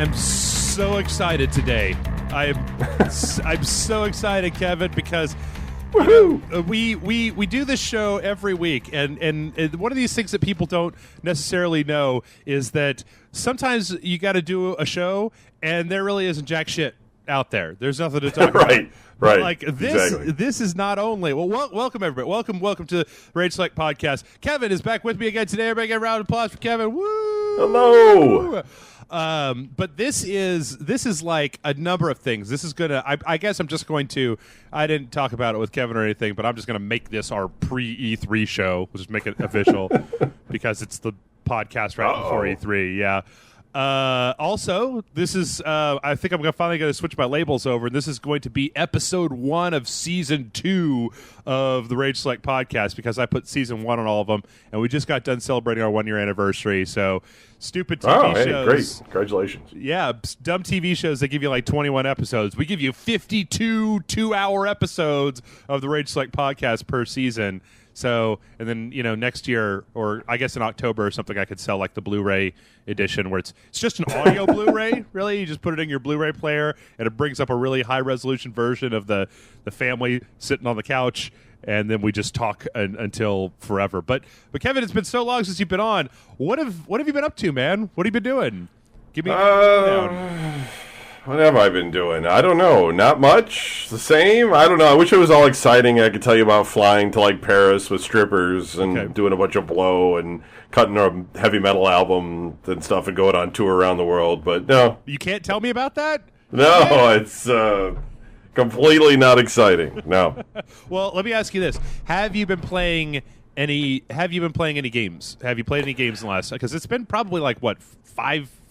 am so excited today. I'm so excited, Kevin, because we do this show every week, and one of these things that people don't necessarily know is that sometimes you got to do a show, and there really isn't jack shit out there. There's nothing to talk about. Right. Like this, exactly. This is not only welcome everybody. Welcome to the Rage Select Podcast. Kevin is back with me again today. Everybody get a round of applause for Kevin. Woo! Hello. But this is like a number of things. This is gonna. I guess I'm just going to. I didn't talk about it with Kevin or anything, but I'm just gonna make this our pre-E3 show. We'll just make it official because it's the podcast right before E3. Yeah. Also, this is, I think I'm finally going to switch my labels over, and this is going to be episode 1 of season 2 of the Rage Select Podcast, because I put season 1 on all of them, and we just got done celebrating our 1-year anniversary, so stupid TV shows. Great. Congratulations. Yeah, dumb TV shows that give you like 21 episodes. We give you 52 2-hour episodes of the Rage Select Podcast per season. So, and then, next year, or I guess in October or something, I could sell like the Blu-ray edition where it's just an audio Blu-ray, really. You just put it in your Blu-ray player, and it brings up a really high-resolution version of the family sitting on the couch, and then we just talk until forever. But Kevin, it's been so long since you've been on. What have you been up to, man? What have you been doing? Give me a rundown. What have I been doing? I don't know. Not much. The same? I don't know. I wish it was all exciting. I could tell you about flying to like Paris with strippers and doing a bunch of blow and cutting a heavy metal album and stuff and going on tour around the world. But no. You can't tell me about that? No, it's completely not exciting. No. Well, let me ask you this. Have you been playing any games? Have you played any games in the last? Because it's been probably like, 4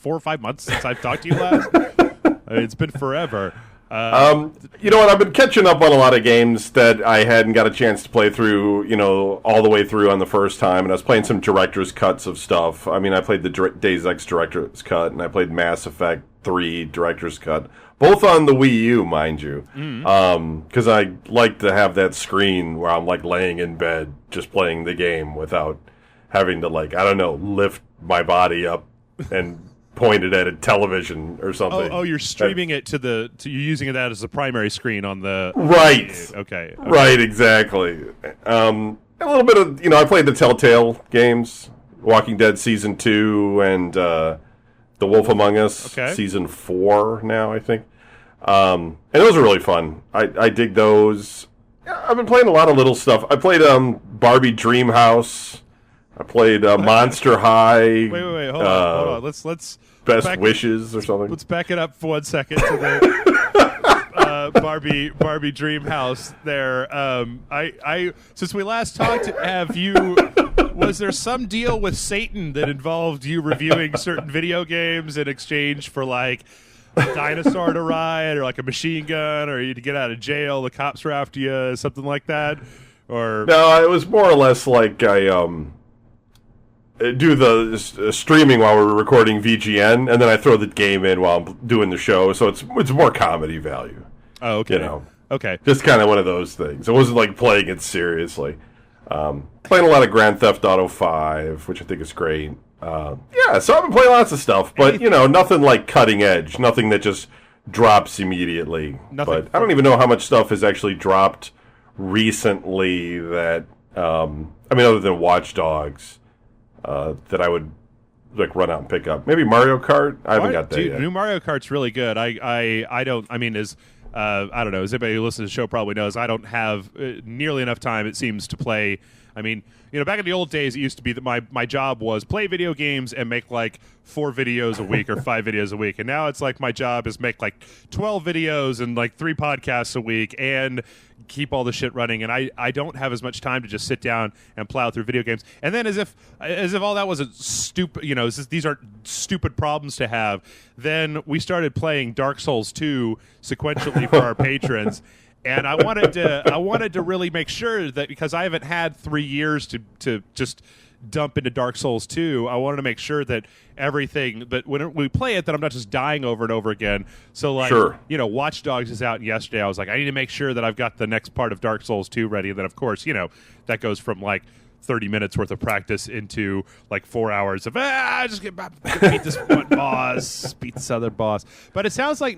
or 5 months since I've talked to you last? It's been forever. You know what? I've been catching up on a lot of games that I hadn't got a chance to play through, all the way through on the first time. And I was playing some director's cuts of stuff. I mean, I played the Days Ex director's cut, and I played Mass Effect 3 director's cut. Both on the Wii U, mind you. Because I like to have that screen where I'm, like, laying in bed just playing the game without having to, lift my body up and pointed at a television or something. Oh, you're streaming it you're using that as a primary screen on the... Right. Okay. Right, exactly. A little bit of, I played the Telltale games, Walking Dead Season 2 and The Wolf Among Us Season 4 now, I think. And those are really fun. I dig those. I've been playing a lot of little stuff. I played Barbie Dreamhouse. I played Monster High. Wait, hold on. Let's Best Wishes or something. Let's back it up for 1 second to the Barbie Dreamhouse there. I since we last talked, was there some deal with Satan that involved you reviewing certain video games in exchange for like a dinosaur to ride or like a machine gun, or you to get out of jail, the cops were after you, something like that? Or no, it was more or less like I do the streaming while we're recording VGN, and then I throw the game in while I'm doing the show, so it's more comedy value. Oh, okay. Okay. Just kind of one of those things. It wasn't like playing it seriously. Playing a lot of Grand Theft Auto 5, which I think is great. So I've been playing lots of stuff, but, nothing like cutting edge, nothing that just drops immediately. But I don't even know how much stuff has actually dropped recently that, other than Watch Dogs, that I would run out and pick up. Maybe Mario Kart. I haven't got that yet. New Mario Kart's really good. I don't know. As anybody who listens to the show probably knows, I don't have nearly enough time, it seems, to play. I mean, back in the old days, it used to be that my job was play video games and make like 4 videos a week or 5 videos a week. And now it's like my job is make like 12 videos and like 3 podcasts a week and keep all the shit running. And I don't have as much time to just sit down and plow through video games. And then as if all that wasn't stupid, these aren't stupid problems to have, then we started playing Dark Souls 2 sequentially for our patrons. And I wanted to really make sure that, because I haven't had 3 years to just dump into Dark Souls 2, I wanted to make sure that everything, that when we play it, that I'm not just dying over and over again. So, like, sure. Watch Dogs is out yesterday. I was like, I need to make sure that I've got the next part of Dark Souls 2 ready. And then, of course, that goes from, like, 30 minutes worth of practice into like 4 hours of just beat this one boss, beat this other boss. But it sounds like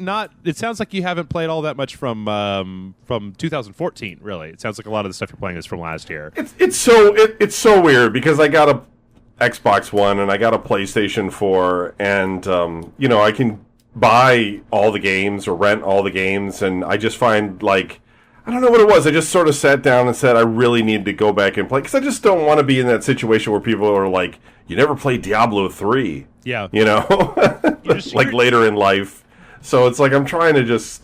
you haven't played all that much from 2014. Really, it sounds like a lot of the stuff you're playing is from last year. It's so weird because I got a Xbox One and I got a PlayStation 4, and I can buy all the games or rent all the games, and I just find like. I don't know what it was. I just sort of sat down and said I really need to go back and play because I just don't want to be in that situation where people are like, "You never played Diablo 3." Yeah, like later in life. So it's like I'm trying to just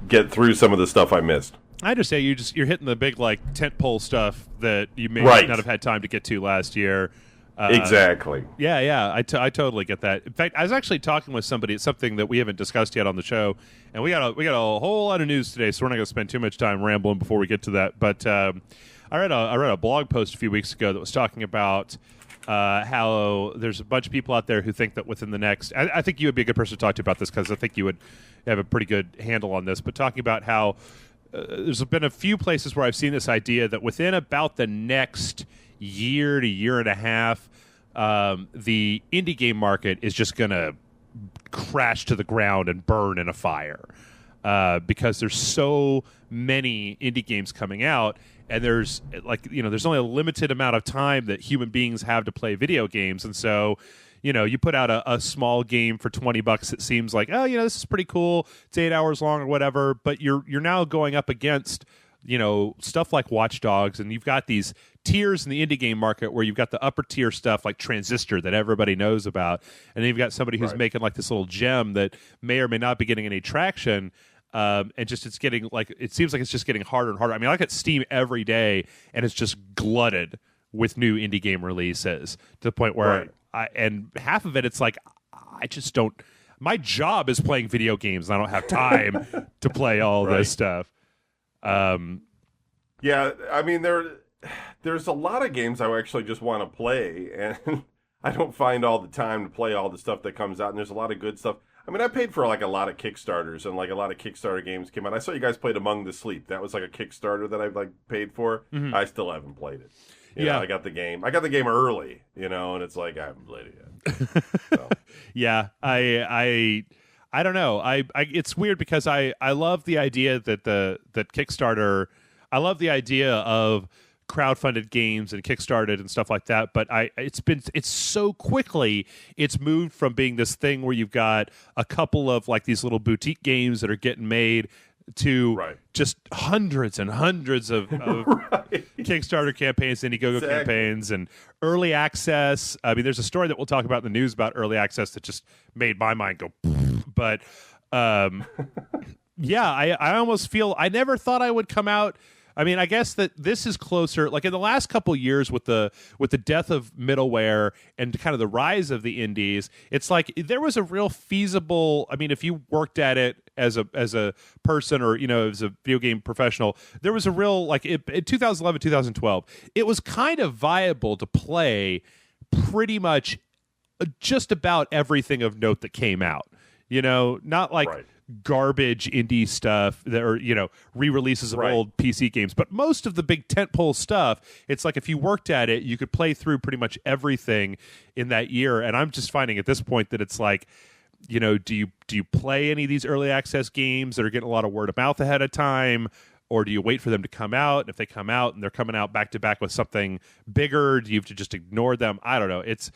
get through some of the stuff I missed. I just say you're hitting the big like tentpole stuff that you may not have had time to get to last year. Exactly. Yeah. I totally get that. In fact, I was actually talking with somebody. It's something that we haven't discussed yet on the show, and we got a whole lot of news today, so we're not going to spend too much time rambling before we get to that. But I read a blog post a few weeks ago that was talking about how there's a bunch of people out there who think that within the next. I think you would be a good person to talk to about this because I think you would have a pretty good handle on this. But talking about how there's been a few places where I've seen this idea that within about the next year to year and a half, the indie game market is just going to crash to the ground and burn in a fire because there's so many indie games coming out, and there's only a limited amount of time that human beings have to play video games, and so you put out a small game for $20. It seems like, this is pretty cool. It's 8 hours long or whatever, but you're now going up against stuff like Watch Dogs, and you've got these tiers in the indie game market where you've got the upper tier stuff like Transistor that everybody knows about, and then you've got somebody who's making like this little gem that may or may not be getting any traction, and just it seems like it's just getting harder and harder. I mean, I look at Steam every day, and it's just glutted with new indie game releases to the point where and half of it's like I just don't. My job is playing video games, and I don't have time to play all this stuff. Yeah, I mean there's a lot of games I actually just want to play, and I don't find all the time to play all the stuff that comes out. And there's a lot of good stuff. I mean, I paid for like a lot of Kickstarters, and like a lot of Kickstarter games came out. I saw you guys played Among the Sleep. That was like a Kickstarter that I like paid for. Mm-hmm. I still haven't played it. You know, I got the game early, and it's like I haven't played it yet. So. Yeah, I don't know. It's weird because I love the idea that that Kickstarter. I love the idea of crowdfunded games and Kickstarted and stuff like that. But it's so quickly it's moved from being this thing where you've got a couple of like these little boutique games that are getting made to just hundreds and hundreds of Kickstarter campaigns, Indiegogo campaigns, and early access. I mean, there's a story that we'll talk about in the news about early access that just made my mind go. But I almost feel I never thought I would come out. I mean, I guess that this is closer. Like in the last couple years, with the death of middleware and kind of the rise of the indies, it's like there was a real feasible. I mean, if you worked at it as a person or as a video game professional, there was a real like in 2011, 2012, it was kind of viable to play pretty much just about everything of note that came out. Not like. Right. Garbage indie stuff that are re-releases of old PC games, but most of the big tentpole stuff, it's like if you worked at it, you could play through pretty much everything in that year. And I'm just finding at this point that it's like, do you play any of these early access games that are getting a lot of word of mouth ahead of time, or do you wait for them to come out? And if they come out and they're coming out back to back with something bigger, do you have to just ignore them? I don't know. It's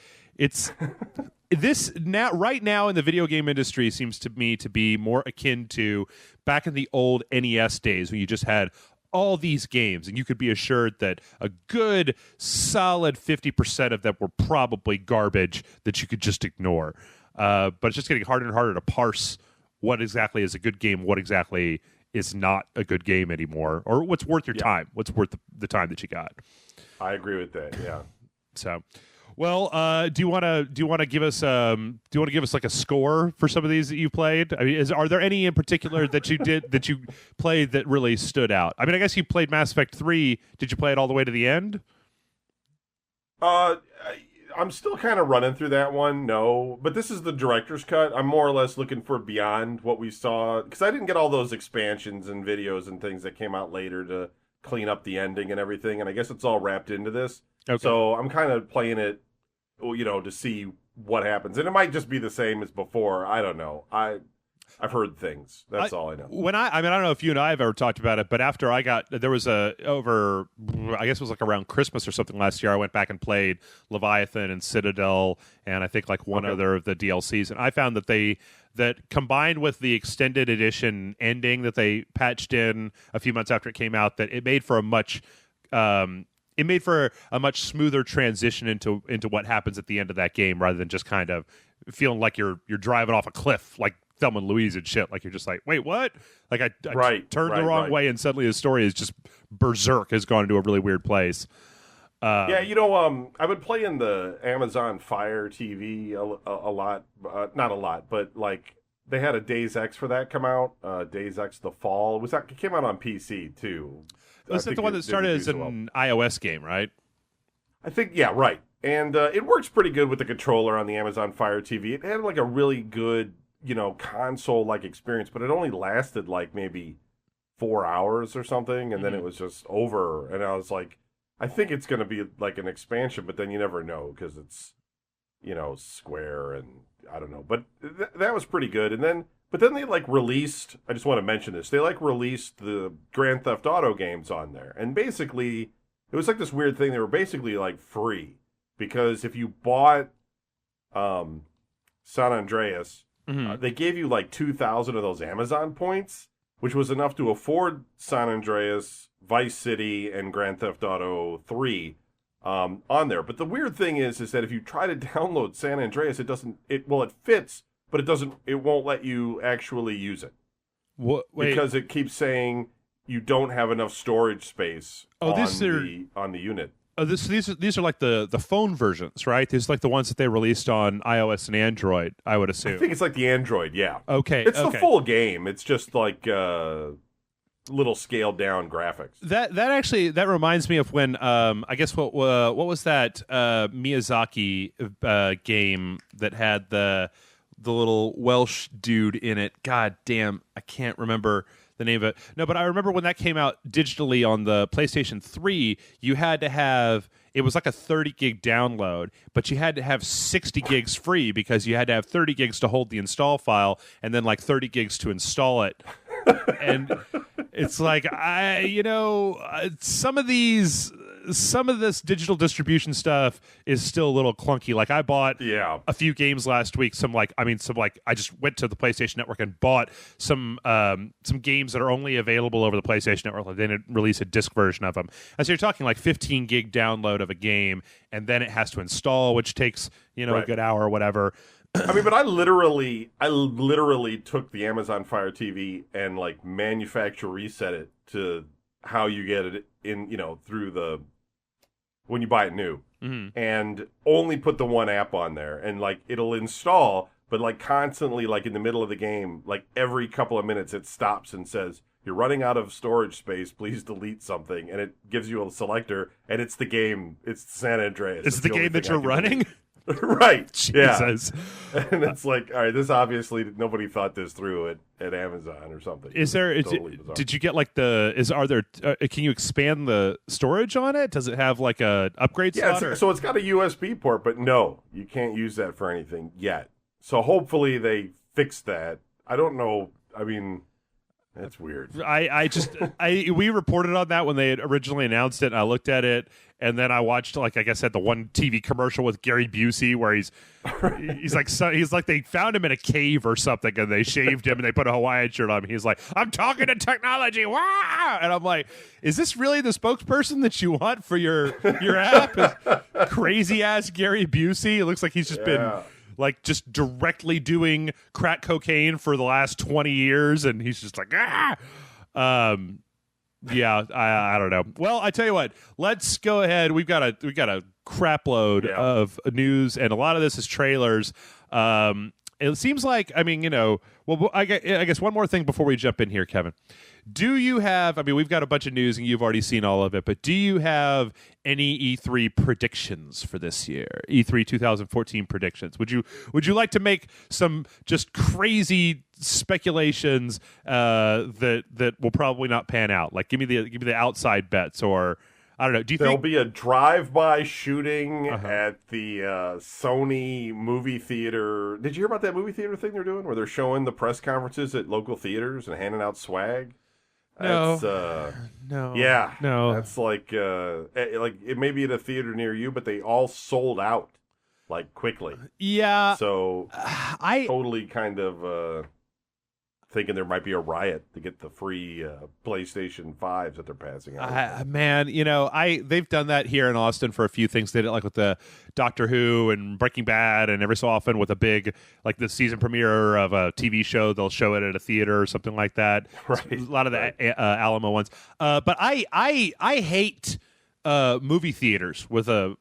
this right now in the video game industry seems to me to be more akin to back in the old NES days when you just had all these games and you could be assured that a good solid 50% of them were probably garbage that you could just ignore. But it's just getting harder and harder to parse what exactly is a good game, what exactly is not a good game anymore, or what's worth your time, what's worth the time that you got. I agree with that. Yeah. So. Well, do you want to give us like a score for some of these that you played? I mean, are there any in particular that you played that really stood out? I mean, I guess you played Mass Effect 3. Did you play it all the way to the end? I'm still kind of running through that one. No, but this is the director's cut. I'm more or less looking for beyond what we saw because I didn't get all those expansions and videos and things that came out later to clean up the ending and everything, and I guess it's all wrapped into this. Okay. So I'm kind of playing it, to see what happens, and it might just be the same as before. I don't know. I've heard things. That's all I know. I don't know if you and I have ever talked about it, but after there was I guess it was like around Christmas or something last year, I went back and played Leviathan and Citadel and I think like one other of the DLCs, and I found that combined with the extended edition ending that they patched in a few months after it came out, that it made for a much smoother transition into what happens at the end of that game, rather than just kind of feeling like you're driving off a cliff like Thelma and Louise and shit. Like you're just like, wait, what? Like I turned the wrong way, and suddenly his story is just berserk, has gone into a really weird place. I've been playing the Amazon Fire TV a lot. Not a lot, but like they had a Days X for that come out. Days X The Fall. It came out on PC too. Was that the one that started as an iOS game, right? I think, yeah, right. And it works pretty good with the controller on the Amazon Fire TV. It had like a really good, console-like experience, but it only lasted like maybe 4 hours or something, and then it was just over. And I was like, I think it's going to be like an expansion, but then you never know because it's, Square and I don't know. But that was pretty good. But then they like released, I just want to mention this, they like released the Grand Theft Auto games on there. And basically, it was like this weird thing. They were basically like free because if you bought San Andreas, they gave you like 2,000 of those Amazon points, which was enough to afford San Andreas, Vice City, and Grand Theft Auto 3 on there. But the weird thing is that if you try to download San Andreas, it fits, but it won't let you actually use it. What? Wait. Because it keeps saying you don't have enough storage space on the unit. These are like the phone versions, right? These are like the ones that they released on iOS and Android, I would assume. I think it's like the Android, yeah. Okay. It's the full game. It's just like little scaled down graphics. That reminds me of when I guess what was that Miyazaki game that had the little Welsh dude in it? God damn, I can't remember the name of it. No, but I remember when that came out digitally on the PlayStation 3, you had to have, it was like a 30 gig download, but you had to have 60 gigs free because you had to have 30 gigs to hold the install file and then like 30 gigs to install it. And it's like, some of this digital distribution stuff is still a little clunky. Like I bought a few games last week. I just went to the PlayStation Network and bought some games that are only available over the PlayStation Network. Like they didn't release a disc version of them. And so you're talking like 15 gig download of a game, and then it has to install, which takes a good hour or whatever. But I literally took the Amazon Fire TV and like manufacture reset it to how you get it in, through when you buy it new, and only put the one app on there, and like it'll install, but like constantly, like in the middle of the game, like every couple of minutes it stops and says, "You're running out of storage space, please delete something," and it gives you a selector, and it's the game, it's San Andreas. It's the game that you're running? Right. Jesus. Yeah. And it's like, all right, this obviously nobody thought this through at Amazon or something. Did you get like can you expand the storage on it? Does it have like a upgrade slot? So it's got a USB port, but no, you can't use that for anything yet. So hopefully they fix that. I don't know. I mean, that's weird. We reported on that when they had originally announced it, and I looked at it, and then I watched, like I said, the one TV commercial with Gary Busey where he's like they found him in a cave or something, and they shaved him and they put a Hawaiian shirt on him. He's like, "I'm talking to technology, wow!" And I'm like, "Is this really the spokesperson that you want for your app?" Crazy ass Gary Busey. It looks like he's just been like just directly doing crack cocaine for the last 20 years, and he's just like, I don't know. Well, I tell you what, let's go ahead. We've got a crap load of news, and a lot of this is trailers. it seems like, I mean, well, I guess one more thing before we jump in here, Kevin. Do you have, I mean, we've got a bunch of news and you've already seen all of it, but do you have any E3 predictions for this year? E3 2014 predictions. Would you like to make some just crazy speculations that will probably not pan out? Like give me the outside bets, or I don't know. Do you There'll think be a drive-by shooting at the Sony movie theater? Did you hear about that movie theater thing they're doing, where they're showing the press conferences at local theaters and handing out swag? No. No. Yeah. No. That's like it may be at a theater near you, but they all sold out like quickly. Yeah. So I totally kind of thinking there might be a riot to get the free PlayStation 5s that they're passing out. Man, they've done that here in Austin for a few things. They did it like with the Doctor Who and Breaking Bad, and every so often with a big, like the season premiere of a TV show, they'll show it at a theater or something like that. Right. A lot of the Alamo ones. But I hate movie theaters with a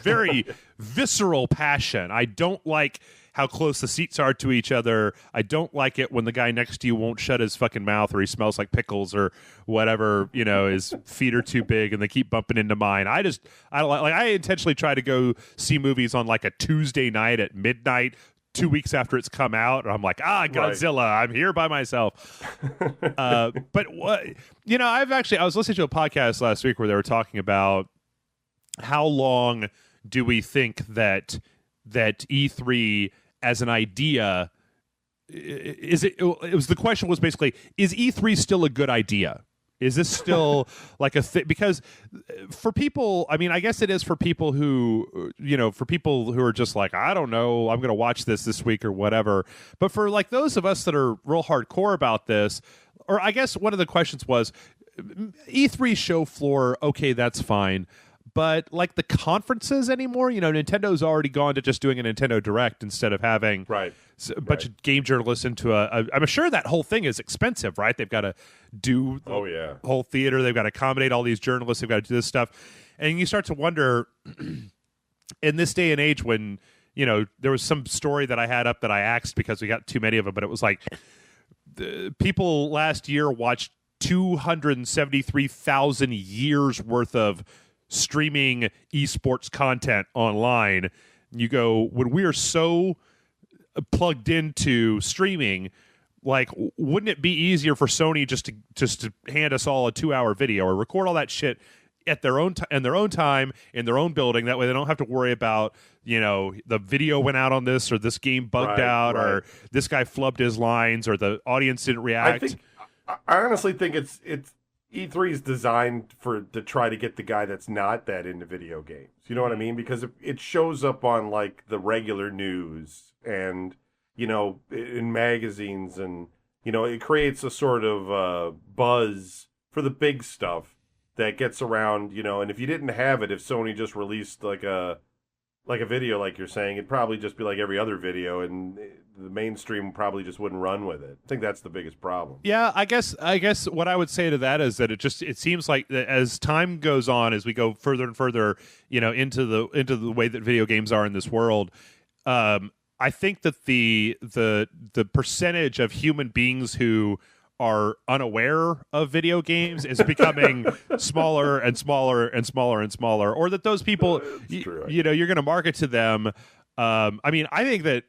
very visceral passion. I don't like how close the seats are to each other. I don't like it when the guy next to you won't shut his fucking mouth, or he smells like pickles, or whatever, his feet are too big and they keep bumping into mine. I don't like, I intentionally try to go see movies on like a Tuesday night at midnight, 2 weeks after it's come out, and I'm like, Godzilla, right. I'm here by myself. But what, I was listening to a podcast last week where they were talking about how long do we think that E3 as an idea the question was basically, is E3 still a good idea? Is this still like a thing? Because for people, I mean, I guess it is for people who, are just like, I don't know, I'm going to watch this week or whatever. But for like those of us that are real hardcore about this, or I guess one of the questions was, E3 show floor, okay, that's fine. But like the conferences anymore, Nintendo's already gone to just doing a Nintendo Direct instead of having a bunch of game journalists into I'm sure that whole thing is expensive, right? They've got to do the whole theater. They've got to accommodate all these journalists. They've got to do this stuff. And you start to wonder, in this day and age when, there was some story that I had up that I axed because we got too many of them, but it was like the people last year watched 273,000 years worth of streaming esports content online. You go, when we are so plugged into streaming, like, wouldn't it be easier for Sony just to hand us all a 2-hour video or record all that shit at their own in their own time in their own building? That way they don't have to worry about, the video went out on this, or this game bugged out, or this guy flubbed his lines, or the audience didn't react. I honestly think it's E3 is designed to try to get the guy that's not that into video games. You know what I mean? Because it shows up on like the regular news and, in magazines, and, it creates a sort of buzz for the big stuff that gets around, and if you didn't have it, if Sony just released like a video, like you're saying, it'd probably just be like every other video, and the mainstream probably just wouldn't run with it. I think that's the biggest problem. Yeah, I guess what I would say to that is that it seems like that as time goes on, as we go further and further, into the way that video games are in this world, I think that the percentage of human beings who are unaware of video games is becoming smaller and smaller and smaller and smaller, or that those people, you're going to market to them. I mean, I think that,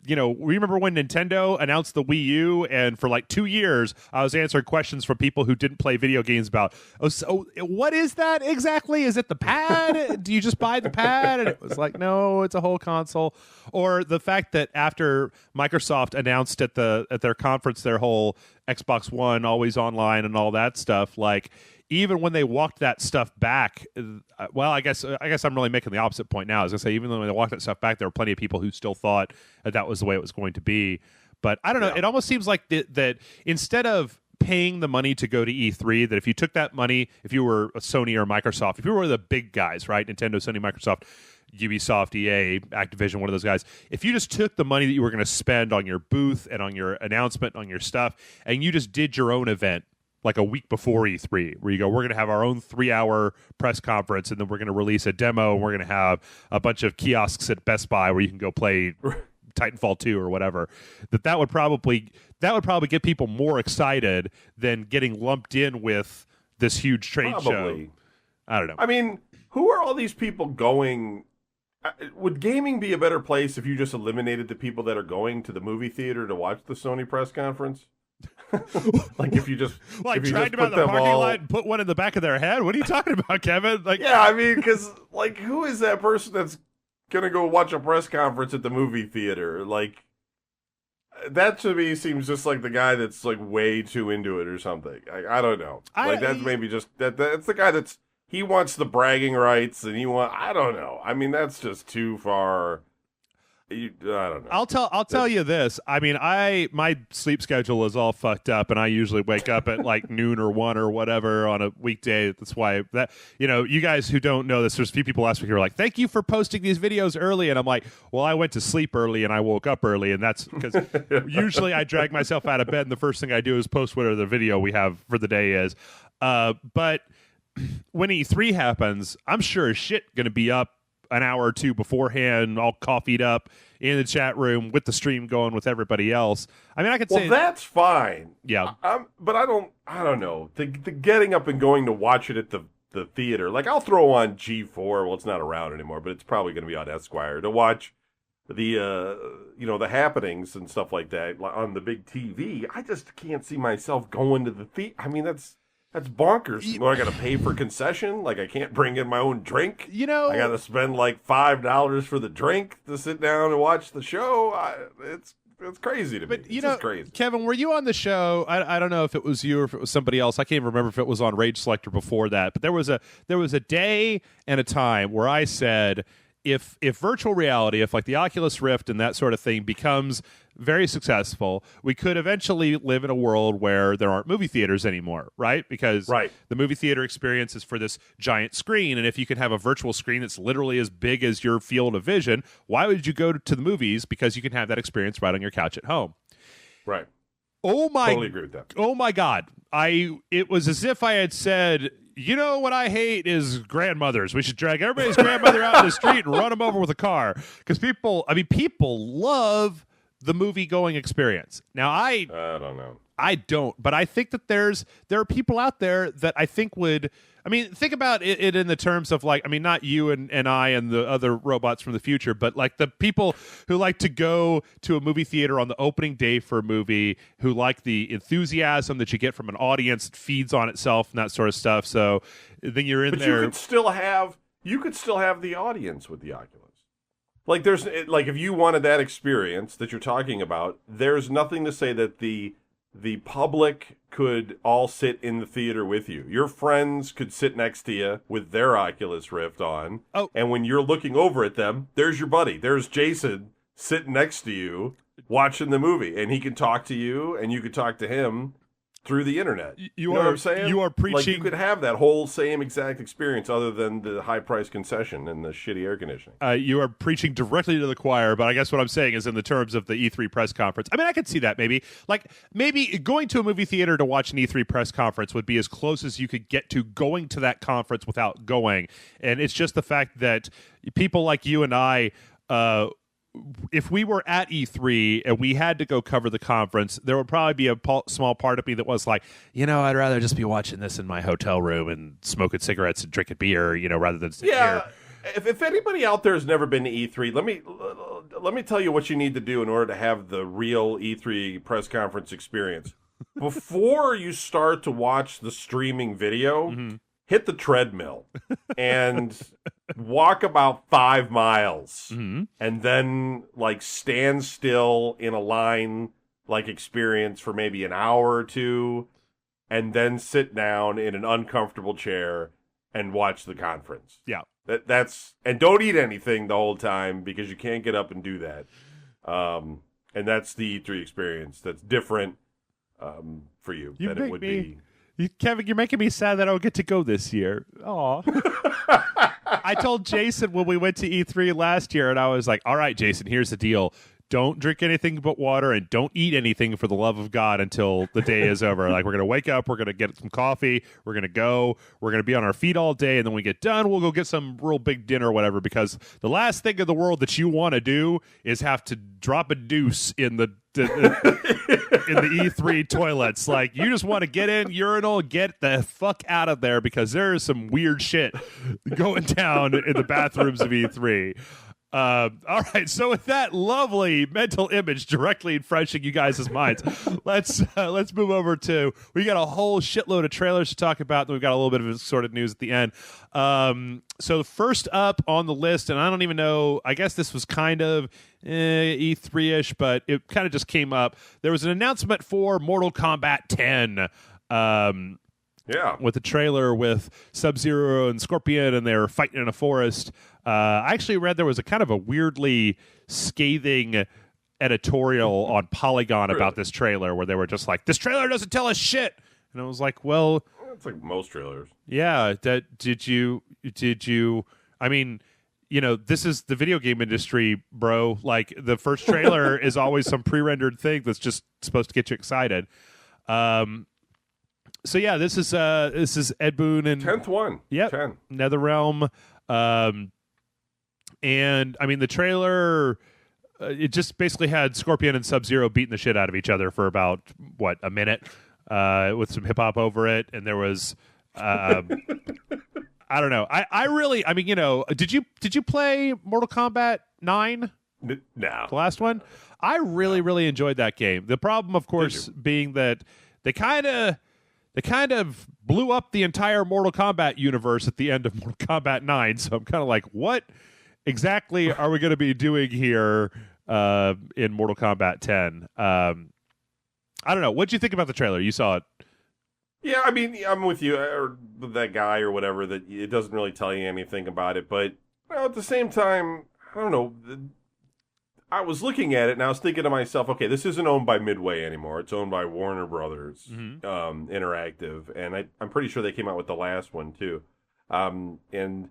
remember when Nintendo announced the Wii U, and for like 2 years, I was answering questions from people who didn't play video games about, so what is that exactly? Is it the pad? Do you just buy the pad? And it was like, no, it's a whole console. Or the fact that after Microsoft announced at their conference their whole Xbox One always online and all that stuff, like, even when they walked that stuff back, well, I guess I'm really making the opposite point now. As I say, even when they walked that stuff back, there were plenty of people who still thought that was the way it was going to be. But I don't know. It almost seems like that instead of paying the money to go to E3, that if you took that money, if you were a Sony or Microsoft, if you were the big guys, right, Nintendo, Sony, Microsoft, Ubisoft, EA, Activision, one of those guys, if you just took the money that you were going to spend on your booth and on your announcement, on your stuff, and you just did your own event, like a week before E3, where you go, we're going to have our own 3-hour press conference, and then we're going to release a demo, and we're going to have a bunch of kiosks at Best Buy where you can go play Titanfall 2 or whatever, that would probably get people more excited than getting lumped in with this huge trade show. I don't know. I mean, who are all these people going? Would gaming be a better place if you just eliminated the people that are going to the movie theater to watch the Sony press conference? Like if you just dragged them out of the parking lot and put one in the back of their head. What are you talking about, Kevin? Like, yeah, I mean, because like, who is that person that's gonna go watch a press conference at the movie theater? Like, that to me seems just like the guy that's like way too into it or something. I don't know. That's maybe just that's the guy he wants the bragging rights and I don't know. I mean, that's just too far. I don't know. I'll tell you this. I mean, my sleep schedule is all fucked up, and I usually wake up at like noon or 1 or whatever on a weekday. That's why you guys who don't know this, there's a few people last week who were like, "Thank you for posting these videos early," and I'm like, "Well, I went to sleep early and I woke up early, and that's because usually I drag myself out of bed, and the first thing I do is post whatever the video we have for the day is." But when E3 happens, I'm sure as shit going to be up an hour or two beforehand, all coffeeed up in the chat room with the stream going with everybody else. I mean, I could say that's fine. Yeah, but I don't know. The getting up and going to watch it at the theater. Like, I'll throw on G4. Well, it's not around anymore, but it's probably going to be on Esquire to watch the the happenings and stuff like that on the big TV. I just can't see myself going to the theater. I mean, that's bonkers. I got to pay for concession. Like, I can't bring in my own drink. I got to spend like $5 for the drink to sit down and watch the show. It's crazy to me. It's just crazy. Kevin, were you on the show? I don't know if it was you or if it was somebody else. I can't even remember if it was on Rage Selector before that. But there was a day and a time where I said, if virtual reality, if like the Oculus Rift and that sort of thing becomes very successful, we could eventually live in a world where there aren't movie theaters anymore, right? Because the movie theater experience is for this giant screen, and if you can have a virtual screen that's literally as big as your field of vision, why would you go to the movies? Because you can have that experience right on your couch at home. Right. Totally agree with that. Oh my God. It was as if I had said, you know what I hate is grandmothers. We should drag everybody's grandmother out in the street and run them over with a car. Because people love the movie-going experience. Now, I don't know. I don't, but I think that there are people out there that I think would. I mean, think about it in the terms of like, I mean, not you and I and the other robots from the future, but like the people who like to go to a movie theater on the opening day for a movie, who like the enthusiasm that you get from an audience that feeds on itself and that sort of stuff. So then you're in there. You could still have the audience with the Oculus. Like if you wanted that experience that you're talking about, there's nothing to say that the public could all sit in the theater with you. Your friends could sit next to you with their Oculus Rift on. Oh. And when you're looking over at them, there's your buddy. There's Jason sitting next to you watching the movie. And he can talk to you and you could talk to him through the internet. You know what I'm saying? You are preaching. Like, you could have that whole same exact experience other than the high price concession and the shitty air conditioning. You are preaching directly to the choir, but I guess what I'm saying is in the terms of the E3 press conference. I mean, I could see that maybe. Like, maybe going to a movie theater to watch an E3 press conference would be as close as you could get to going to that conference without going. And it's just the fact that people like you and I, if we were at E3 and we had to go cover the conference, there would probably be a small part of me that was like, I'd rather just be watching this in my hotel room and smoking cigarettes and drinking beer, rather than sitting here. If anybody out there has never been to E3, let me tell you what you need to do in order to have the real E3 press conference experience. Before you start to watch the streaming video, hit the treadmill and walk about 5 miles, and then like stand still in a line like experience for maybe an hour or two, and then sit down in an uncomfortable chair and watch the conference. Yeah. And don't eat anything the whole time because you can't get up and do that. And that's the E3 experience. That's different for you than it would be. Kevin, you're making me sad that I don't get to go this year. Aw. I told Jason when we went to E3 last year, and I was like, all right, Jason, here's the deal. don't drink anything but water and don't eat anything for the love of God until the day is over. Like, we're going to wake up, we're going to get some coffee, we're going to be on our feet all day, and then when we get done, we'll go get some real big dinner or whatever, because the last thing in the world that you want to do is have to drop a deuce in the in the E3 toilets. Like, you just want to get in, urinal, get the fuck out of there, because there is some weird shit going down in the bathrooms of E3. All right, so with that lovely mental image directly refreshing you guys' minds, let's move over to, we got a whole shitload of trailers to talk about, and we've got a little bit of assorted news at the end. So the first up on the list, and I don't even know, I guess this was kind of E3-ish, but it kind of just came up. There was an announcement for Mortal Kombat 10. Yeah. With the trailer with Sub-Zero and Scorpion, and they were fighting in a forest. I actually read there was a kind of a weirdly scathing editorial on Polygon about this trailer, where they were just like, this trailer doesn't tell us shit. And I was like, well... It's like most trailers. Yeah. Did you... I mean... You know, this is the video game industry, bro. Like, the first trailer is always some pre-rendered thing that's just supposed to get you excited. So yeah, this is Ed Boon and 10th one. Yep. 10. NetherRealm. And I mean, the trailer, it just basically had Scorpion and Sub-Zero beating the shit out of each other for about a minute, with some hip hop over it, and there was, I don't know. I really, I mean, you know, did you play Mortal Kombat 9? No. The last one? I really enjoyed that game. The problem, of course, being that they kind of blew up the entire Mortal Kombat universe at the end of Mortal Kombat 9, so I'm kind of like, what exactly are we going to be doing here in Mortal Kombat 10? I don't know. What'd you think about the trailer? You saw it. Yeah, I mean, I'm with you, or that guy or whatever, that it doesn't really tell you anything about it, but at the same time, I don't know, I was looking at it and I was thinking to myself, okay, this isn't owned by Midway anymore. It's owned by Warner Brothers Interactive, and I'm pretty sure they came out with the last one too. And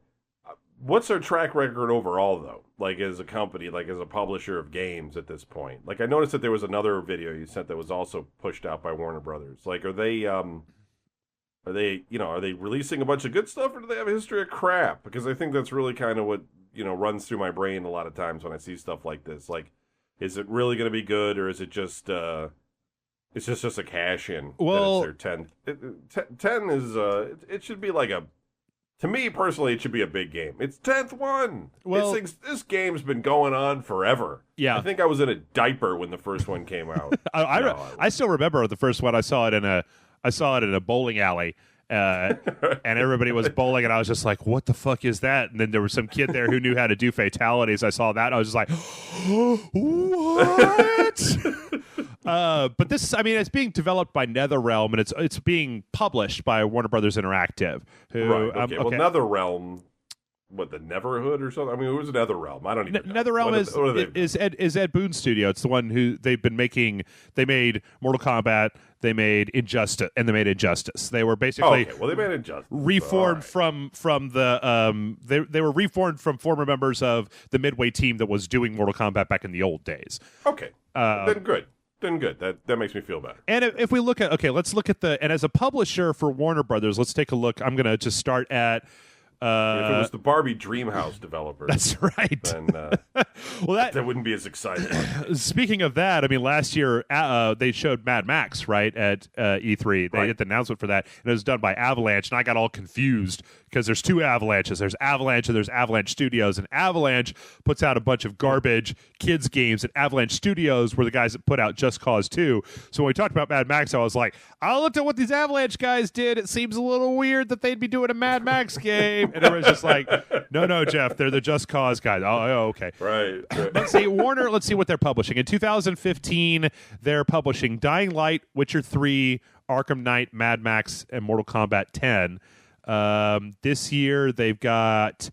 what's their track record overall, though? Like, as a company, like as a publisher of games at this point? Like, I noticed that there was another video you sent that was also pushed out by Warner Brothers. Like, are they releasing a bunch of good stuff, or do they have a history of crap? Because I think that's really kind of what, runs through my brain a lot of times when I see stuff like this. Like, is it really going to be good, or is it just it's just a cash in? Well, it's their 10 is it should be like to me personally, it should be a big game. It's 10th one. Well, this game's been going on forever. Yeah, I think I was in a diaper when the first one came out. I still remember the first one. I saw it in a bowling alley. And everybody was bowling, and I was just like, what the fuck is that? And then there was some kid there who knew how to do fatalities. I saw that, and I was just like, what? But this, I mean, it's being developed by NetherRealm, and it's being published by Warner Brothers Interactive. Who, right, okay. Well, NetherRealm, what, the Neverhood or something? I mean, who's NetherRealm? I don't even know. NetherRealm is Ed Boon's studio. It's the one who they've been making. They made Mortal Kombat. They made Injustice, and they made Injustice. They were basically they made Injustice. Reformed from the they were reformed from former members of the Midway team that was doing Mortal Kombat back in the old days. Okay, then good. That makes me feel better. And if we look at let's look at and as a publisher for Warner Brothers, let's take a look. I'm going to just start at. If it was the Barbie Dreamhouse developers, that's right. Then well, that wouldn't be as exciting. Speaking of that, I mean, last year they showed Mad Max right at E3. They did the announcement for that, and it was done by Avalanche. And I got all confused because there's two Avalanches. There's Avalanche and there's Avalanche Studios. And Avalanche puts out a bunch of garbage kids games, and Avalanche Studios were the guys that put out Just Cause 2. So when we talked about Mad Max, I was like, I looked at what these Avalanche guys did. It seems a little weird that they'd be doing a Mad Max game. And everyone's just like, no, Jeff, they're the Just Cause guys. Oh, okay. Right. Let's see, Warner, let's see what they're publishing. In 2015, they're publishing Dying Light, Witcher 3, Arkham Knight, Mad Max, and Mortal Kombat 10. This year, they've got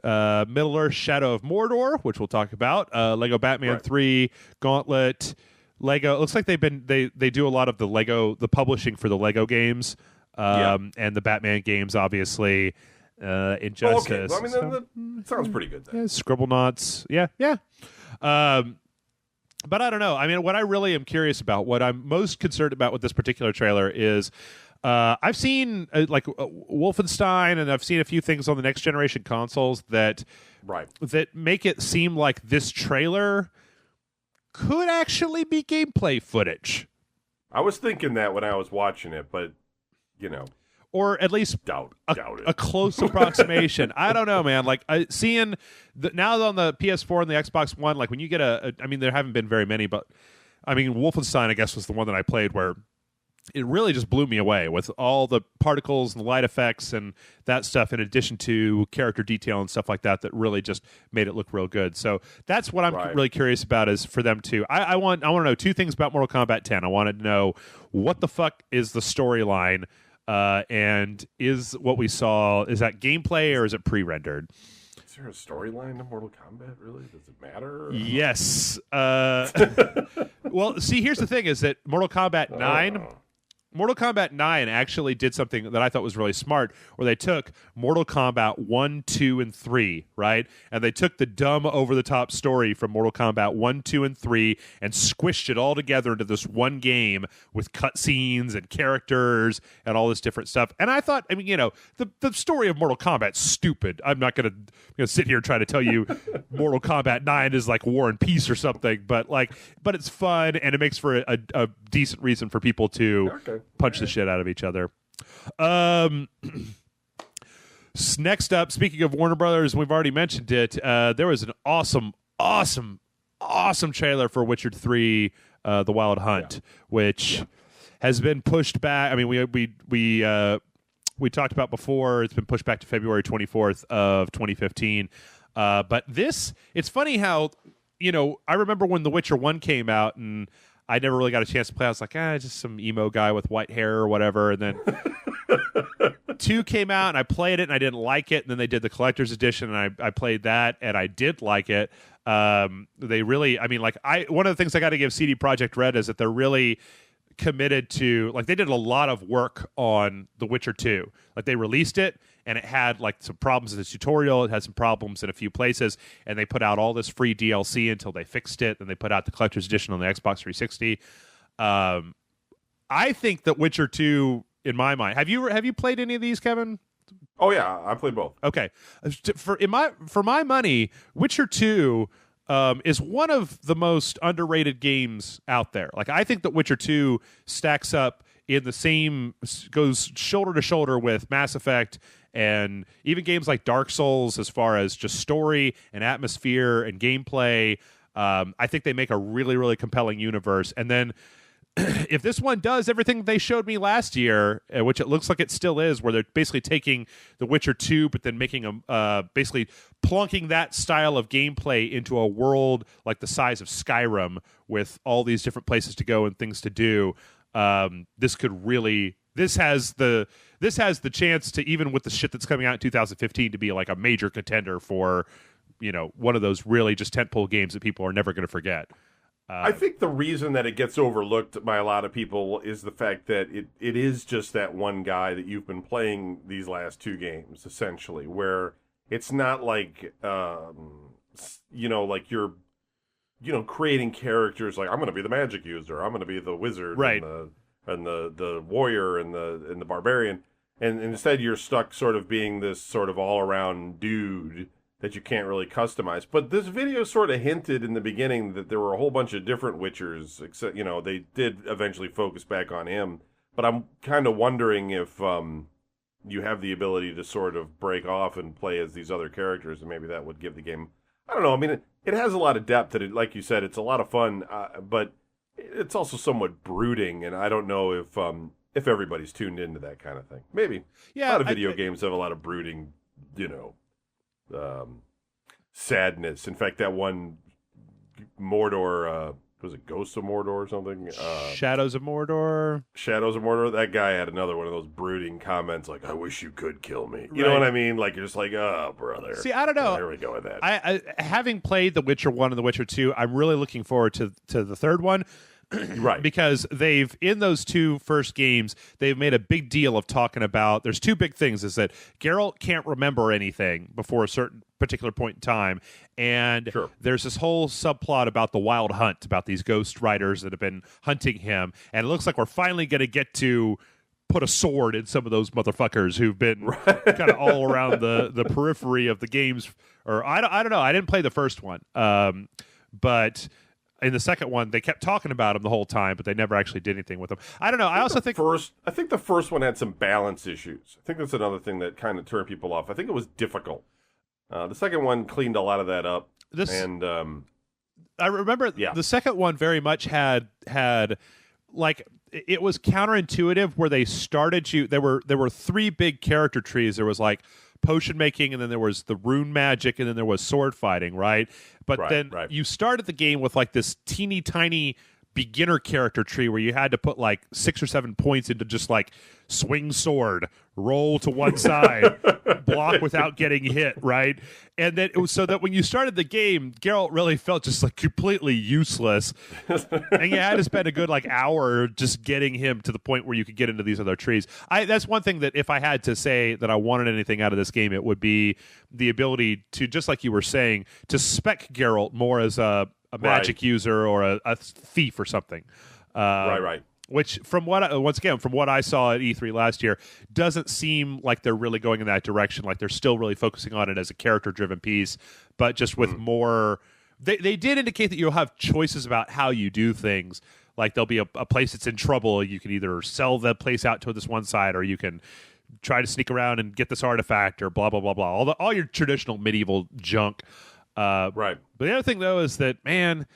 Middle-earth Shadow of Mordor, which we'll talk about, Lego Batman 3, Gauntlet, Lego. It looks like they do a lot of the publishing for the Lego games, and the Batman games, obviously. Injustice. Well, okay. I mean, that sounds pretty good then. Yeah, Scribblenauts. Yeah. But I don't know. I mean, what I really am curious about, what I'm most concerned about with this particular trailer is I've seen Wolfenstein, and I've seen a few things on the next generation consoles that make it seem like this trailer could actually be gameplay footage. I was thinking that when I was watching it, but or at least doubt a close approximation. I don't know, man. Like seeing now on the PS4 and the Xbox One, like when you get I mean, there haven't been very many, but I mean, Wolfenstein, I guess, was the one that I played where it really just blew me away with all the particles and the light effects and that stuff, in addition to character detail and stuff like that, that really just made it look real good. So that's what I'm really curious about, is for them to. I want to know two things about Mortal Kombat 10. I wanted to know what the fuck is the storyline. And is what we saw, is that gameplay or is it pre-rendered? Is there a storyline to Mortal Kombat, really? Does it matter? Yes. Well, see, here's the thing, is that Mortal Kombat 9 actually did something that I thought was really smart, where they took Mortal Kombat 1, 2, and 3, right? And they took the dumb, over-the-top story from Mortal Kombat 1, 2, and 3 and squished it all together into this one game with cutscenes and characters and all this different stuff. And I thought, I mean, the story of Mortal Kombat's stupid. I'm not going to sit here and try to tell you Mortal Kombat 9 is like War and Peace or something, but it's fun, and it makes for a decent reason for people to punch the shit out of each other. Next up, speaking of Warner Brothers, we've already mentioned it. There was an awesome trailer for Witcher 3: The Wild Hunt, which has been pushed back. I mean, we talked about before. It's been pushed back to February 24th of 2015. But it's funny how I remember when The Witcher 1 came out, and I never really got a chance to play. I was like, just some emo guy with white hair or whatever. And then 2 came out, and I played it, and I didn't like it. And then they did the collector's edition, and I played that, and I did like it. They really, I mean, one of the things I got to give CD Projekt Red is that they're really committed to, like, they did a lot of work on The Witcher 2. Like, they released it, and it had some problems in the tutorial. It had some problems in a few places, and they put out all this free DLC until they fixed it. Then they put out the collector's edition on the Xbox 360. I think that Witcher 2, in my mind, have you played any of these, Kevin? Oh yeah, I played both. Okay, for my money, Witcher 2 is one of the most underrated games out there. Like, I think that Witcher 2 stacks up in the same, goes shoulder to shoulder with Mass Effect and even games like Dark Souls as far as just story and atmosphere and gameplay. I think they make a really, really compelling universe. And then if this one does everything they showed me last year, which it looks like it still is, where they're basically taking The Witcher 2, but then making basically plunking that style of gameplay into a world like the size of Skyrim with all these different places to go and things to do, this has the chance to, even with the shit that's coming out in 2015, to be like a major contender for one of those really just tentpole games that people are never going to forget. I think the reason that it gets overlooked by a lot of people is the fact that it is just that one guy that you've been playing these last 2 games, essentially, where it's not like, like you're, creating characters like, I'm going to be the magic user, I'm going to be the wizard, right, and the warrior and the barbarian, and instead you're stuck sort of being this sort of all-around dude that you can't really customize. But this video sort of hinted in the beginning that there were a whole bunch of different Witchers, except, they did eventually focus back on him. But I'm kind of wondering if you have the ability to sort of break off and play as these other characters, and maybe that would give the game, I don't know, I mean, it has a lot of depth, and like you said, it's a lot of fun, but it's also somewhat brooding, and I don't know if everybody's tuned into that kind of thing. Maybe. Yeah, a lot of video games have a lot of brooding, sadness. In fact, that one Mordor, was it Ghosts of Mordor or something? Shadows of Mordor. That guy had another one of those brooding comments like, I wish you could kill me. You know what I mean? Like, you're just like, oh, brother. See, I don't know. There we go with that. I having played The Witcher 1 and The Witcher 2, I'm really looking forward to the third one. Right. Because in those 2 first games, they've made a big deal of talking about, there's 2 big things, is that Geralt can't remember anything before a certain particular point in time. And Sure. there's this whole subplot about the wild hunt, about these ghost riders that have been hunting him. And it looks like we're finally going to get to put a sword in some of those motherfuckers who've been kind of all around the periphery of the games. Or I don't know. I didn't play the first one. But in the second one, they kept talking about him the whole time, but they never actually did anything with him. I don't know. I also think I think the first one had some balance issues. I think that's another thing that kind of turned people off. I think it was difficult. The second one cleaned a lot of that up. I remember the second one very much had like, it was counterintuitive where they started you. There were three big character trees. There was like potion making, and then there was the rune magic, and then there was sword fighting, right? But then you started the game with like this teeny tiny beginner character tree where you had to put like 6 or 7 points into just like swing sword, roll to one side, block without getting hit, right? And then it was so that when you started the game, Geralt really felt just like completely useless. And you had to spend a good like hour just getting him to the point where you could get into these other trees. That's one thing that if I had to say that I wanted anything out of this game, it would be the ability to, just like you were saying, to spec Geralt more as a magic user or a thief or something. Right. Which, from what I saw at E3 last year, doesn't seem like they're really going in that direction. Like they're still really focusing on it as a character-driven piece, but just with more. They did indicate that you'll have choices about how you do things. Like there'll be a place that's in trouble. You can either sell the place out to this one side, or you can try to sneak around and get this artifact, or blah blah blah blah. All your traditional medieval junk. But the other thing though is that, man,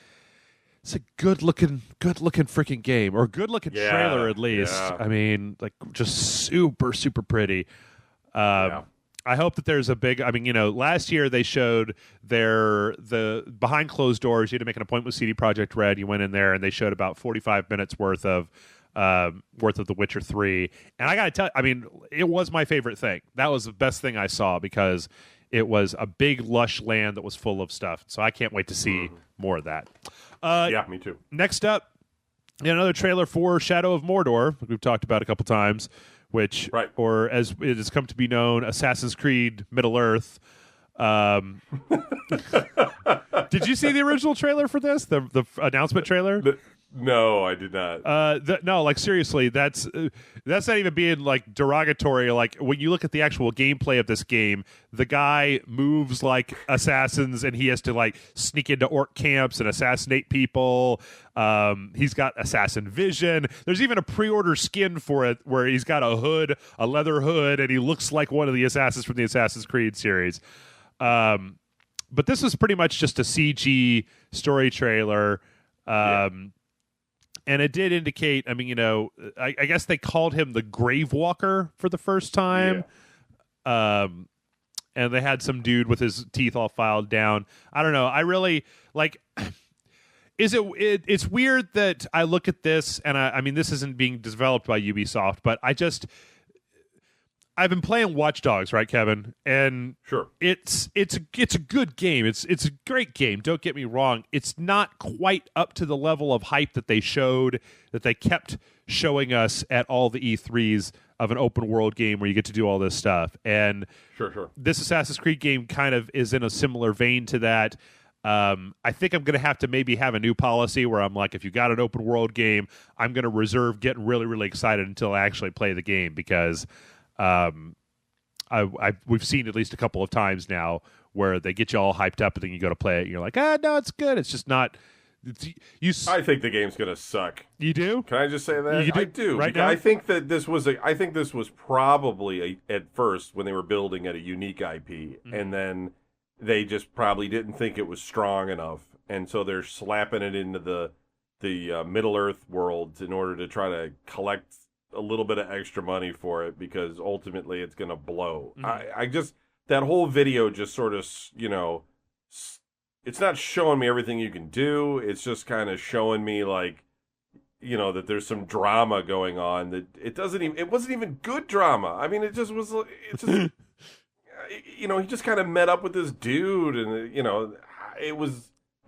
it's a good looking freaking game, or good looking trailer at least. Yeah. I mean, like just super pretty. I hope that there's a big. I mean, last year they showed the behind closed doors. You had to make an appointment with CD Projekt Red. You went in there and they showed about 45 minutes worth of The Witcher 3. And I gotta tell you, I mean, it was my favorite thing. That was the best thing I saw because it was a big, lush land that was full of stuff. So I can't wait to see more of that. Me too. Next up, another trailer for Shadow of Mordor, like we've talked about a couple times, which, or as it has come to be known, Assassin's Creed Middle-earth. Did you see the original trailer for this? The announcement trailer? No, I did not. No, like seriously, that's not even being like derogatory. Like when you look at the actual gameplay of this game, the guy moves like assassins, and he has to like sneak into orc camps and assassinate people. He's got assassin vision. There's even a pre-order skin for it where he's got a hood, a leather hood, and he looks like one of the assassins from the Assassin's Creed series. But this is pretty much just a CG story trailer. And it did indicate, I mean, I guess they called him the Grave Walker for the first time. Yeah. And they had some dude with his teeth all filed down. I don't know. I really, like, it's weird that I look at this, and I mean, this isn't being developed by Ubisoft, but I've been playing Watch Dogs, right, Kevin? And sure, it's a good game. It's a great game. Don't get me wrong. It's not quite up to the level of hype that they kept showing us at all the E3s of an open world game where you get to do all this stuff. And sure, this Assassin's Creed game kind of is in a similar vein to that. I think I'm going to have to maybe have a new policy where I'm like, if you got an open world game, I'm going to reserve getting really, really excited until I actually play the game, because we've seen at least a couple of times now where they get you all hyped up and then you go to play it and you're like, no, it's good. It's just not. I think the game's gonna suck. You do? Can I just say that? You do? I do. Right now? I think that this was probably at first when they were building at a unique IP, and then they just probably didn't think it was strong enough, and so they're slapping it into the Middle Earth world in order to try to collect a little bit of extra money for it, because ultimately it's going to blow. I just, that whole video just sort of, it's not showing me everything you can do. It's just kind of showing me like, that there's some drama going on that it wasn't even good drama. I mean, he just kind of met up with this dude, and,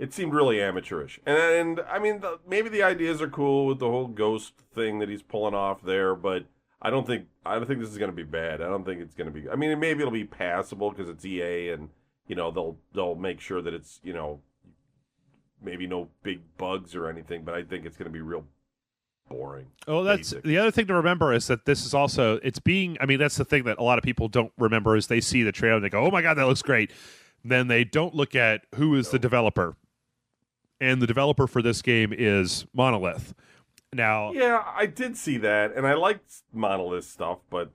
it seemed really amateurish. And I mean, maybe the ideas are cool with the whole ghost thing that he's pulling off there, but I don't think this is going to be bad. I don't think it's going to be. I mean, maybe it'll be passable because it's EA, and they'll make sure that it's maybe no big bugs or anything, but I think it's going to be real boring. Oh, that's basic. The other thing to remember is that this is also that's the thing that a lot of people don't remember is they see the trailer and they go, oh my God, that looks great. Then they don't look at who is the developer. And the developer for this game is Monolith. Now, yeah, I did see that, and I liked Monolith stuff, but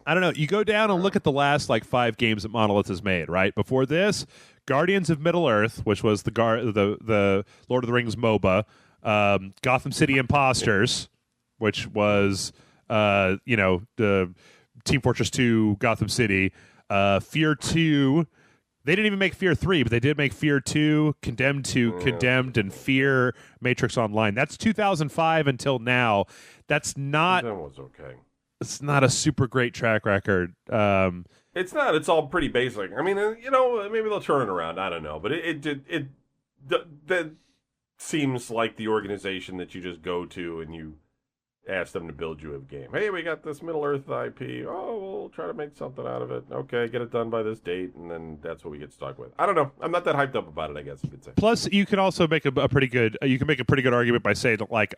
I don't know. You go down and look at the last 5 games that Monolith has made, right? Before this, Guardians of Middle-earth, which was the Lord of the Rings MOBA, Gotham City Imposters, which was the Team Fortress 2 Gotham City, Fear 2. They didn't even make Fear 3, but they did make Fear 2, Condemned 2, Condemned, and Fear Matrix Online. That's 2005 until now. That was okay. It's not a super great track record. It's not. It's all pretty basic. I mean, maybe they'll turn it around. I don't know. But that seems like the organization that you just go to and you ask them to build you a game. Hey, we got this Middle-earth IP. Oh, we'll try to make something out of it. Okay, get it done by this date, and then that's what we get stuck with. I don't know. I'm not that hyped up about it, I guess you could say. Plus, you can also make a pretty good argument by saying that,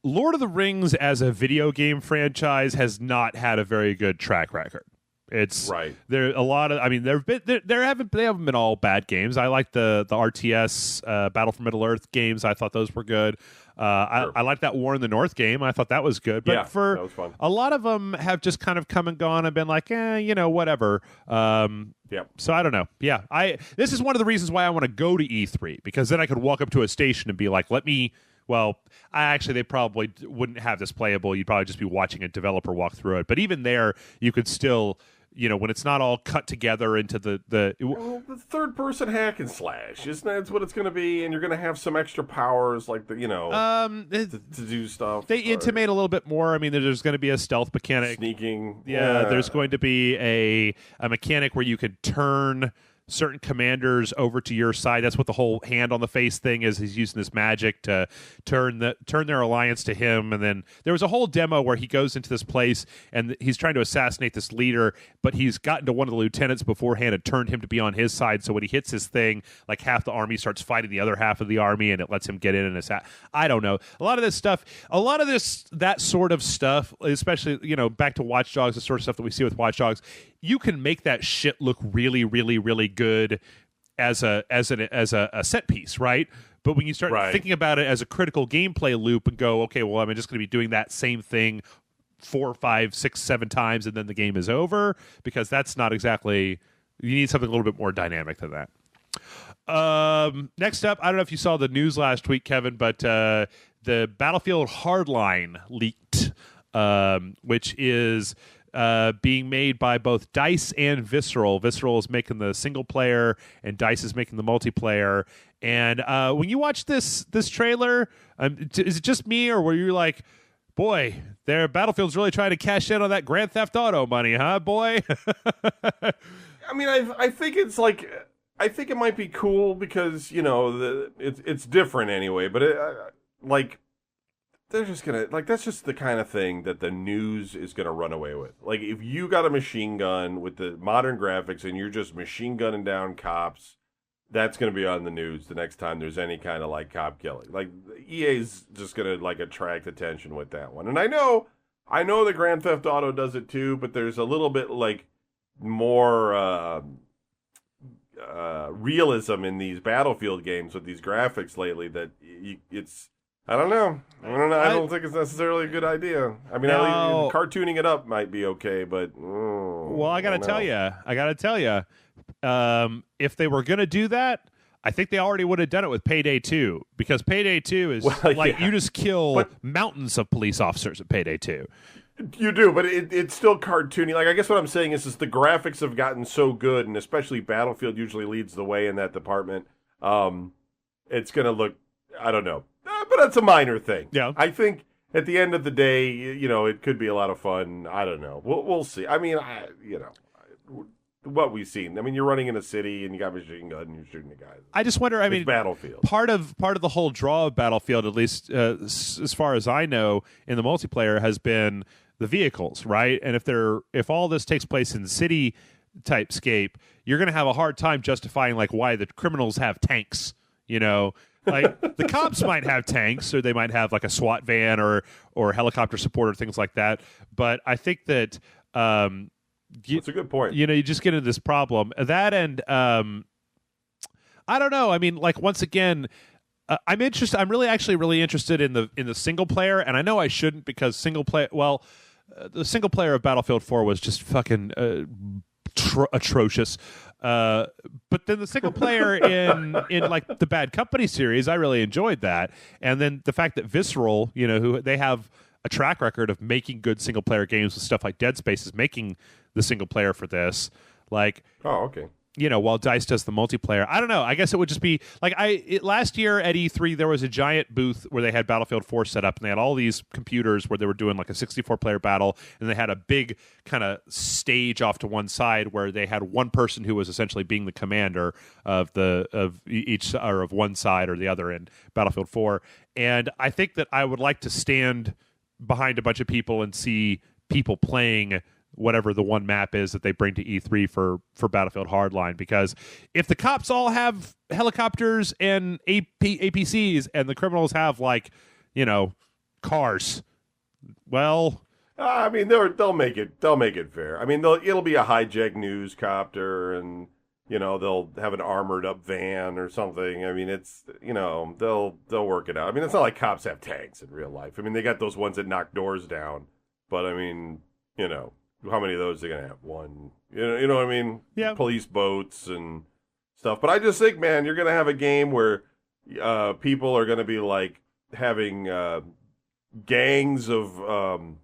Lord of the Rings as a video game franchise has not had a very good track record. It's right. There a lot of. I mean, they haven't been all bad games. I like the RTS Battle for Middle Earth games. I thought those were good. Sure. I like that War in the North game. I thought that was good. But that was fun. A lot of them have just kind of come and gone and been like, whatever. So I don't know. Yeah, this is one of the reasons why I want to go to E3, because then I could walk up to a station and be like, they probably wouldn't have this playable. You'd probably just be watching a developer walk through it. But even there, you could still, when it's not all cut together into the third-person hack and slash, isn't that what it's going to be? And you're going to have some extra powers, to do stuff. They intimate a little bit more. I mean, there's going to be a stealth mechanic, sneaking. Yeah, there's going to be a mechanic where you could turn certain commanders over to your side. That's what the whole hand on the face thing is. He's using this magic to turn their alliance to him. And then there was a whole demo where he goes into this place and he's trying to assassinate this leader, but he's gotten to one of the lieutenants beforehand and turned him to be on his side. So when he hits his thing, half the army starts fighting the other half of the army, and it lets him get in and I don't know. A lot of that sort of stuff, especially back to Watch Dogs, the sort of stuff that we see with Watch Dogs. You can make that shit look really, really, really good as a set piece, right? But when you start thinking about it as a critical gameplay loop and go, okay, well, I'm just going to be doing that same thing 4, 5, 6, 7 times, and then the game is over, because that's not exactly. You need something a little bit more dynamic than that. Next up, I don't know if you saw the news last week, Kevin, but the Battlefield Hardline leaked, which is being made by both DICE and Visceral. Visceral is making the single player, and DICE is making the multiplayer. And when you watch this trailer, is it just me, or were you like, boy, Battlefield's really trying to cash in on that Grand Theft Auto money, huh, boy? I mean, I think it's I think it might be cool because it's different anyway. But they're just gonna that's just the kind of thing that the news is gonna run away with. If you got a machine gun with the modern graphics and you're just machine gunning down cops, that's gonna be on the news the next time there's any kind of cop killing. EA's just gonna attract attention with that one. And I know the Grand Theft Auto does it too, but there's a little bit more realism in these Battlefield games with these graphics lately that it's. I don't know. I don't think it's necessarily a good idea. I mean, cartooning it up might be okay, but I gotta tell you, if they were gonna do that, I think they already would have done it with Payday 2, because Payday 2 is you just kill mountains of police officers at Payday 2. You do, but it's still cartoony. I guess what I'm saying is the graphics have gotten so good, and especially Battlefield usually leads the way in that department. It's gonna look, I don't know. But that's a minor thing. Yeah. I think at the end of the day, it could be a lot of fun. I don't know. We'll see. I mean, what we've seen. I mean, you're running in a city and you got a machine gun and you're shooting the guys. I just wonder. It's Battlefield. Part of the whole draw of Battlefield, at least as far as I know, in the multiplayer, has been the vehicles, right? And if all this takes place in the city, typescape, you're going to have a hard time justifying like why the criminals have tanks. You know, like the cops might have tanks, or they might have like a SWAT van or helicopter support or things like that. But I think that that's a good point. You know, you just get into this problem that, and I don't know. I mean, like once again. I'm interested. I'm really interested in the single player, and I know I shouldn't because single player. Well, the single player of Battlefield 4 was just fucking atrocious. But then the single player in like the Bad Company series, I really enjoyed that. And then the fact that Visceral, you know, who they have a track record of making good single player games with stuff like Dead Space, is making the single player for this. Like, oh, okay. You know, while DICE does the multiplayer. I don't know. I guess it would just be like last year at E3 there was a giant booth where they had Battlefield 4 set up, and they had all these computers where they were doing like a 64-player battle, and they had a big kind of stage off to one side where they had one person who was essentially being the commander of each or of one side or the other in Battlefield 4. And I think that I would like to stand behind a bunch of people and see people playing whatever the one map is that they bring to E3 for Battlefield Hardline, because if the cops all have helicopters and APCs and the criminals have, like, you know, cars, well, I mean they'll make it fair. I mean it'll be a hijacked news copter, and you know they'll have an armored up van or something. I mean it's, you know, they'll work it out. I mean it's not like cops have tanks in real life. I mean they got those ones that knock doors down, but I mean, you know, how many of those are they gonna have? One, you know what I mean? Yeah. Police boats and stuff. But I just think, man, you're gonna have a game where people are gonna be like having gangs of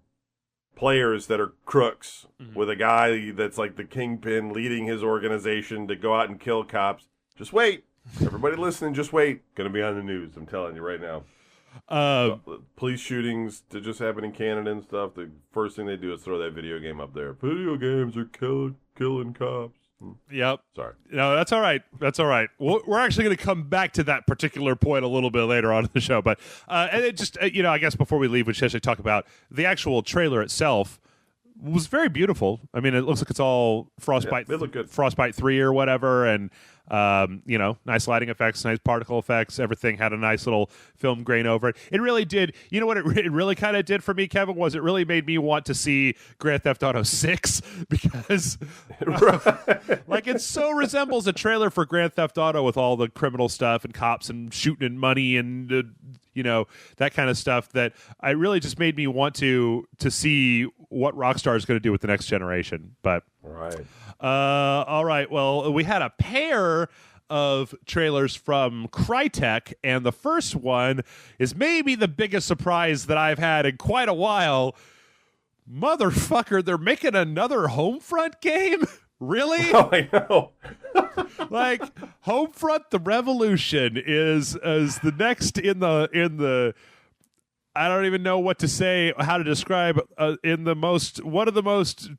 players that are crooks, with a guy that's like the kingpin leading his organization to go out and kill cops. Just wait, everybody listening. Just wait. Gonna be on the news. I'm telling you right now. Police shootings that just happen in Canada and stuff. The first thing they do is throw that video game up there. Video games are killing cops. Yep. Sorry. No, that's all right. That's all right. We're actually going to come back to that particular point a little bit later on in the show. But and it just, you know, I guess before we leave, we should actually talk about the actual trailer itself. Was very beautiful. I mean, it looks like it's all Frostbite. Yeah, they look good. Frostbite 3 or whatever, and you know, nice lighting effects, nice particle effects. Everything had a nice little film grain over it. It really did. You know what it really kind of did for me, Kevin, was it really made me want to see Grand Theft Auto 6 because like it so resembles a trailer for Grand Theft Auto with all the criminal stuff and cops and shooting and money and you know, that kind of stuff, that I really just made me want to see what Rockstar is going to do with the next generation. But right. All right. Well, we had a pair of trailers from Crytek, and the first one is maybe the biggest surprise that I've had in quite a while. Motherfucker, they're making another Homefront game? Really? Oh, I know. Like, Homefront: The Revolution is the next in the I don't even know what to say, how to describe in the most, one of the most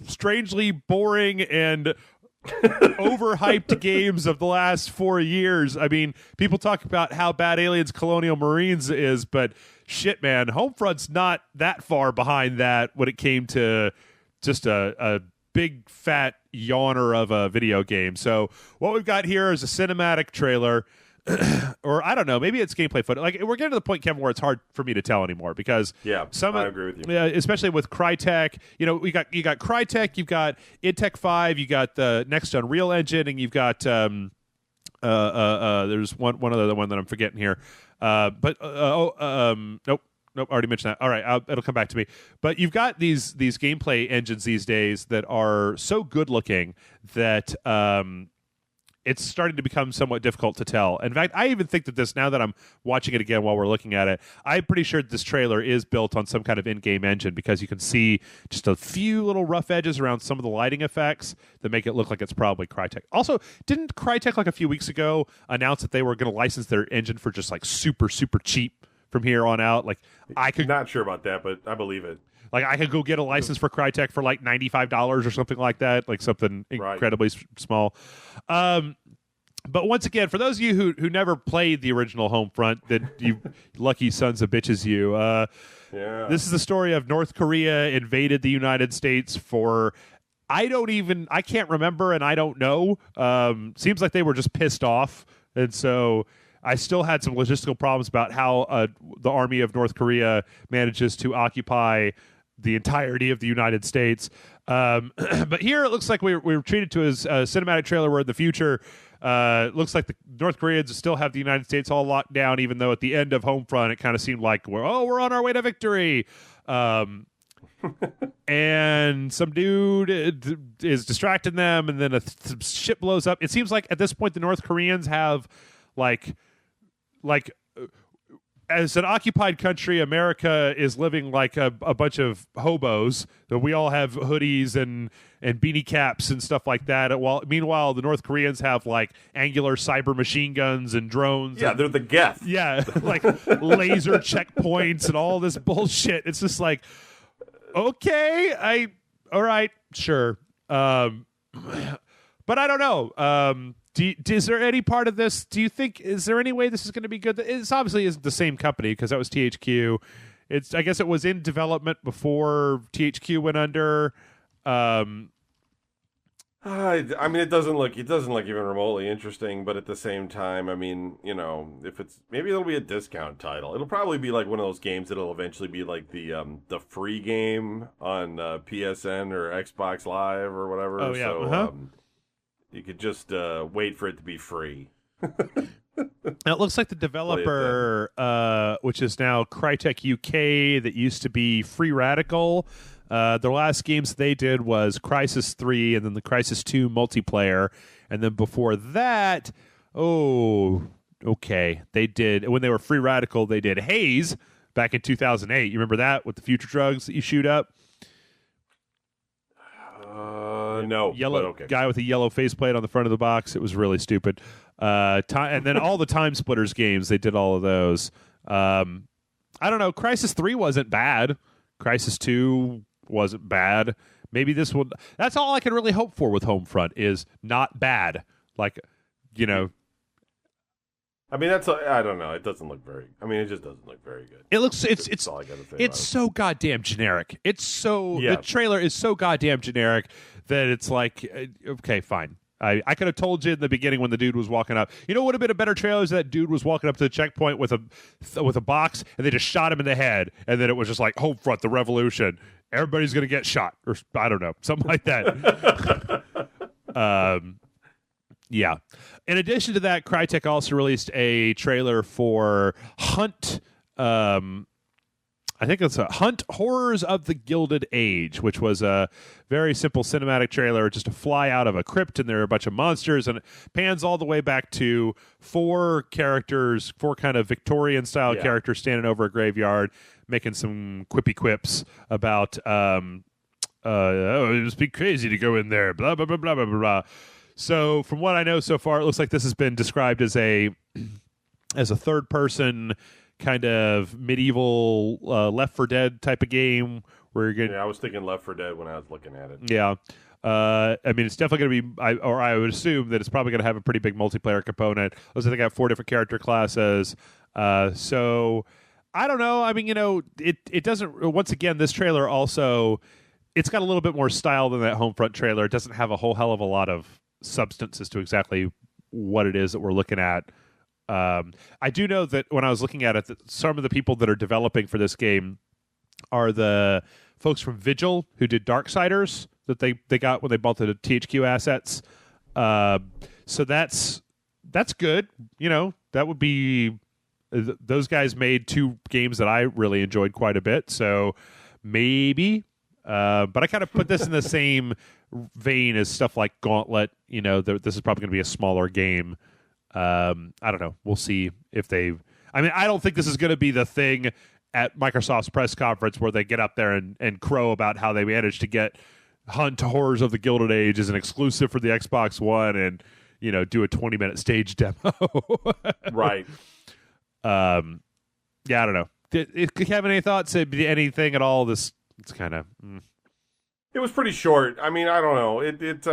strangely boring and overhyped games of the last 4 years. I mean, people talk about how bad Aliens Colonial Marines is, but shit, man, Homefront's not that far behind that when it came to just a big fat yawner of a video game. So what we've got here is a cinematic trailer. Or I don't know, maybe it's gameplay footage. Like, we're getting to the point, Kevin, where it's hard for me to tell anymore, because I agree with you. Especially with Crytek. You know, you got Crytek, you've got id Tech 5, you got the next Unreal Engine, and you've got there's one other one that I'm forgetting here. Nope, already mentioned that. All right, it'll come back to me. But you've got these gameplay engines these days that are so good looking that it's starting to become somewhat difficult to tell. In fact, I even think that this, now that I'm watching it again while we're looking at it, I'm pretty sure this trailer is built on some kind of in-game engine, because you can see just a few little rough edges around some of the lighting effects that make it look like it's probably Crytek. Also, didn't Crytek like a few weeks ago announce that they were going to license their engine for just like super, super cheap from here on out? Like, Not sure about that, but I believe it. Like, I could go get a license for Crytek for like $95 or something like that, like something incredibly small. But once again, for those of you who never played the original Homefront, that you lucky sons of bitches, this is the story of North Korea invaded the United States for, I can't remember, and I don't know. Seems like they were just pissed off, and so I still had some logistical problems about how the army of North Korea manages to occupy the entirety of the United States. But here it looks like we were treated to as a cinematic trailer where in the future, looks like the North Koreans still have the United States all locked down, even though at the end of Homefront, it kind of seemed like we're on our way to victory. And some dude is distracting them, and then some ship blows up. It seems like at this point, the North Koreans have like as an occupied country, America is living like a bunch of hobos. We all have hoodies and beanie caps and stuff like that. Meanwhile, the North Koreans have like angular cyber machine guns and drones. Yeah, they're the Geth. Yeah, like laser checkpoints and all this bullshit. It's just like, okay, all right, sure. But I don't know. Is there any part of this? Do you think? Is there any way this is going to be good? It's obviously isn't the same company because that was THQ. I guess it was in development before THQ went under. I mean, it doesn't look even remotely interesting. But at the same time, I mean, if maybe it'll be a discount title. It'll probably be like one of those games that'll eventually be like the free game on PSN or Xbox Live or whatever. Oh yeah. So, you could just wait for it to be free. Now, it looks like the developer, which is now Crytek UK, that used to be Free Radical. The last games they did was Crysis 3 and then the Crysis 2 multiplayer. And then before that, they did, when they were Free Radical, they did Haze back in 2008. You remember that with the future drugs that you shoot up? No. Yellow guy with a yellow faceplate on the front of the box. It was really stupid. And then all the Time Splitters games, they did all of those. I don't know. Crysis 3 wasn't bad. Crysis 2 wasn't bad. Maybe this one. That's all I can really hope for with Homefront is not bad. Like, I mean, I don't know. It doesn't look very. I mean, it just doesn't look very good. It looks. It's all I gotta say. It's so goddamn generic. It's so. Yeah. The trailer is so goddamn generic that it's like, okay, fine. I could have told you in the beginning when the dude was walking up. You know what would have been a better trailer is that dude was walking up to the checkpoint with a box, and they just shot him in the head, and then it was just like Homefront, the revolution. Everybody's gonna get shot, or I don't know, something like that. Yeah. In addition to that, Crytek also released a trailer for Hunt. I think it's a Hunt Horrors of the Gilded Age, which was a very simple cinematic trailer, just a fly out of a crypt, and there are a bunch of monsters, and it pans all the way back to four kind of Victorian-style characters standing over a graveyard, making some quippy quips about, it must be crazy to go in there, blah, blah, blah, blah, blah, blah. So from what I know so far, it looks like this has been described as a third-person kind of medieval Left 4 Dead type of game where you're getting... Yeah, I was thinking Left 4 Dead when I was looking at it. Yeah. I mean, it's definitely going to be... I would assume that it's probably going to have a pretty big multiplayer component. Looks like they got 4 different character classes. So, I don't know. I mean, it doesn't... Once again, this trailer also... It's got a little bit more style than that Homefront trailer. It doesn't have a whole hell of a lot of substance as to exactly what it is that we're looking at. I do know that when I was looking at it, that some of the people that are developing for this game are the folks from Vigil who did Darksiders that they got when they bought the THQ assets. So that's good. That would be... Those guys made 2 games that I really enjoyed quite a bit. So maybe... but I kind of put this in the same vein as stuff like Gauntlet. This is probably going to be a smaller game. I don't know. We'll see if they... I mean, I don't think this is going to be the thing at Microsoft's press conference where they get up there and crow about how they managed to get Hunt Horrors of the Gilded Age as an exclusive for the Xbox One and, do a 20-minute stage demo. Right. Yeah, I don't know. Do you have any thoughts? Anything at all? It's kind of... It was pretty short. I mean, I don't know. It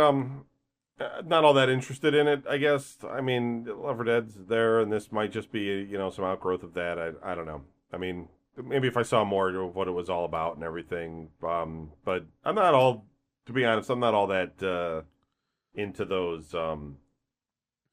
not all that interested in it, I guess. I mean, Left 4 Dead's there, and this might just be, some outgrowth of that. I don't know. I mean, maybe if I saw more of what it was all about and everything. But I'm not all to be honest, I'm not all that into those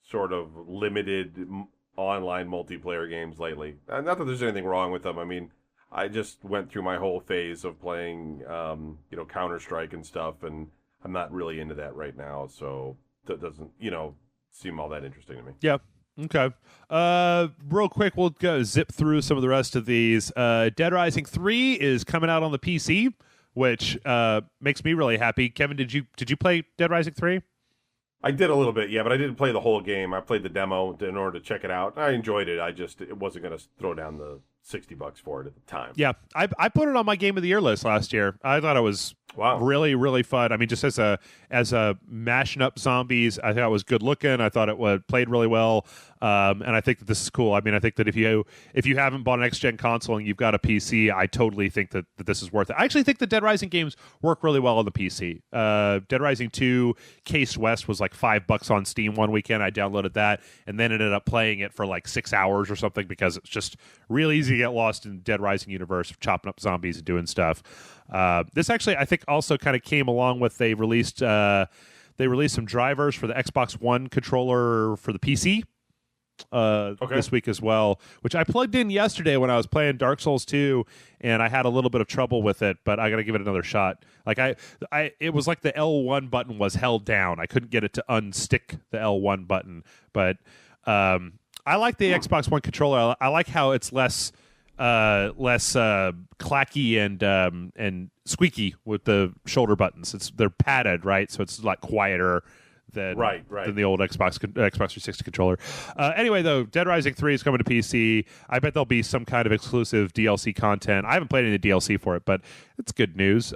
sort of limited online multiplayer games lately. Not that there's anything wrong with them. I mean, I just went through my whole phase of playing, Counter-Strike and stuff, and I'm not really into that right now. So that doesn't, seem all that interesting to me. Yeah. Okay. Real quick, we'll go zip through some of the rest of these. Dead Rising 3 is coming out on the PC, which makes me really happy. Kevin, did you play Dead Rising 3? I did a little bit, yeah, but I didn't play the whole game. I played the demo in order to check it out. I enjoyed it. It wasn't going to throw down the $60 for it at the time. Yeah, I put it on my Game of the Year list last year. I thought it was really, really fun. I mean, just as a mashing up zombies, I thought it was good looking. I thought it played really well, and I think that this is cool. I mean, I think that if you haven't bought an next-gen console and you've got a PC, I totally think that this is worth it. I actually think the Dead Rising games work really well on the PC. Dead Rising 2 Case West was like $5 on Steam one weekend. I downloaded that and then ended up playing it for like 6 hours or something because it's just real easy to get lost in Dead Rising universe of chopping up zombies and doing stuff. This actually, I think, also kind of came along with they released some drivers for the Xbox One controller for the PC this week as well, which I plugged in yesterday when I was playing Dark Souls 2, and I had a little bit of trouble with it, but I got to give it another shot. Like it was like the L1 button was held down. I couldn't get it to unstick the L1 button, but I like the Xbox One controller. I like how it's less clacky and squeaky with the shoulder buttons. They're padded, right? So it's like quieter than the old Xbox 360 controller. Anyway, though, Dead Rising 3 is coming to PC. I bet there'll be some kind of exclusive DLC content. I haven't played any DLC for it, but it's good news.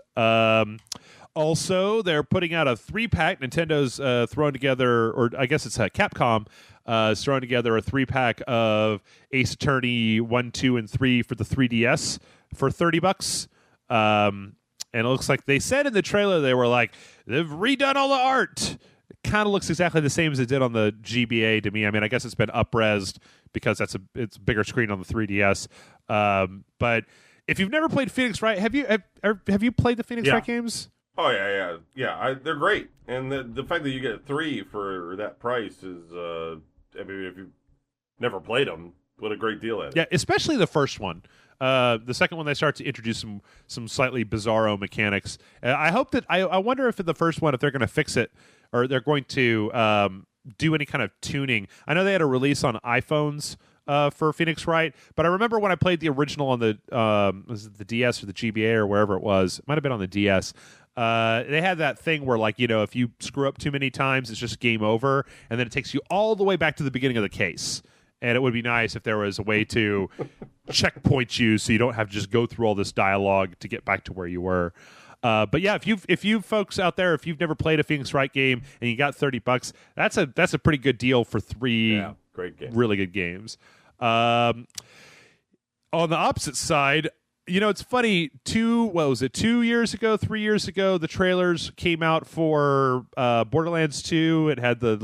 Also, they're putting out a 3-pack. Nintendo's throwing together, or I guess it's Capcom, is throwing together a 3-pack of Ace Attorney 1, 2, and 3 for the 3DS for $30. And it looks like they said in the trailer they were like, they've redone all the art. It kind of looks exactly the same as it did on the GBA to me. I mean, I guess it's been up-resed because it's a bigger screen on the 3DS. But if you've never played Phoenix Wright, have you played the Phoenix Wright games? Oh yeah. They're great, and the fact that you get 3 for that price is, I mean, if you've never played them, what a great deal at it. Yeah, especially the first one. The second one, they start to introduce some slightly bizarro mechanics. I hope that I wonder if in the first one, if they're going to fix it or they're going to do any kind of tuning. I know they had a release on iPhones for Phoenix Wright, but I remember when I played the original on the was it the DS or the GBA or wherever it was. It might have been on the DS. They had that thing where, like, if you screw up too many times, it's just game over, and then it takes you all the way back to the beginning of the case. And it would be nice if there was a way to checkpoint you so you don't have to just go through all this dialogue to get back to where you were. But yeah, if you folks out there, if you've never played a Phoenix Wright game and you got $30, that's a pretty good deal for 3 great games. Really good games. On the opposite side, it's funny. 2 years ago, 3 years ago, the trailers came out for Borderlands 2. It had the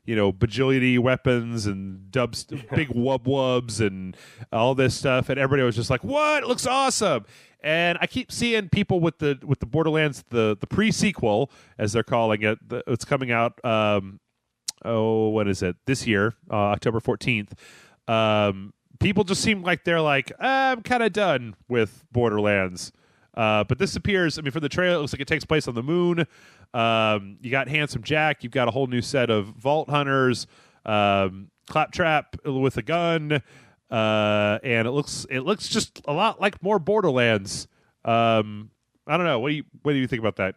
bajillity weapons and big wubs and all this stuff, and everybody was just like, "What? It looks awesome!" And I keep seeing people with the Borderlands, the pre-sequel, as they're calling it. It's coming out. What is it? This year, October 14th. People just seem like they're like, I'm kind of done with Borderlands. But this appears, I mean, for the trailer, it looks like it takes place on the moon. You got Handsome Jack. You've got a whole new set of Vault Hunters, Claptrap with a gun, and it looks just a lot like more Borderlands. I don't know. What do you think about that?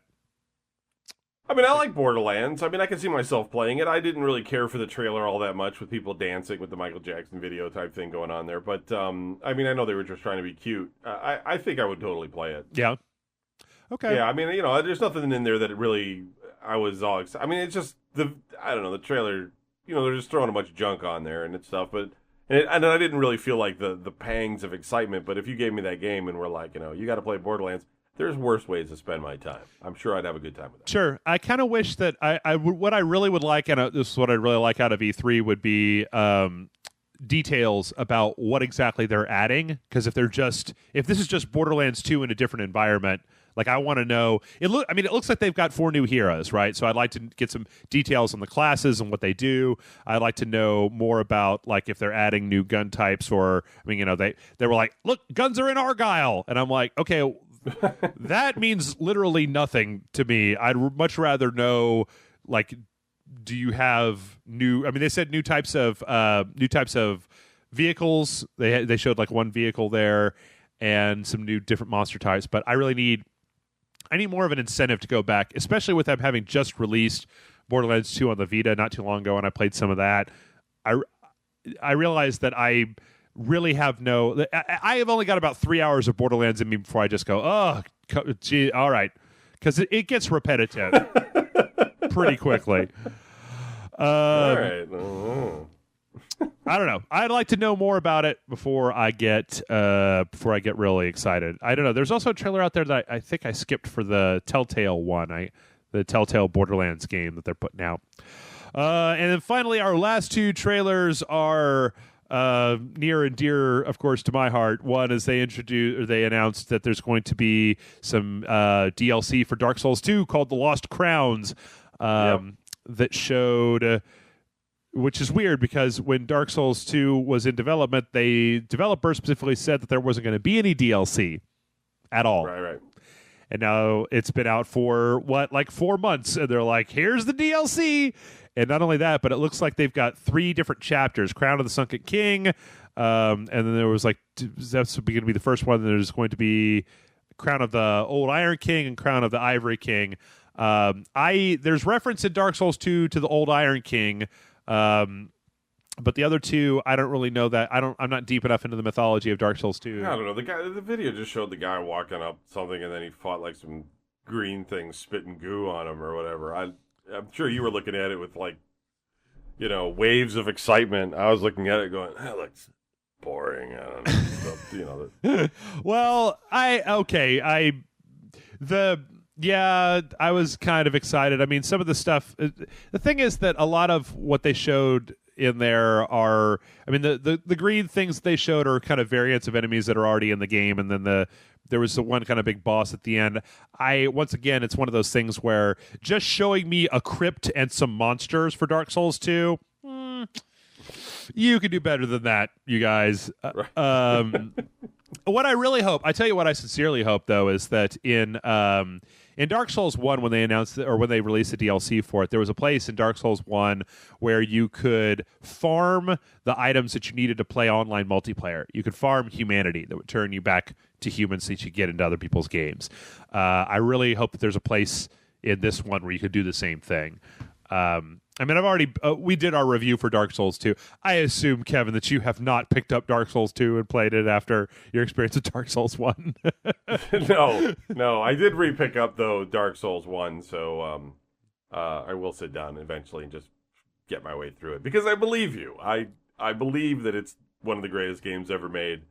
I mean, I like Borderlands. I mean, I can see myself playing it. I didn't really care for the trailer all that much with people dancing with the Michael Jackson video type thing going on there. But, I mean, I know they were just trying to be cute. I think I would totally play it. Yeah. Okay. Yeah, I mean, there's nothing in there that really I was all excited. I mean, it's just the trailer, they're just throwing a bunch of junk on there and stuff. But and I didn't really feel like the pangs of excitement. But if you gave me that game and were like, you got to play Borderlands, there's worse ways to spend my time. I'm sure I'd have a good time with that. Sure. I kind of wish that what I really would like, and this is what I really like out of E3, would be details about what exactly they're adding. Because if this is just Borderlands 2 in a different environment, Like, I want to know. It looks like they've got 4 new heroes, right? So I'd like to get some details on the classes and what they do. I'd like to know more about, like, if they're adding new gun types, or they were like, look, guns are in Argyle, and I'm like, okay, that means literally nothing to me. I'd much rather know, like, do you have new? I mean, they said new types of vehicles. They showed like 1 vehicle there and some new different monster types. But I need more of an incentive to go back, especially with them having just released Borderlands 2 on the Vita not too long ago, and I played some of that. I realized that I really have I have only got about 3 hours of Borderlands in me before I just go, oh, gee, all right, because it gets repetitive pretty quickly. All right. I don't know. I'd like to know more about it before I get really excited. I don't know. There's also a trailer out there that I think I skipped for the Telltale one, the Telltale Borderlands game that they're putting out. And then finally, our last 2 trailers are near and dear, of course, to my heart. One is they announced that there's going to be some DLC for Dark Souls 2 called The Lost Crowns that showed. Which is weird because when Dark Souls 2 was in development, developers specifically said that there wasn't going to be any DLC at all. Right. And now it's been out for, 4 months, and they're like, here's the DLC! And not only that, but it looks like they've got 3 different chapters. Crown of the Sunken King, and then there was that's going to be the first one, and there's going to be Crown of the Old Iron King and Crown of the Ivory King. There's reference in Dark Souls 2 to the Old Iron King, but the other 2, I don't really know that. I'm not deep enough into the mythology of Dark Souls 2. I don't know. The video just showed the guy walking up something, and then he fought like some green thing spitting goo on him or whatever. I'm sure you were looking at it with waves of excitement. I was looking at it going, that looks boring. I don't know. Well, I was kind of excited. I mean, some of the stuff. The thing is that a lot of what they showed in there are, I mean, the green things they showed are kind of variants of enemies that are already in the game, and then there was the one kind of big boss at the end. Once again, it's one of those things where just showing me a crypt and some monsters for Dark Souls 2, you could do better than that, you guys. What I really hope, I tell you what I sincerely hope, though, is that in Dark Souls 1, when they announced or when they released the DLC for it, there was a place in Dark Souls 1 where you could farm the items that you needed to play online multiplayer. You could farm humanity that would turn you back to humans so you could get into other people's games. I really hope that there's a place in this one where you could do the same thing. I mean, I've already we did our review for Dark Souls 2. I assume, Kevin, that you have not picked up Dark Souls 2 and played it after your experience with Dark Souls 1. No, I did re-pick up though Dark Souls 1, so I will sit down eventually and just get my way through it because I believe you. I believe that it's one of the greatest games ever made.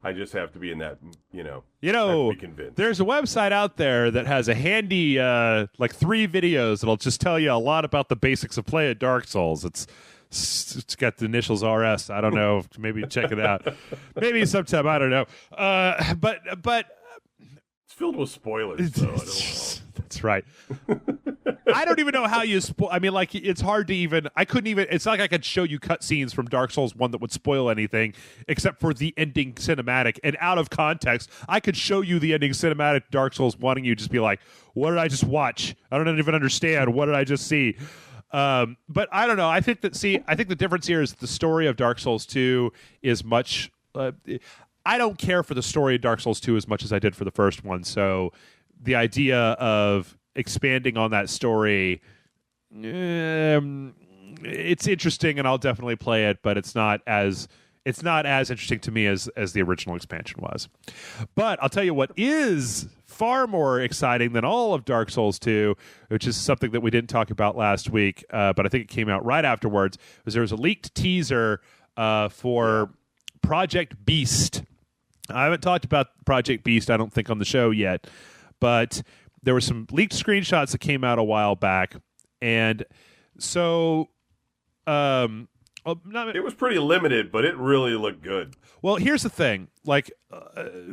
I just have to be in that, have to be convinced. There's a website out there that has a handy, 3 videos that'll just tell you a lot about the basics of play at Dark Souls. It's got the initials RS. I don't know. Maybe check it out. Maybe sometime. I don't know. But it's filled with spoilers. So I don't know. That's right. I don't even know how you spoil. I mean, it's hard to even. I couldn't even. It's not like I could show you cutscenes from Dark Souls 1 that would spoil anything, except for the ending cinematic. And out of context, I could show you the ending cinematic Dark Souls 1, and you just be like, "What did I just watch? I don't even understand. What did I just see?" But I don't know. I think the difference here is the story of Dark Souls 2 is much. I don't care for the story of Dark Souls 2 as much as I did for the first one. So the idea of expanding on that story, it's interesting, and I'll definitely play it, but it's not as interesting to me as the original expansion was. But I'll tell you what is far more exciting than all of Dark Souls 2, which is something that we didn't talk about last week, but I think it came out right afterwards, was there was a leaked teaser for Project Beast. I haven't talked about Project Beast, I don't think, on the show yet, but there were some leaked screenshots that came out a while back, and so It was pretty limited, but it really looked good. Well, here's the thing. Like,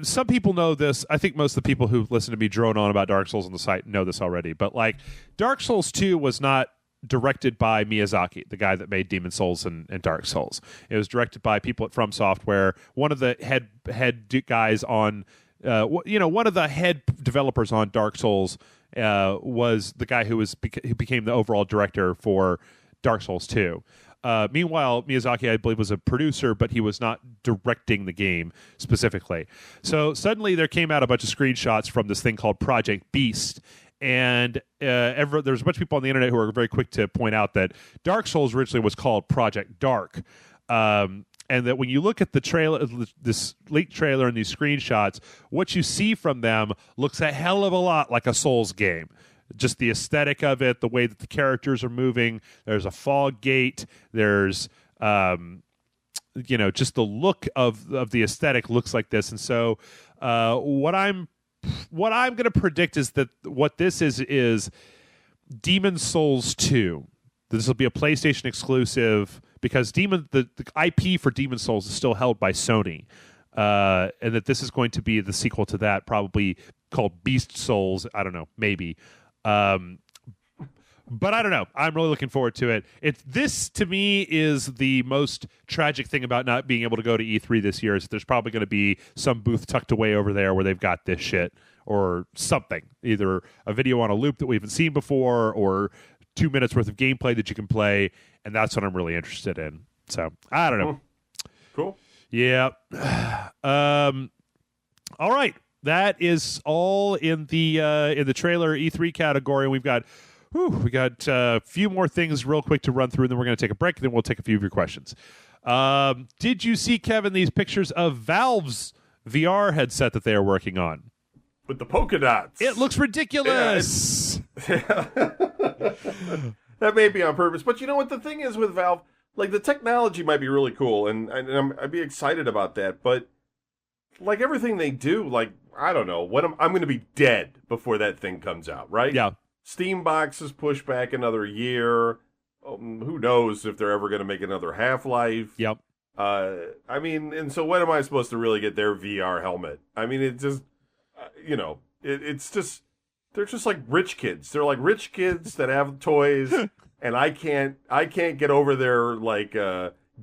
some people know this. I think most of the people who listen to me drone on about Dark Souls on the site know this already. But, like, Dark Souls 2 was not directed by Miyazaki, the guy that made Demon Souls and Dark Souls. It was directed by people at From Software. One of the head guys on, one of the head developers on Dark Souls was the guy who became the overall director for Dark Souls 2. Meanwhile, Miyazaki, I believe, was a producer, but he was not directing the game specifically. So suddenly there came out a bunch of screenshots from this thing called Project Beast. And there's a bunch of people on the internet who are very quick to point out that Dark Souls originally was called Project Dark. And that when you look at the trailer, this leaked trailer and these screenshots, what you see from them looks a hell of a lot like a Souls game. Just the aesthetic of it, the way that the characters are moving. There's a fog gate. There's, just the look of the aesthetic looks like this. And so, what I'm going to predict is that what this is Demon Souls 2. This will be a PlayStation exclusive because the IP for Demon Souls is still held by Sony, and that this is going to be the sequel to that, probably called Beast Souls. I don't know, maybe. But I don't know. I'm really looking forward to it. This to me is the most tragic thing about not being able to go to E3 this year. Is there's probably going to be some booth tucked away over there where they've got this shit or something, either a video on a loop that we haven't seen before or 2 minutes worth of gameplay that you can play, and that's what I'm really interested in. So I don't know. Cool. Yeah. All right. That is all in the trailer E3 category. We've got a few more things real quick to run through, and then we're going to take a break, and then we'll take a few of your questions. Did you see, Kevin, these pictures of Valve's VR headset that they are working on? With the polka dots. It looks ridiculous. Yeah, that may be on purpose. But you know what the thing is with Valve? Like, the technology might be really cool, and I'd be excited about that, but like everything they do, like, I don't know, I'm going to be dead before that thing comes out, right? Yeah. Steam boxes push back another year. Who knows if they're ever going to make another Half-Life? Yep. I mean, and so when am I supposed to really get their VR helmet? I mean, it just, it's just, they're just like rich kids. They're like rich kids that have toys, and I can't get over their like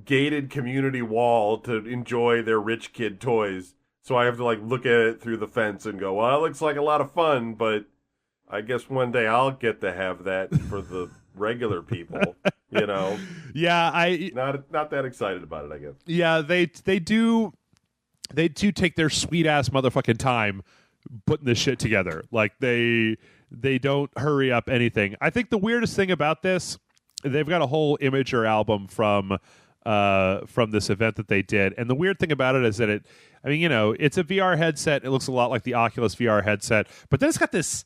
gated community wall to enjoy their rich kid toys. So I have to like look at it through the fence and go, well, it looks like a lot of fun, but I guess one day I'll get to have that for the regular people, Yeah, not that excited about it, I guess. Yeah, they do take their sweet ass motherfucking time putting this shit together. Like they don't hurry up anything. I think the weirdest thing about this, they've got a whole Imager album from this event that they did, and the weird thing about it is that it's a VR headset. It looks a lot like the Oculus VR headset, but then it's got this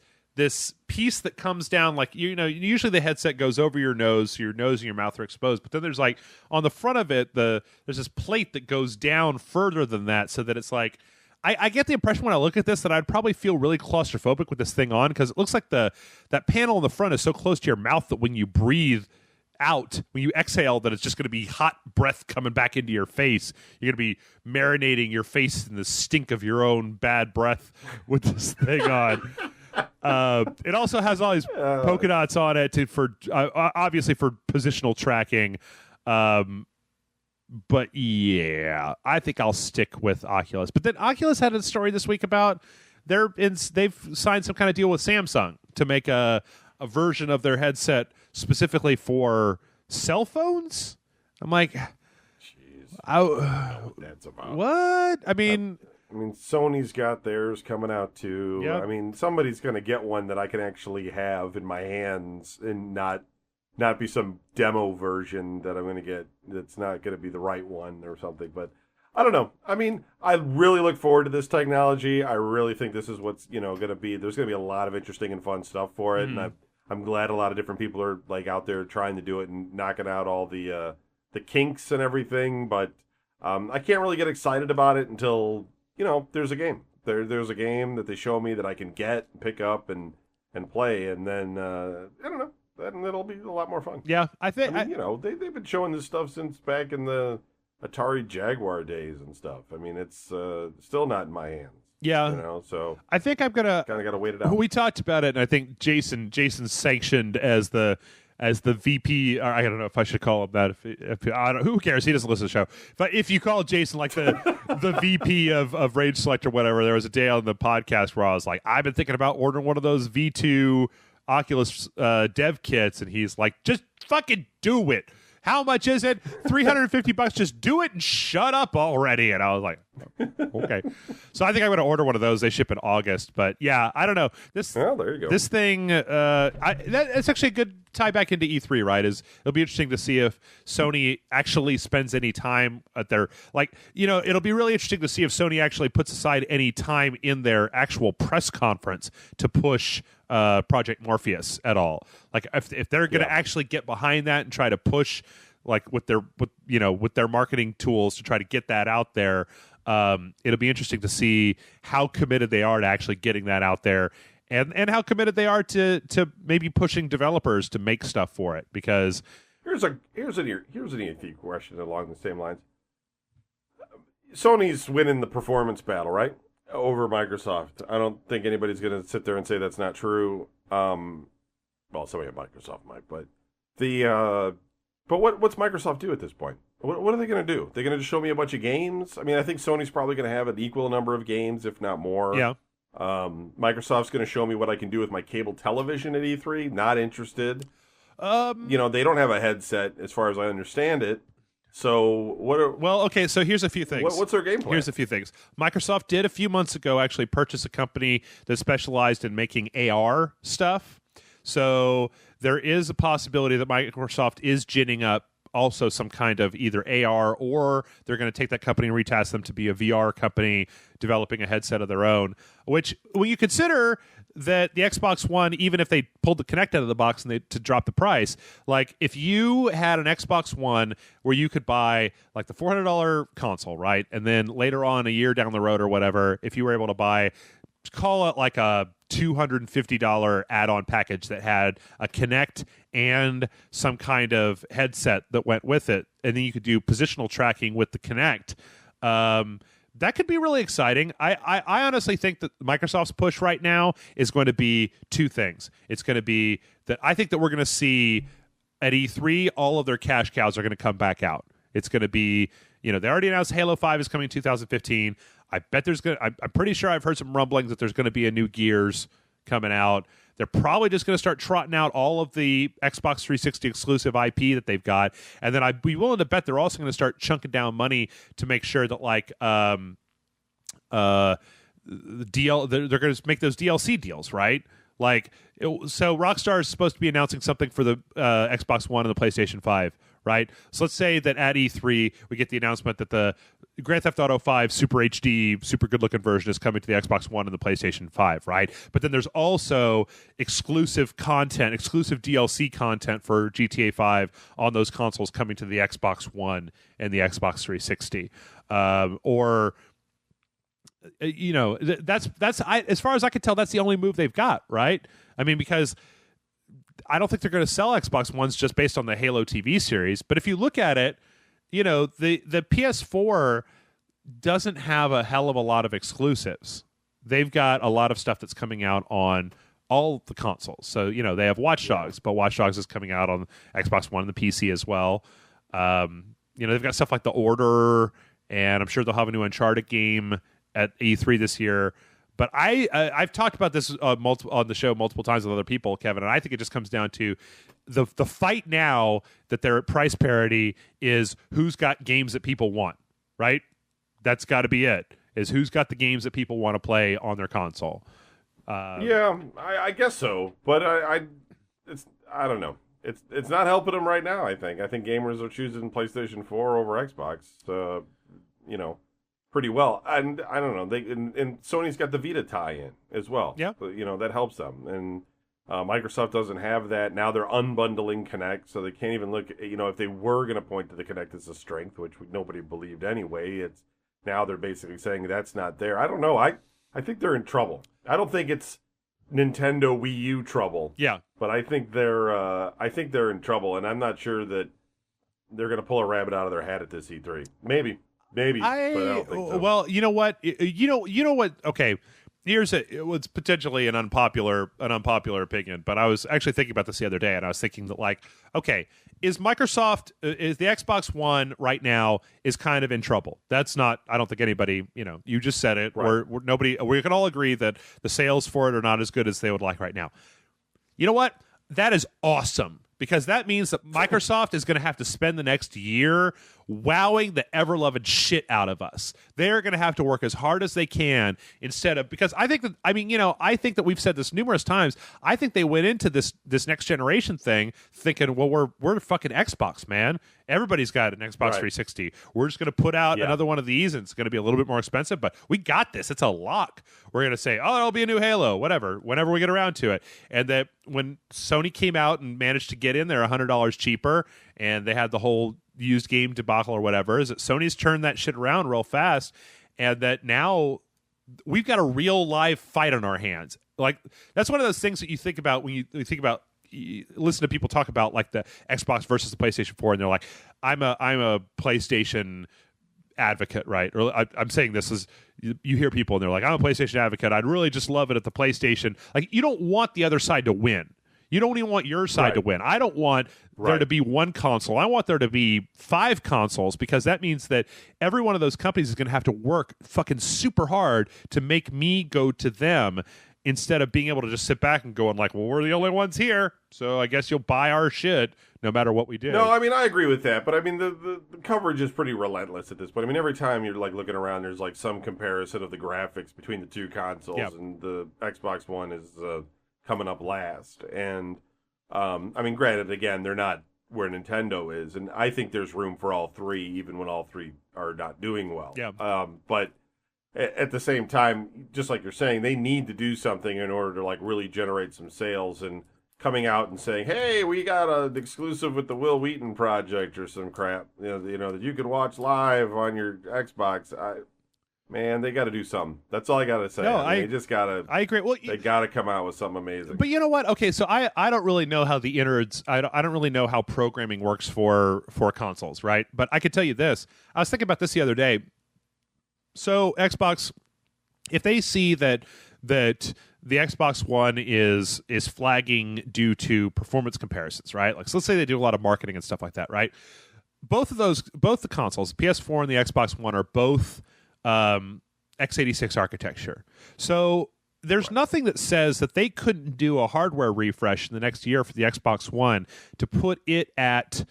piece that comes down, like, usually the headset goes over your nose, so your nose and your mouth are exposed, but then there's like on the front of it there's this plate that goes down further than that, so that it's like I get the impression when I look at this that I'd probably feel really claustrophobic with this thing on, because it looks like that panel in the front is so close to your mouth that when you breathe out, when you exhale, that it's just going to be hot breath coming back into your face. You're going to be marinating your face in the stink of your own bad breath with this thing on. It also has all these polka dots on it obviously for positional tracking. But yeah, I think I'll stick with Oculus. But then Oculus had a story this week about they've signed some kind of deal with Samsung to make a version of their headset specifically for cell phones. I'm like, jeez, I don't know what that's about. What? I mean, Sony's got theirs coming out too. Yep. I mean, somebody's going to get one that I can actually have in my hands and not be some demo version that I'm going to get that's not going to be the right one or something. But I don't know. I mean, I really look forward to this technology. I really think this is what's going to be. There's going to be a lot of interesting and fun stuff for it, and I'm glad a lot of different people are like out there trying to do it and knocking out all the kinks and everything. But I can't really get excited about it until there's a game. There's a game that they show me that I can get, pick up, and play, and then I don't know. then it'll be a lot more fun. Yeah, I think they've been showing this stuff since back in the Atari Jaguar days and stuff. I mean, it's still not in my hands. Yeah, so I think I'm gonna kind of got to wait it out. We talked about it, and I think Jason's sanctioned as the VP. Or I don't know if I should call him that. If I don't, who cares? He doesn't listen to the show. But if you call Jason like the VP of Rage Select or whatever, there was a day on the podcast where I was like, I've been thinking about ordering one of those V2 Oculus dev kits, and he's like, just fucking do it. How much is it? $350. Just do it and shut up already. And I was like, okay. So I think I'm going to order one of those. They ship in August. But yeah, I don't know. There you go. This thing, that's actually a good tie back into E3, right? It'll be interesting to see if Sony actually spends any time at their, it'll be really interesting to see if Sony actually puts aside any time in their actual press conference to push Project Morpheus at all. Like if they're going to actually get behind that and try to push, like with their marketing tools to try to get that out there, it'll be interesting to see how committed they are to actually getting that out there, and how committed they are to maybe pushing developers to make stuff for it. Because here's an easy question along the same lines. Sony's winning the performance battle, right? Over Microsoft. I don't think anybody's going to sit there and say that's not true. Well, somebody at Microsoft might, but what's Microsoft do at this point? What are they going to do? They're going to just show me a bunch of games? I mean, I think Sony's probably going to have an equal number of games, if not more. Yeah. Microsoft's going to show me what I can do with my cable television at E3. Not interested. They don't have a headset, as far as I understand it. So okay, so here's a few things. What's their game plan? Here's a few things. Microsoft did a few months ago actually purchase a company that specialized in making AR stuff. So there is a possibility that Microsoft is ginning up also some kind of either AR, or they're going to take that company and retask them to be a VR company developing a headset of their own. Which, when you consider that the Xbox One, even if they pulled the Kinect out of the box and to drop the price, like if you had an Xbox One where you could buy like the $400 console, right, and then later on a year down the road or whatever, if you were able to buy, call it like a $250 add-on package that had a Kinect and some kind of headset that went with it, and then you could do positional tracking with the Kinect. That could be really exciting. I honestly think that Microsoft's push right now is going to be two things. It's going to be that I think that we're going to see at E3 all of their cash cows are going to come back out. It's going to be, they already announced Halo 5 is coming in 2015. I bet I'm pretty sure I've heard some rumblings that there's going to be a new Gears coming out. They're probably just going to start trotting out all of the Xbox 360 exclusive IP that they've got, and then I'd be willing to bet they're also going to start chunking down money to make sure that they're going to make those DLC deals, right? So Rockstar is supposed to be announcing something for the Xbox One and the PlayStation 5, right? So let's say that at E3 we get the announcement that the Grand Theft Auto 5 Super HD, super good-looking version is coming to the Xbox One and the PlayStation 5, right? But then there's also exclusive DLC content for GTA 5 on those consoles coming to the Xbox One and the Xbox 360. As far as I can tell, that's the only move they've got, right? I mean, because I don't think they're going to sell Xbox Ones just based on the Halo TV series. But if you look at it, the PS4 doesn't have a hell of a lot of exclusives. They've got a lot of stuff that's coming out on all the consoles. So, they have Watch Dogs, but Watch Dogs is coming out on Xbox One and the PC as well. They've got stuff like The Order, and I'm sure they'll have a new Uncharted game at E3 this year. But I've talked about this on the show multiple times with other people, Kevin, and I think it just comes down to the fight now that they're at price parity is who's got games that people want, right? That's got to be it, is who's got the games that people want to play on their console. I guess so, but I don't know. It's not helping them right now, I think. I think gamers are choosing PlayStation 4 over Xbox, pretty well. And I don't know, and Sony's got the Vita tie-in as well. Yeah. So, that helps them. And Microsoft doesn't have that. Now they're unbundling Kinect, so they can't even look, if they were going to point to the Kinect as a strength, which nobody believed anyway, now they're basically saying that's not there. I don't know. I think they're in trouble. I don't think it's Nintendo Wii U trouble. Yeah. But I think they're in trouble, and I'm not sure that they're going to pull a rabbit out of their hat at this E3. Maybe, but I don't think so. Well, you know what? You know what? Okay, it was potentially an unpopular opinion, but I was actually thinking about this the other day, and I was thinking that, like, okay, is the Xbox One right now is kind of in trouble? That's not. I don't think anybody. You just said it. Right. We can all agree that the sales for it are not as good as they would like right now. You know what? That is awesome. Because that means that Microsoft is going to have to spend the next year wowing the ever-loving shit out of us. They're going to have to work as hard as they can because I think that we've said this numerous times. I think they went into this next generation thing thinking, well, we're fucking Xbox, man. Everybody's got an Xbox 360. We're just going to put out another one of these, and it's going to be a little bit more expensive, but we got this. It's a lock. We're going to say, oh, it'll be a new Halo, whatever, whenever we get around to it. And that when Sony came out and managed to get in there $100 cheaper, and they had the whole used game debacle or whatever, is that Sony's turned that shit around real fast, and that now we've got a real live fight on our hands. Like, that's one of those things that you think about when you think about, you listen to people talk about, like, the Xbox versus the PlayStation 4, and they're like, I'm a PlayStation advocate, right? Or I'm saying this as you hear people and they're like, I'm a PlayStation advocate. I'd really just love it at the PlayStation. Like, you don't want the other side to win. You don't even want your side to win. I don't want there to be one console. I want there to be 5 consoles, because that means that every one of those companies is going to have to work fucking super hard to make me go to them, instead of being able to just sit back and going like, well, we're the only ones here, so I guess you'll buy our shit no matter what we do. No, I mean, I agree with that, but I mean, the coverage is pretty relentless at this point. I mean, every time you're like looking around, there's like some comparison of the graphics between the two consoles, and the Xbox One is coming up last. And I mean, granted, again, they're not where Nintendo is, and I think there's room for all three, even when all three are not doing well. Yeah. But at the same time, just like you're saying, they need to do something in order to like really generate some sales. And coming out and saying, "Hey, we got an exclusive with the Will Wheaton project or some crap," you know that you can watch live on your Xbox. Man, they got to do something. That's all I got to say. No, they just got to. I agree. Well, they got to come out with something amazing. But you know what? Okay, so I don't really know how the innards. I don't really know how programming works for consoles, right? But I could tell you this. I was thinking about this the other day. So Xbox, if they see that the Xbox One is flagging due to performance comparisons, right? Like, so let's say they do a lot of marketing and stuff like that, right? Both the consoles, PS4 and the Xbox One, are both x86 architecture. So there's nothing that says that they couldn't do a hardware refresh in the next year for the Xbox One to put it at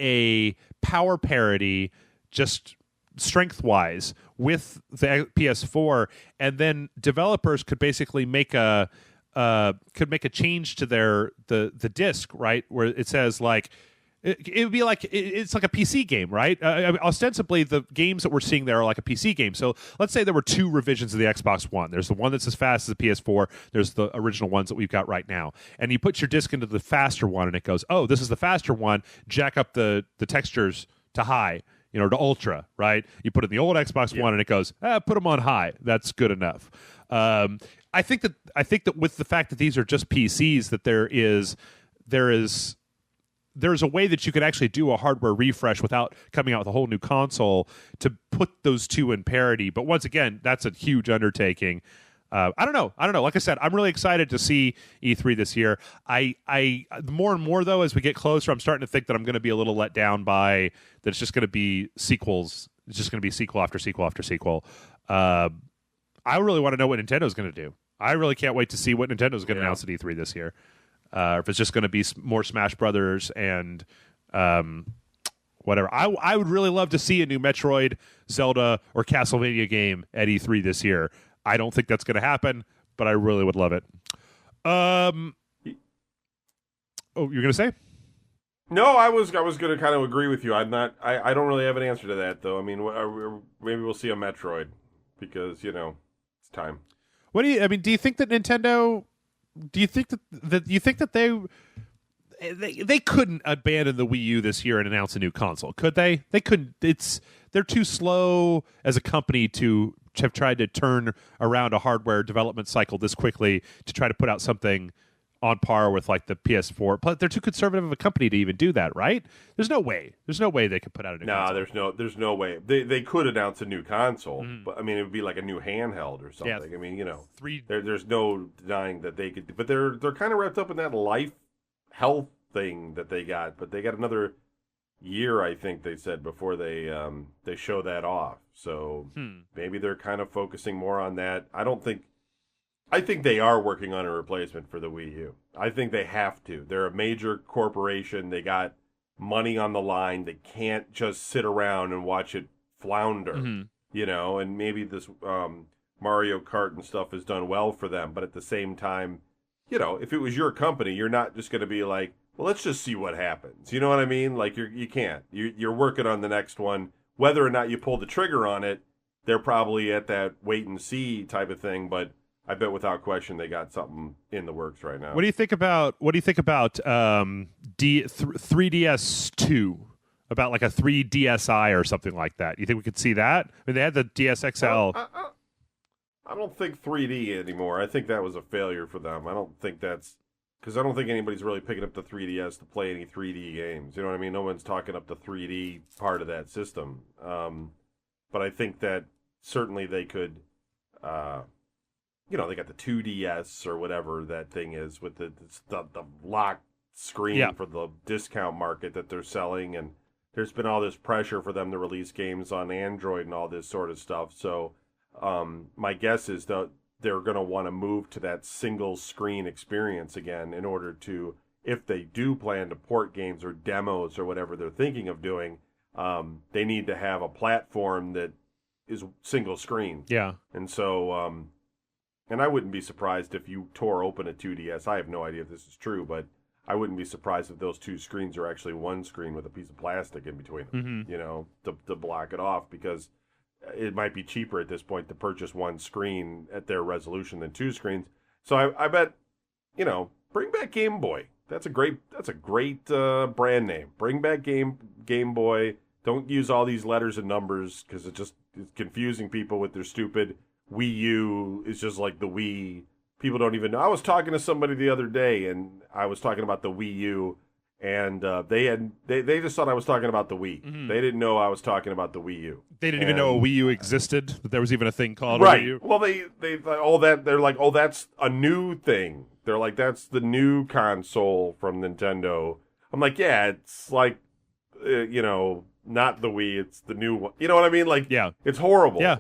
a power parity, just strength-wise, with the PS4, and then developers could basically make a change to the disc, right, where it says like it would be like it's like a PC game, right? Ostensibly, the games that we're seeing there are like a PC game. So let's say there were 2 revisions of the Xbox One. There's the one that's as fast as the PS4. There's the original ones that we've got right now. And you put your disc into the faster one, and it goes, "Oh, this is the faster one. Jack up the textures to high." To ultra, right? You put it in the old Xbox One, and it goes, put them on high. That's good enough. I think that with the fact that these are just PCs, that there's a way that you could actually do a hardware refresh without coming out with a whole new console to put those two in parity. But once again, that's a huge undertaking. I don't know. Like I said, I'm really excited to see E3 this year. I more and more, though, as we get closer, I'm starting to think that I'm going to be a little let down by that it's just going to be sequels. It's just going to be sequel after sequel after sequel. I really want to know what Nintendo's going to do. I really can't wait to see what Nintendo's going to announce at E3 this year. If it's just going to be more Smash Brothers and whatever. I would really love to see a new Metroid, Zelda, or Castlevania game at E3 this year. I don't think that's going to happen, but I really would love it. Oh, you're going to say? No, I was going to kind of agree with you. I don't really have an answer to that, though. I mean, maybe we'll see a Metroid because it's time. What do you? I mean, do you think that Nintendo? Do you think that they couldn't abandon the Wii U this year and announce a new console? Could they? They couldn't. They're too slow as a company to have tried to turn around a hardware development cycle this quickly to try to put out something on par with like the PS4. But they're too conservative of a company to even do that, right? There's no way they could put out a new console. There's no way. They could announce a new console, but I mean it would be like a new handheld or something. Yeah, I mean, there's no denying that they could, but they're kind of wrapped up in that life health thing that they got, but they got another year, I think they said, before they show that off. So maybe they're kind of focusing more on that. I think they are working on a replacement for the Wii U. I think they have to. They're a major corporation. They got money on the line. They can't just sit around and watch it flounder, and maybe this Mario Kart and stuff has done well for them. But at the same time, if it was your company, you're not just going to be like, well, let's just see what happens. You know what I mean? Like, you can't. You're working on the next one. Whether or not you pull the trigger on it, they're probably at that wait and see type of thing, but I bet without question they got something in the works right now. What do you think about 3DS2? About like a 3DSi or something like that? You think we could see that? I mean, they had the DSXL. I don't think 3D anymore. I think that was a failure for them. I don't think that's because I don't think anybody's really picking up the 3DS to play any 3D games. You know what I mean? No one's talking up the 3D part of that system. But I think that certainly they could. They got the 2DS or whatever that thing is with the locked screen for the discount market that they're selling, and there's been all this pressure for them to release games on Android and all this sort of stuff. So my guess is that they're going to want to move to that single screen experience again in order to, if they do plan to port games or demos or whatever they're thinking of doing, they need to have a platform that is single screen. Yeah. And so... and I wouldn't be surprised if you tore open a 2DS. I have no idea if this is true, but I wouldn't be surprised if those two screens are actually one screen with a piece of plastic in between them, to block it off, because it might be cheaper at this point to purchase one screen at their resolution than two screens. So I bet, bring back Game Boy. That's a great brand name. Bring back Game Boy. Don't use all these letters and numbers because it's confusing people with their stupid Wii U is just like the Wii. People don't even know. I was talking to somebody the other day, and I was talking about the Wii U, and they just thought I was talking about the Wii. Mm-hmm. They didn't know I was talking about the Wii U. They didn't even know a Wii U existed. That there was even a thing called right. a Wii U. Well, they thought they're like, that's a new thing. They're like, that's the new console from Nintendo. I'm like, yeah, it's like, not the Wii. It's the new one. You know what I mean? Like, yeah, it's horrible. Yeah,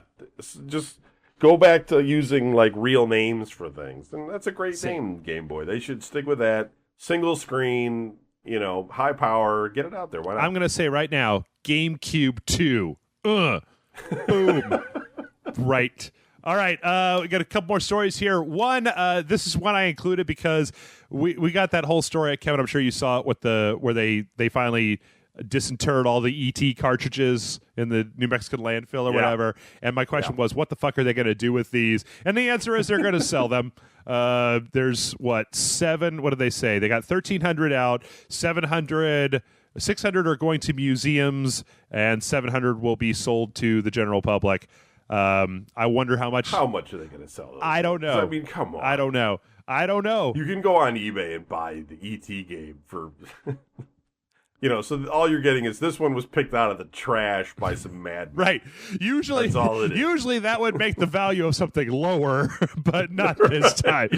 just go back to using like real names for things, and that's a great name, Game Boy. They should stick with that. Single screen, high power. Get it out there. Why not? I'm gonna say right now, GameCube 2. Boom. Right. All right. We got a couple more stories here. One, this is one I included because we got that whole story. Kevin, I'm sure you saw it with where they finally disinterred all the ET cartridges in the New Mexican landfill or whatever. And my question was, what the fuck are they going to do with these? And the answer is they're going to sell them. There's 7, what did they say? They got 1,300 out, 600 are going to museums, and 700 will be sold to the general public. I wonder how much. How much are they going to sell those? I don't know. I mean, come on. I don't know. You can go on eBay and buy the ET game for... so all you're getting is this one was picked out of the trash by some madmen. Right. Usually, that's all it is. Usually that would make the value of something lower, but not this time.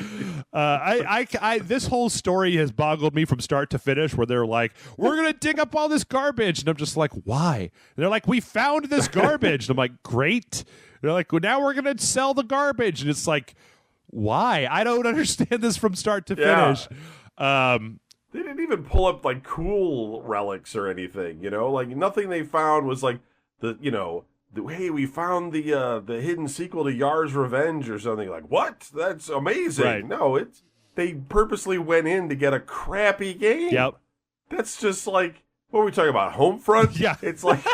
This whole story has boggled me from start to finish, where they're like, we're going to dig up all this garbage. And I'm just like, why? And they're like, we found this garbage. And I'm like, great. They're like, well, now we're going to sell the garbage. And it's like, why? I don't understand this from start to finish. They didn't even pull up like cool relics or anything, like nothing they found was like hey, we found the hidden sequel to Yar's Revenge or something. Like, what? That's amazing. Right. No, they purposely went in to get a crappy game. Yep. That's just like, what are we talking about? Homefront? Yeah. It's like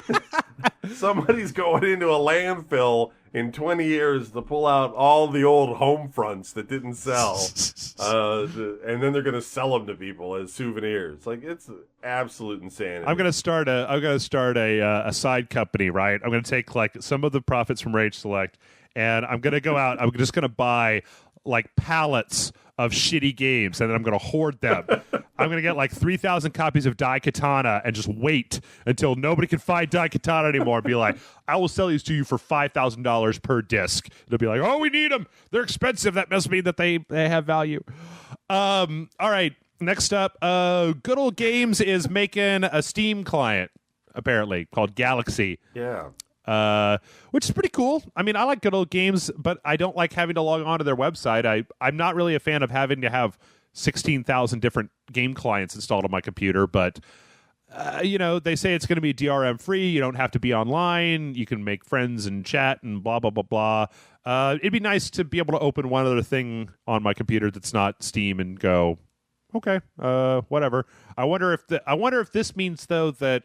somebody's going into a landfill in 20 years to pull out all the old home fronts that didn't sell, and then they're going to sell them to people as souvenirs. Like, it's absolute insanity. I'm going to start a side company, right? I'm going to take like some of the profits from Rage Select and I'm gonna go out. I'm just gonna buy like pallets of shitty games, and then I'm going to hoard them. I'm going to get like 3,000 copies of Daikatana and just wait until nobody can find Daikatana anymore and be like, I will sell these to you for $5,000 per disc. They'll be like, oh, we need them. They're expensive. That must mean that they have value. All right. Next up, Good Old Games is making a Steam client, apparently, called Galaxy. Yeah. Which is pretty cool. I mean, I like Good Old Games, but I don't like having to log on to their website. I'm not really a fan of having to have 16,000 different game clients installed on my computer, but they say it's going to be DRM free. You don't have to be online. You can make friends and chat and blah, blah, blah, blah. It'd be nice to be able to open one other thing on my computer that's not Steam and go, okay, whatever. I wonder if this means, though, that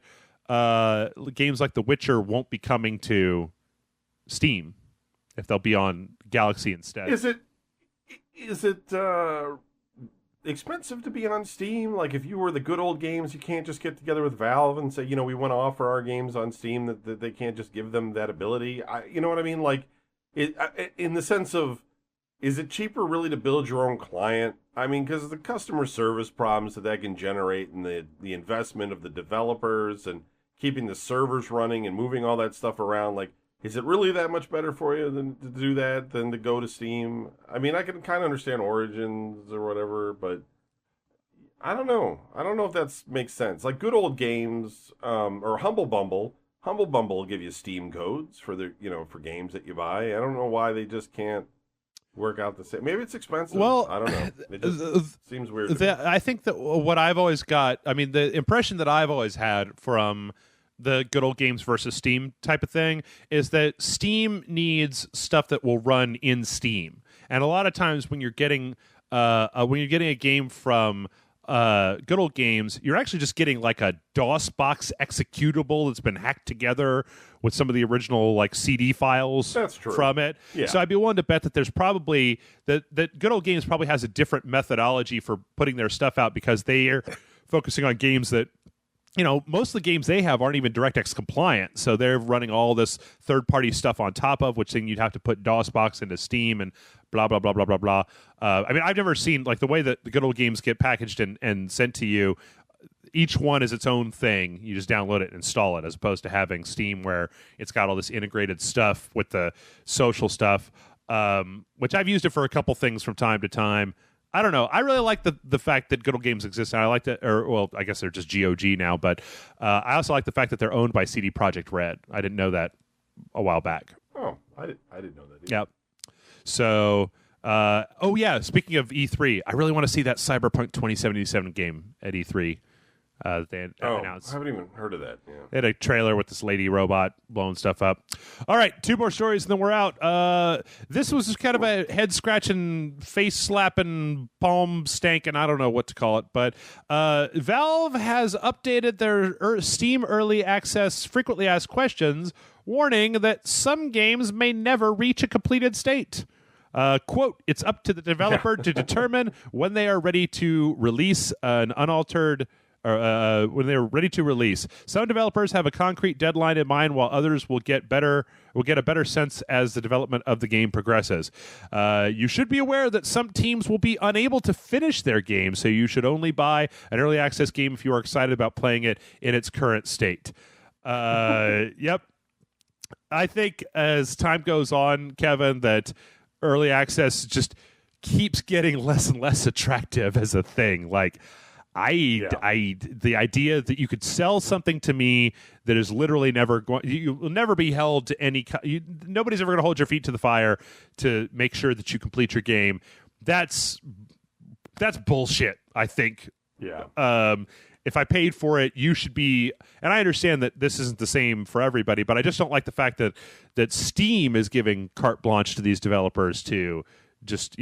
games like The Witcher won't be coming to Steam, if they'll be on Galaxy instead. Is it expensive to be on Steam? Like, if you were the Good Old Games, you can't just get together with Valve and say, we want to offer our games on Steam, that they can't just give them that ability. You know what I mean? Like, in the sense of, is it cheaper really to build your own client? I mean, because the customer service problems that can generate, and the investment of the developers and keeping the servers running and moving all that stuff around, like, is it really that much better for you than to do that than to go to Steam? I mean, I can kind of understand Origins or whatever, but I don't know. I don't know if that makes sense. Like Good Old Games or Humble Bumble. Humble Bumble will give you Steam codes for for games that you buy. I don't know why they just can't work out the same. Maybe it's expensive. Well, I don't know. It just seems weird. I think that what I've always got, I mean, the impression that I've always had from the Good Old Games versus Steam type of thing is that Steam needs stuff that will run in Steam. And a lot of times when you're getting a game from Good Old Games, you're actually just getting like a DOS box executable that's been hacked together with some of the original like CD files from it. Yeah. So I'd be willing to bet that there's probably that Good Old Games probably has a different methodology for putting their stuff out, because they are focusing on games that, most of the games they have aren't even DirectX compliant. So they're running all this third-party stuff on top of, which then you'd have to put DOSBox into Steam and blah, blah, blah, blah, blah, blah. I mean, I've never seen, like, the way that the Good Old Games get packaged and sent to you. Each one is its own thing. You just download it and install it, as opposed to having Steam where it's got all this integrated stuff with the social stuff, which I've used it for a couple things from time to time. I don't know. I really like the fact that Good Old Games exist, and I like that. I guess they're just GOG now, but I also like the fact that they're owned by CD Projekt Red. I didn't know that a while back. Oh, I didn't know that either. Yep. So, speaking of E3, I really want to see that Cyberpunk 2077 game at E3. They announced. I haven't even heard of that. Yeah. They had a trailer with this lady robot blowing stuff up. All right, 2 more stories and then we're out. This was just kind of a head-scratching, face-slapping, palm-stanking, I don't know what to call it, but Valve has updated their Steam Early Access Frequently Asked Questions, warning that some games may never reach a completed state. Quote, it's up to the developer to determine when they are ready to release an unaltered... when they're ready to release. Some developers have a concrete deadline in mind, while others will get a better sense as the development of the game progresses. You should be aware that some teams will be unable to finish their game, so you should only buy an early access game if you are excited about playing it in its current state. Yep. I think as time goes on, Kevin, that early access just keeps getting less and less attractive as a thing. Like, the idea that you could sell something to me that is literally never going, you will never be held to any, nobody's ever going to hold your feet to the fire to make sure that you complete your game. That's bullshit, I think. Yeah. If I paid for it, you should be, and I understand that this isn't the same for everybody, but I just don't like the fact that Steam is giving carte blanche to these developers to just,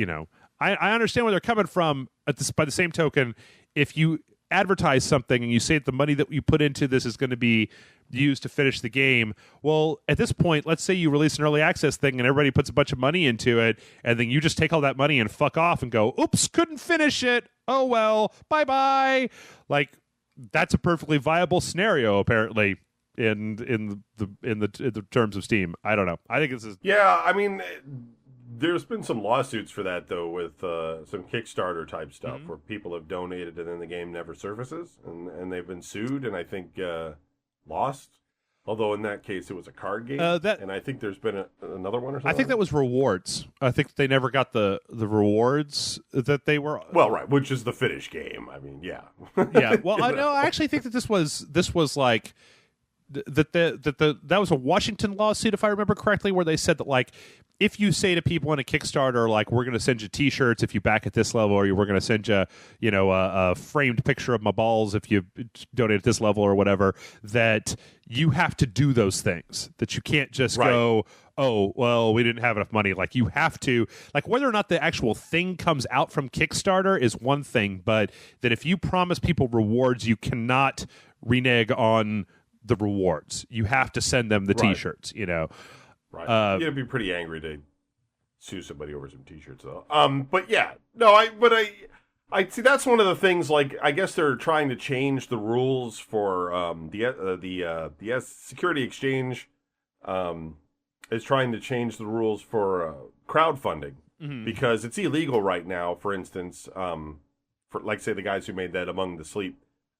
I understand where they're coming from. By the same token, if you advertise something and you say that the money that you put into this is going to be used to finish the game, well, at this point, let's say you release an early access thing and everybody puts a bunch of money into it, and then you just take all that money and fuck off and go, oops, couldn't finish it. Oh, well, bye-bye. Like, that's a perfectly viable scenario, apparently. in the terms of Steam. I don't know. I think this is Yeah, I mean, there's been some lawsuits for that though, with some Kickstarter type stuff where people have donated and then the game never surfaces, and they've been sued and I think lost. Although in that case it was a card game, and I think there's been another one or something. I think that was rewards. I think they never got the rewards that they were. Well, right, which is the finished game. I mean, yeah, yeah. Well, I actually think that this was like that was a Washington lawsuit, if I remember correctly, where they said that like if you say to people in a Kickstarter like we're going to send you T-shirts if you back at this level, or we're going to send you a framed picture of my balls if you donate at this level or whatever, that you have to do those things, that you can't just go, oh, well, we didn't have enough money. Like you have to, like whether or not the actual thing comes out from Kickstarter is one thing, but that if you promise people rewards, you cannot renege on the rewards. You have to send them the T-shirts, Right. You'd be pretty angry to sue somebody over some T-shirts, though. But yeah, no, I see. That's one of the things. Like, I guess they're trying to change the rules for the Security Exchange. Is trying to change the rules for crowdfunding because it's illegal right now. For instance, for like say the guys who made that Among the Sleep,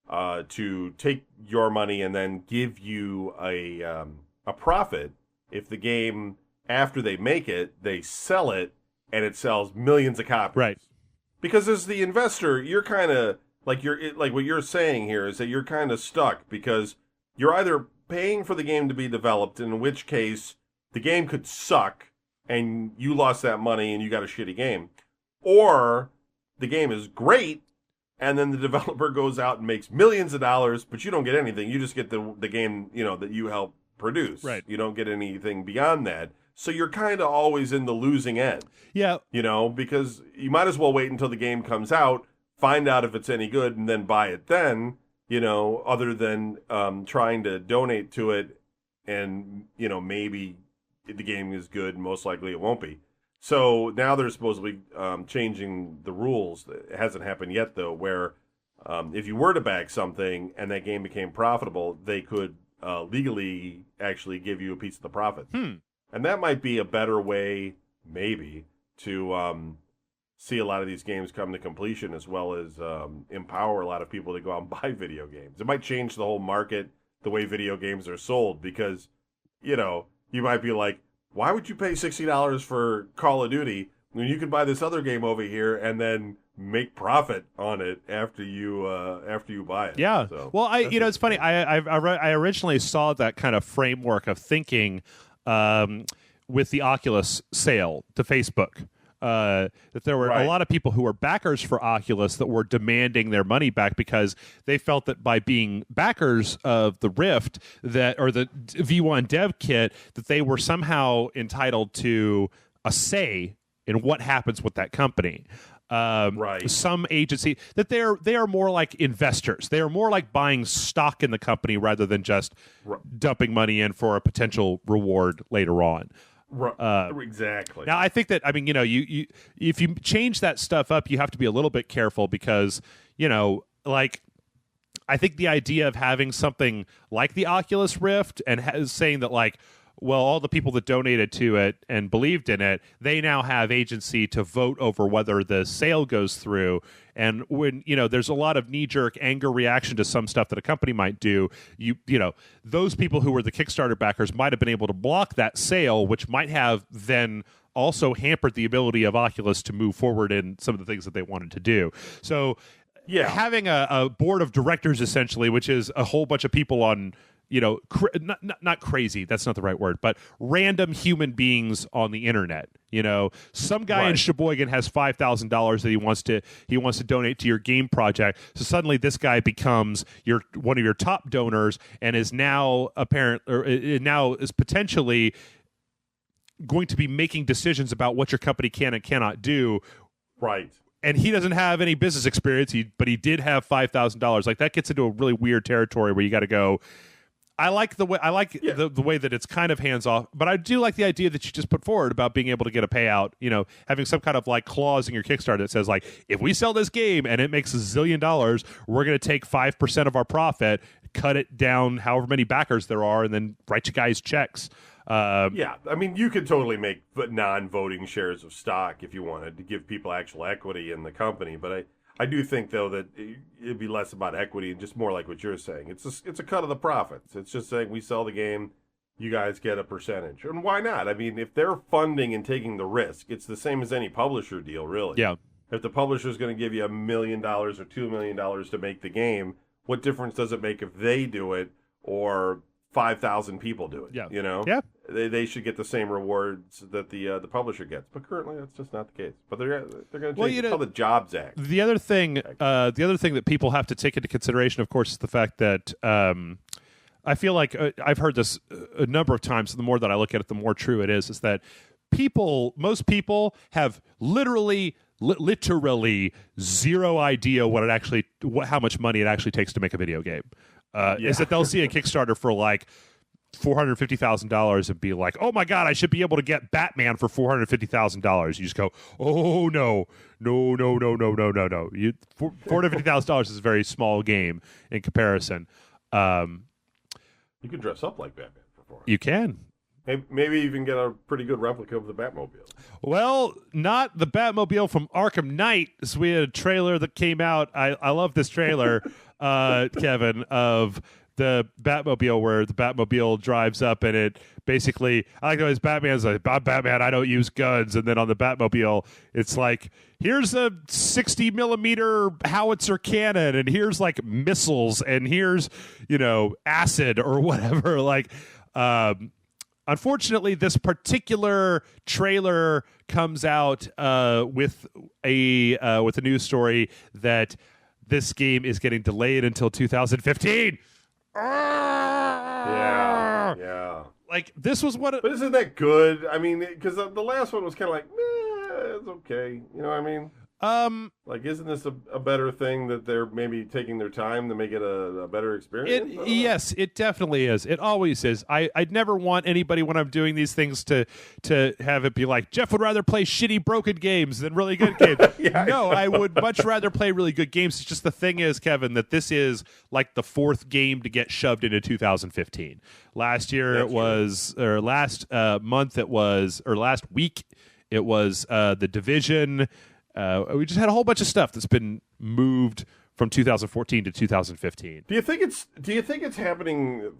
to take your money and then give you a profit. If the game, after they make it, they sell it, and it sells millions of copies. Right. Because as the investor, you're kind of, like what you're saying here is that you're kind of stuck, because you're either paying for the game to be developed, in which case the game could suck, and you lost that money, and you got a shitty game. Or the game is great, and then the developer goes out and makes millions of dollars, but you don't get anything. You just get the game, that you helped produce. Right. You don't get anything beyond that. So you're kind of always in the losing end. Yeah. Because you might as well wait until the game comes out, find out if it's any good, and then buy it then, other than trying to donate to it and, maybe the game is good and most likely it won't be. So now they're supposedly changing the rules. It hasn't happened yet, though, where if you were to back something and that game became profitable, they could legally actually give you a piece of the profit. And that might be a better way, maybe, to see a lot of these games come to completion, as well as empower a lot of people to go out and buy video games. It might change the whole market, the way video games are sold, because, you might be like, why would you pay $60 for Call of Duty when you could buy this other game over here and then make profit on it after you buy it? Yeah. So, well, it's funny. I originally saw that kind of framework of thinking with the Oculus sale to Facebook. That there were a lot of people who were backers for Oculus that were demanding their money back because they felt that by being backers of the Rift or the V1 dev kit, that they were somehow entitled to a say in what happens with that company. Some agency that they are more like investors. They are more like buying stock in the company rather than just dumping money in for a potential reward later on. Exactly. Now, I think that you if you change that stuff up, you have to be a little bit careful because I think the idea of having something like the Oculus Rift and saying that well, all the people that donated to it and believed in it, they now have agency to vote over whether the sale goes through. And when, there's a lot of knee-jerk anger reaction to some stuff that a company might do, those people who were the Kickstarter backers might have been able to block that sale, which might have then also hampered the ability of Oculus to move forward in some of the things that they wanted to do. So having a board of directors, essentially, which is a whole bunch of people on not crazy, that's not the right word, but random human beings on the internet. Some guy in Sheboygan has $5,000 that he wants to donate to your game project. So suddenly this guy becomes one of your top donors and is now is potentially going to be making decisions about what your company can and cannot do. Right. And he doesn't have any business experience, but he did have $5,000. Like, that gets into a really weird territory where you got to go, I like the way that it's kind of hands off, but I do like the idea that you just put forward about being able to get a payout, having some kind of clause in your Kickstarter that says if we sell this game and it makes $1 zillion, we're going to take 5% of our profit cut it down however many backers there are and then write you guys checks. Yeah, I mean, you could totally make non-voting shares of stock if you wanted to give people actual equity in the company. But I do think, though, that it'd be less about equity and just more like what you're saying. It's a cut of the profits. It's just saying we sell the game, you guys get a percentage. And why not? I mean, if they're funding and taking the risk, it's the same as any publisher deal, really. Yeah. If the publisher's going to give you $1 million or $2 million to make the game, what difference does it make if they do it or 5,000 people do it? Yeah. You know? Yeah. They should get the same rewards that the publisher gets, but currently that's just not the case. But they're going to change it. Called the Jobs Act. The other thing that people have to take into consideration, of course, is the fact that I feel like I've heard this a number of times. And the more that I look at it, the more true it is that most people have literally zero idea how much money it actually takes to make a video game. Is that they'll see a Kickstarter for like $450,000 and be like, oh my God, I should be able to get Batman for $450,000. You just go, oh no. $450,000 is a very small game in comparison. You can dress up like Batman for $400,000. You can. Maybe even get a pretty good replica of the Batmobile. Well, not the Batmobile from Arkham Knight. So we had a trailer that came out. I love this trailer, Kevin, of the Batmobile where the Batmobile drives up and it basically, I like the way Batman's like, Batman, I don't use guns. And then on the Batmobile, it's like, here's a 60 millimeter howitzer cannon and here's like missiles and here's, acid or whatever. Like, unfortunately, this particular trailer comes out with a news story that this game is getting delayed until 2015. Yeah. Like, this was what... But isn't that good? I mean, because the last one was kind of like, it's okay. You know what I mean? Like, isn't this a better thing that they're maybe taking their time to make it a better experience? Yes, it definitely is. It always is. I'd never want anybody when I'm doing these things to have it be like, Jeff would rather play shitty broken games than really good games. No, I would much rather play really good games. It's just the thing is, Kevin, that this is like the fourth game to get shoved into 2015. Last year it was, or last month it was, or last week it was The Division. We just had a whole bunch of stuff that's been moved from 2014 to 2015. Do you think it's happening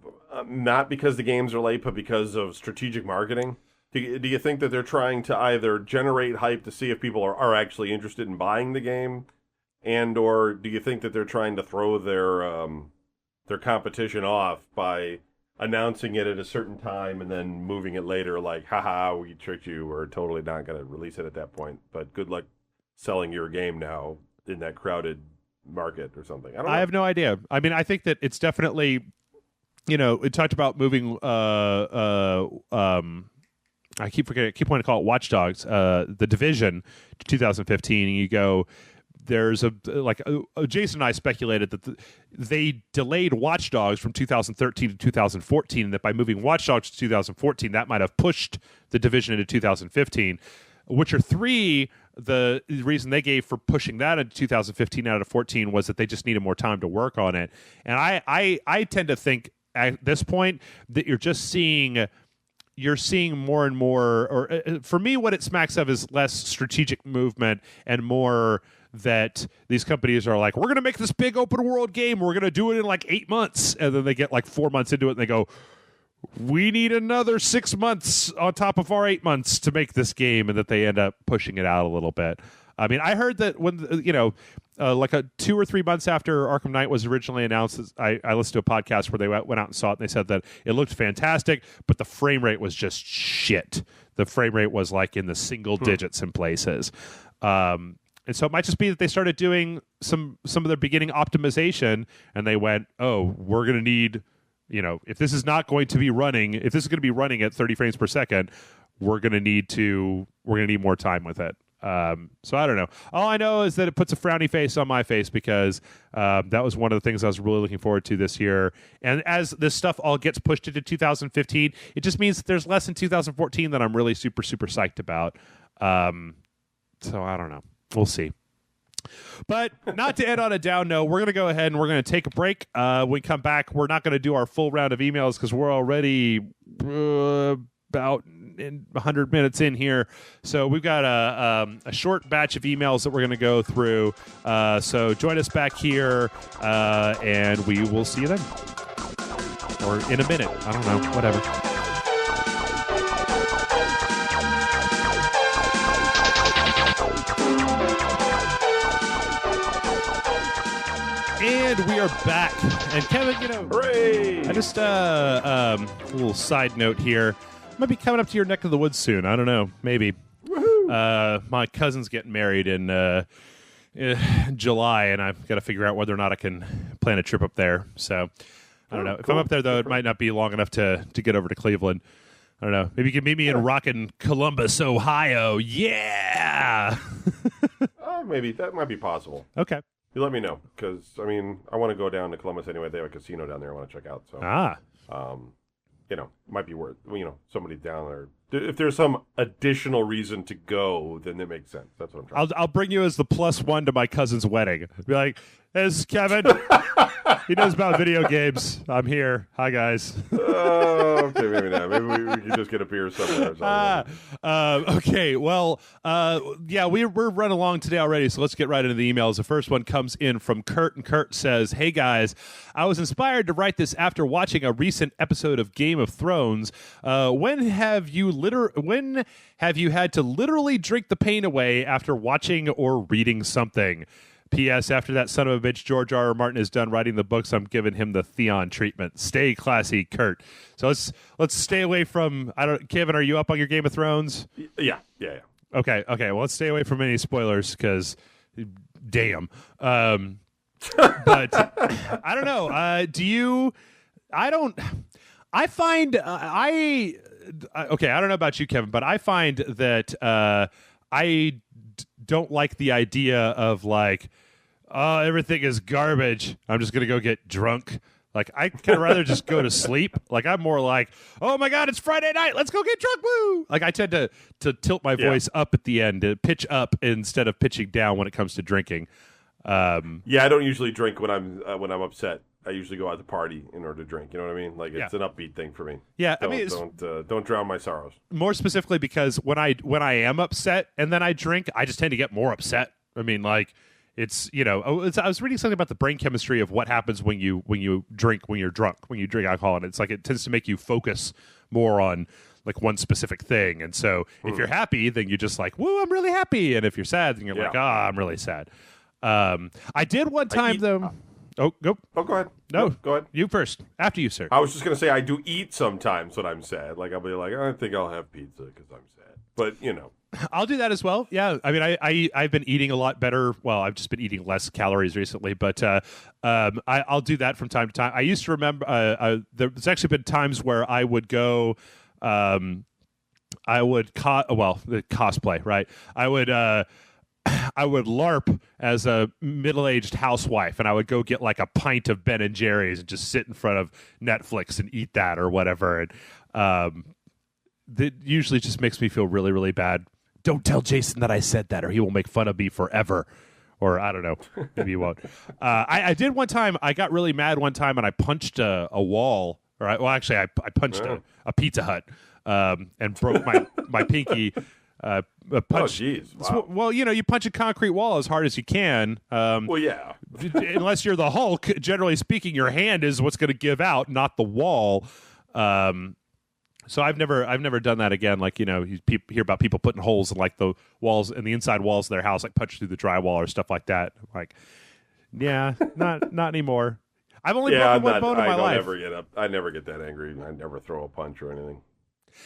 not because the games are late, but because of strategic marketing? Do you think that they're trying to either generate hype to see if people are actually interested in buying the game, and or do you think that they're trying to throw their competition off by announcing it at a certain time and then moving it later, like, haha, we tricked you, we're totally not going to release it at that point, but good luck selling your game now in that crowded market or something. I have no idea. I mean, I think that it's definitely, it talked about moving, I keep wanting to call it Watch Dogs, The Division to 2015, and you go, there's Jason and I speculated that they delayed Watch Dogs from 2013 to 2014, and that by moving Watch Dogs to 2014, that might have pushed The Division into 2015. Witcher 3, the reason they gave for pushing that into 2015 out of 14 was that they just needed more time to work on it. And I tend to think at this point that you're seeing more and more, or for me, what it smacks of is less strategic movement and more that these companies are like, we're going to make this big open world game. We're going to do it in like 8 months. And then they get like 4 months into it and they go, we need another 6 months on top of our 8 months to make this game, and that they end up pushing it out a little bit. I mean, I heard that when, like 2 or 3 months after Arkham Knight was originally announced, I listened to a podcast where they went out and saw it, and they said that it looked fantastic, but the frame rate was just shit. The frame rate was like in the single digits in places. And so it might just be that they started doing some of their beginning optimization, and they went, oh, we're going to need... if this is not going to be running, if this is going to be running at 30 frames per second, we're going to need more time with it. So I don't know. All I know is that it puts a frowny face on my face because that was one of the things I was really looking forward to this year. And as this stuff all gets pushed into 2015, it just means that there's less in 2014 that I'm really super, super psyched about. So I don't know. We'll see. But not to end on a down note, we're going to go ahead and we're going to take a break. When we come back, we're not going to do our full round of emails because we're already about 100 minutes in here. So we've got a short batch of emails that we're going to go through. So join us back here, and we will see you then. Or in a minute. I don't know. Whatever. And we are back. And Kevin, hooray! I just a little side note here. Might be coming up to your neck of the woods soon. I don't know. Maybe. Woohoo! My cousin's getting married in July, and I've got to figure out whether or not I can plan a trip up there. So I don't know. If I'm up there, though, it might not be long enough to get over to Cleveland. I don't know. Maybe you can meet me in rockin' Columbus, Ohio. Yeah! Maybe. That might be possible. Okay. You let me know, because, I want to go down to Columbus anyway. They have a casino down there I want to check out. So, might be worth, somebody down there. If there's some additional reason to go, then it makes sense. That's what I'm trying I'll bring you as the +1 to my cousin's wedding. Be like, this is Kevin. He knows about video games. I'm here. Hi, guys. Okay, maybe not. Maybe we can just get a beer somewhere. Or something. Okay, well, we're running along today already, so let's get right into the emails. The first one comes in from Kurt, and Kurt says, "Hey, guys, I was inspired to write this after watching a recent episode of Game of Thrones. When have you had to literally drink the pain away after watching or reading something? P.S. After that son of a bitch George R. R. Martin is done writing the books, I'm giving him the Theon treatment. Stay classy, Kurt." So let's stay away from. Kevin, are you up on your Game of Thrones? Yeah. Okay. Well, let's stay away from any spoilers because, damn. But I don't know. Do you? I don't. I find okay. I don't know about you, Kevin, but I find that I don't like the idea of like, oh, everything is garbage, I'm just gonna go get drunk. Like, I kind of rather just go to sleep. Like, I'm more like, oh my god, it's Friday night, let's go get drunk, woo! Like, I tend to tilt my voice up at the end, to pitch up instead of pitching down when it comes to drinking. I don't usually drink when I'm upset. I usually go out to party in order to drink. You know what I mean? Like, it's an upbeat thing for me. Yeah, don't drown my sorrows. More specifically, because when I am upset and then I drink, I just tend to get more upset. I mean, like, it's I was reading something about the brain chemistry of what happens when you drink, when you're drunk, when you drink alcohol, and it's like it tends to make you focus more on like one specific thing. And so if you're happy, then you're just like, woo, I'm really happy. And if you're sad, then you're like, I'm really sad. I did one time though. Oh, go. Oh, go ahead. No, go ahead. You first. After you, sir. I was just going to say I do eat sometimes when I'm sad. Like, I'll be like, I think I'll have pizza because I'm sad. But, I'll do that as well. Yeah. I mean, I've been eating a lot better. Well, I've just been eating less calories recently. But I'll do that from time to time. I used to remember there's actually been times where I would go the cosplay, right? I would LARP as a middle-aged housewife, and I would go get like a pint of Ben and Jerry's and just sit in front of Netflix and eat that or whatever. And that usually just makes me feel really, really bad. Don't tell Jason that I said that, or he will make fun of me forever. Or I don't know, maybe he won't. I did one time. I got really mad one time, and I punched a wall. I punched a Pizza Hut and broke my pinky. Oh, jeez. Wow. Well, you punch a concrete wall as hard as you can. Well, yeah. Unless you're the Hulk, generally speaking, your hand is what's going to give out, not the wall. So I've never done that again. Like, you hear about people putting holes in like the walls and the inside walls of their house, like punch through the drywall or stuff like that. Like, yeah, not anymore. I've only broken one bone in my life. I never get that angry. I never throw a punch or anything.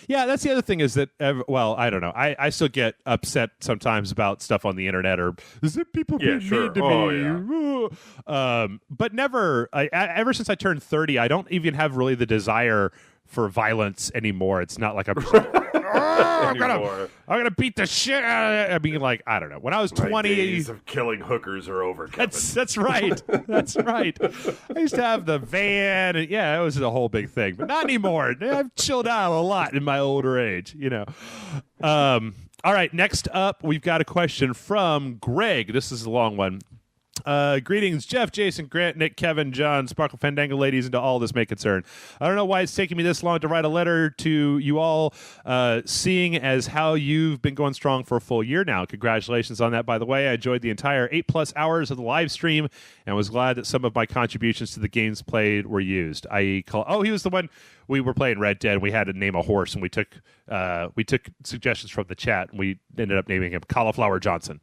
Yeah, that's the other thing is that, I don't know. I still get upset sometimes about stuff on the internet or is it people being mean to me? Yeah. But never, ever since I turned 30, I don't even have really the desire for violence anymore. It's not like I'm just like, I'm gonna beat the shit out of it. I mean, like, I don't know. When I was 20, my days of killing hookers are over, Kevin. That's right. That's right. I used to have the van, and it was a whole big thing, but not anymore. I've chilled out a lot in my older age. All right, next up, we've got a question from Greg. This is a long one. Greetings, Jeff, Jason, Grant, Nick, Kevin, John, Sparkle Fandango ladies, and to all this may concern. I don't know why it's taking me this long to write a letter to you all, seeing as how you've been going strong for a full year now. Congratulations on that, by the way. I enjoyed the entire 8+ hours of the live stream and was glad that some of my contributions to the games played were used. He was the one we were playing Red Dead, and we had to name a horse, and we took suggestions from the chat, and we ended up naming him Cauliflower Johnson.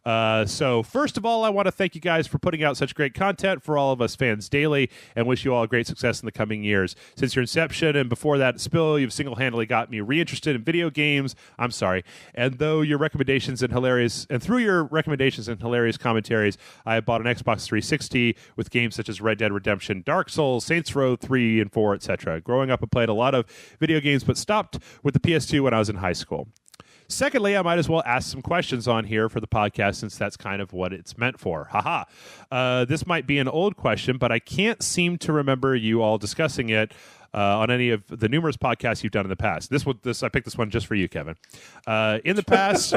So first of all, I want to thank you guys for putting out such great content for all of us fans daily and wish you all great success in the coming years. Since your inception and before that spill, you've single-handedly got me reinterested in video games. I'm sorry. And through your recommendations and hilarious commentaries, I bought an Xbox 360 with games such as Red Dead Redemption, Dark Souls, Saints Row 3 and 4, etc. Growing up, I played a lot of video games, but stopped with the PS2 when I was in high school. Secondly, I might as well ask some questions on here for the podcast since that's kind of what it's meant for. Haha. This might be an old question, but I can't seem to remember you all discussing it on any of the numerous podcasts you've done in the past. I picked this one just for you, Kevin. In the past,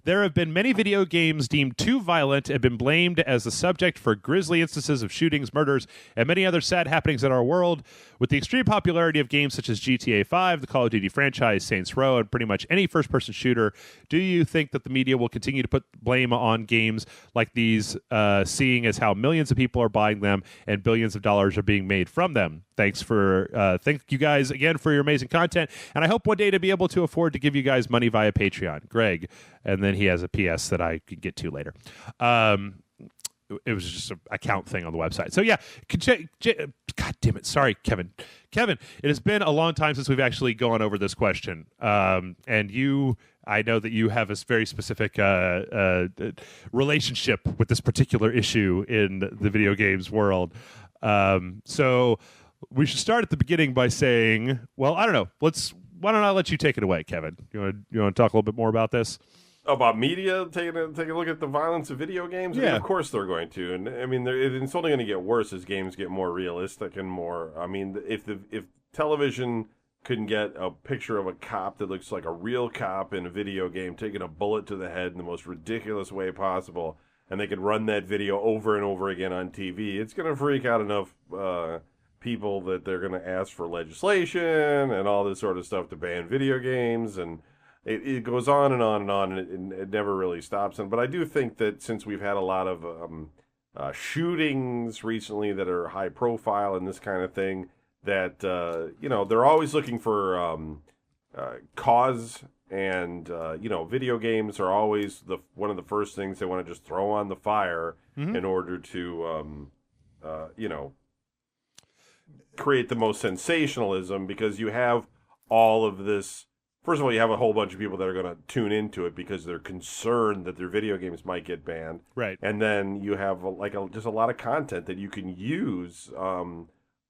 there have been many video games deemed too violent and been blamed as the subject for grisly instances of shootings, murders, and many other sad happenings in our world. With the extreme popularity of games such as GTA 5, the Call of Duty franchise, Saints Row, and pretty much any first-person shooter, do you think that the media will continue to put blame on games like these, seeing as how millions of people are buying them and billions of dollars are being made from them? Thank you guys again for your amazing content, and I hope one day to be able to afford to give you guys money via Patreon. Greg, and then he has a PS that I could get to later. It was just an account thing on the website. So yeah, God damn it. Sorry, Kevin. Kevin, it has been a long time since we've actually gone over this question. And I know that you have a very specific relationship with this particular issue in the video games world. So we should start at the beginning by saying, well, I don't know. Why don't I let you take it away, Kevin? You want to talk a little bit more about this? About media taking a look at the violence of video games? Yeah. I mean, of course they're going to. And I mean, it's only going to get worse as games get more realistic and more... I mean, if television couldn't get a picture of a cop that looks like a real cop in a video game taking a bullet to the head in the most ridiculous way possible, and they could run that video over and over again on TV, it's going to freak out enough people that they're going to ask for legislation and all this sort of stuff to ban video games, and it goes on and on and on, and it never really stops. But I do think that since we've had a lot of shootings recently that are high profile and this kind of thing, that they're always looking for cause, and video games are always one of the first things they want to just throw on the fire in order to create the most sensationalism, because you have all of this. First of all, you have a whole bunch of people that are going to tune into it because they're concerned that their video games might get banned. Right. And then you have just a lot of content that you can use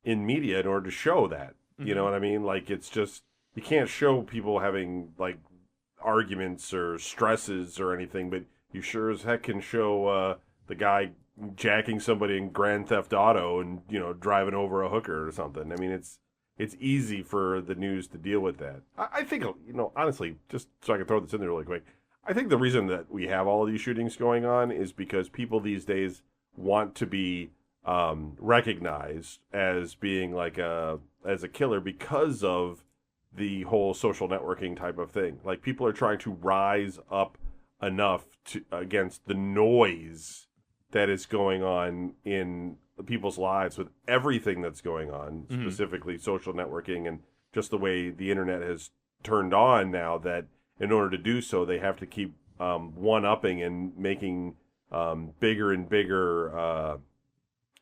in media in order to show that. You know what I mean? Like, it's just, you can't show people having like arguments or stresses or anything, but you sure as heck can show the guy jacking somebody in Grand Theft Auto and, driving over a hooker or something. I mean, it's easy for the news to deal with that. I think, honestly, just so I can throw this in there really quick, I think the reason that we have all of these shootings going on is because people these days want to be recognized as being as a killer because of the whole social networking type of thing. Like, people are trying to rise up enough against the noise that is going on in people's lives with everything that's going on, specifically social networking and just the way the internet has turned on now, that in order to do so, they have to keep one-upping and making bigger and bigger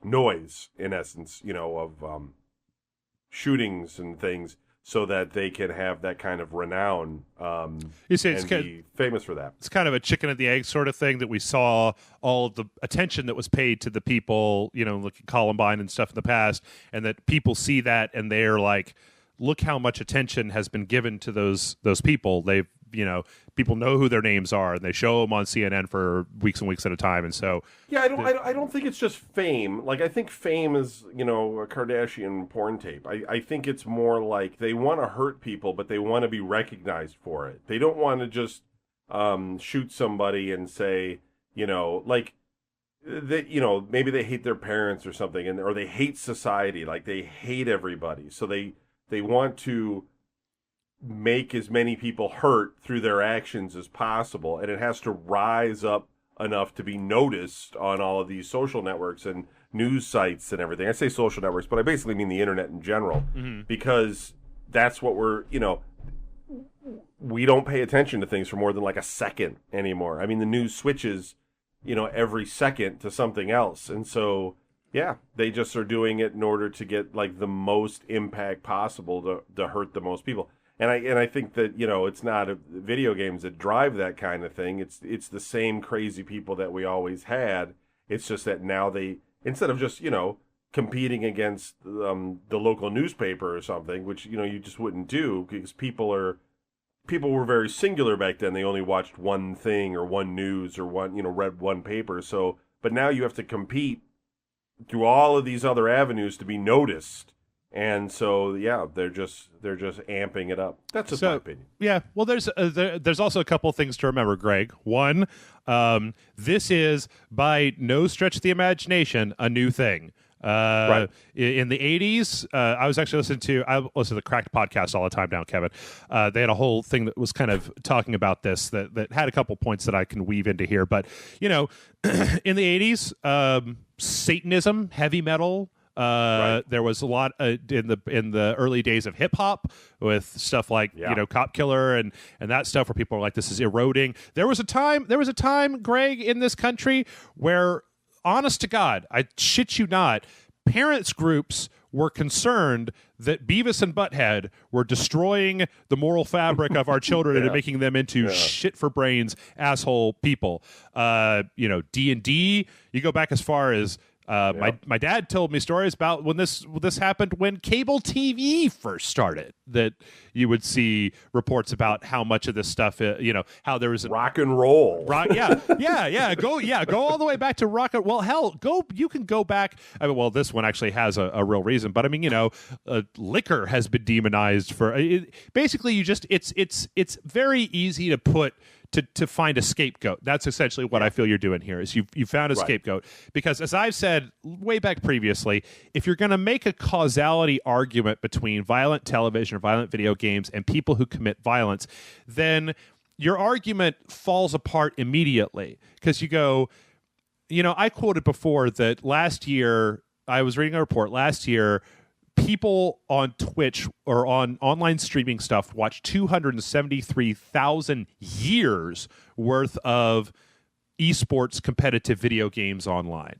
noise, in essence, of shootings and things, so that they can have that kind of renown you say it's and be famous for that. It's kind of a chicken and the egg sort of thing, that we saw all of the attention that was paid to the people, like Columbine and stuff in the past, and that people see that and they're like, look how much attention has been given to those people. people know who their names are, and they show them on CNN for weeks and weeks at a time. And so, yeah, I don't think it's just fame. Like, I think fame is, a Kardashian porn tape. I think it's more like they want to hurt people, but they want to be recognized for it. They don't want to just shoot somebody and say, like, that, maybe they hate their parents or something, or they hate society, like they hate everybody. So they want to make as many people hurt through their actions as possible, and it has to rise up enough to be noticed on all of these social networks and news sites and everything. I say social networks, but I basically mean the internet in general, because that's what we don't pay attention to things for more than like a second anymore. I mean, the news switches, every second to something else. And so, yeah, they just are doing it in order to get like the most impact possible to hurt the most people. And I think that, it's not video games that drive that kind of thing. It's the same crazy people that we always had. It's just that now they, instead of just, competing against the local newspaper or something, which, you just wouldn't do, because people were very singular back then. They only watched one thing or one news or read one paper. So, but now you have to compete through all of these other avenues to be noticed. And so, yeah, they're just amping it up. That's just my opinion. Yeah, well, there's also a couple of things to remember, Greg. One, this is by no stretch of the imagination a new thing. Right. In the 80s, I was actually listening to the Cracked podcast all the time now, Kevin. They had a whole thing that was kind of talking about this that had a couple points that I can weave into here. But, in the 80s, Satanism, heavy metal, right. There was a lot in the early days of hip hop with stuff like Cop Killer and that stuff where people were like, this is eroding. There was a time, Greg, in this country where, honest to God, I shit you not, parents groups were concerned that Beavis and Butthead were destroying the moral fabric of our children and making them into shit for brains asshole people. D&D, you go back as far as my dad told me stories about when this happened when cable TV first started, that you would see reports about how much of this stuff, how there was rock and roll. Go all the way back to rock and well, hell, you can go back. I mean, well, this one actually has a real reason, but I mean, liquor has been demonized for basically it's very easy to put. To find a scapegoat. That's essentially what I feel you're doing here, is you found a scapegoat. Because as I've said way back previously, if you're going to make a causality argument between violent television or violent video games and people who commit violence, then your argument falls apart immediately. Because you go, I quoted before that last year, I was reading a report last year, people on Twitch or on online streaming stuff watch 273,000 years worth of esports competitive video games online.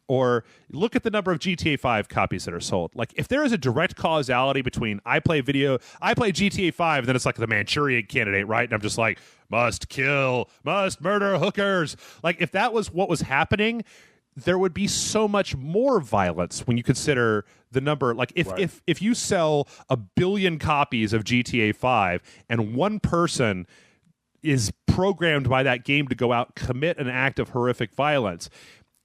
Or look at the number of GTA 5 copies that are sold. Like, if there is a direct causality between I play GTA 5, then it's like the Manchurian Candidate, right? And I'm just like, must murder hookers. Like, if that was what was happening, there would be so much more violence when you consider the number. Like, if you sell 1 billion copies of GTA 5 and one person is programmed by that game to go out, commit an act of horrific violence,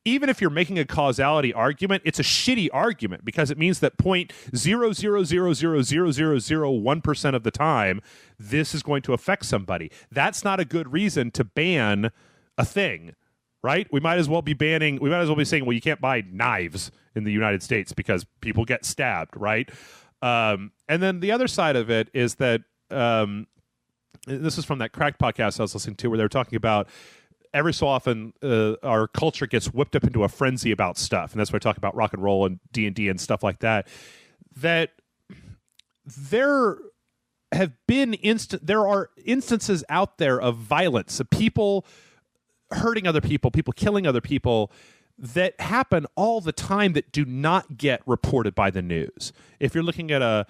even if you're making a causality argument, it's a shitty argument, because it means that 0.000000001% of the time, this is going to affect somebody. That's not a good reason to ban a thing. Right? We might as well be saying, well, you can't buy knives in the United States because people get stabbed, right? And then the other side of it is that this is from that Cracked podcast I was listening to, where they were talking about every so often our culture gets whipped up into a frenzy about stuff, and that's why I talk about rock and roll and D&D and stuff like that. That there are instances out there of violence, of people hurting other people killing other people, that happen all the time that do not get reported by the news. If you're looking at a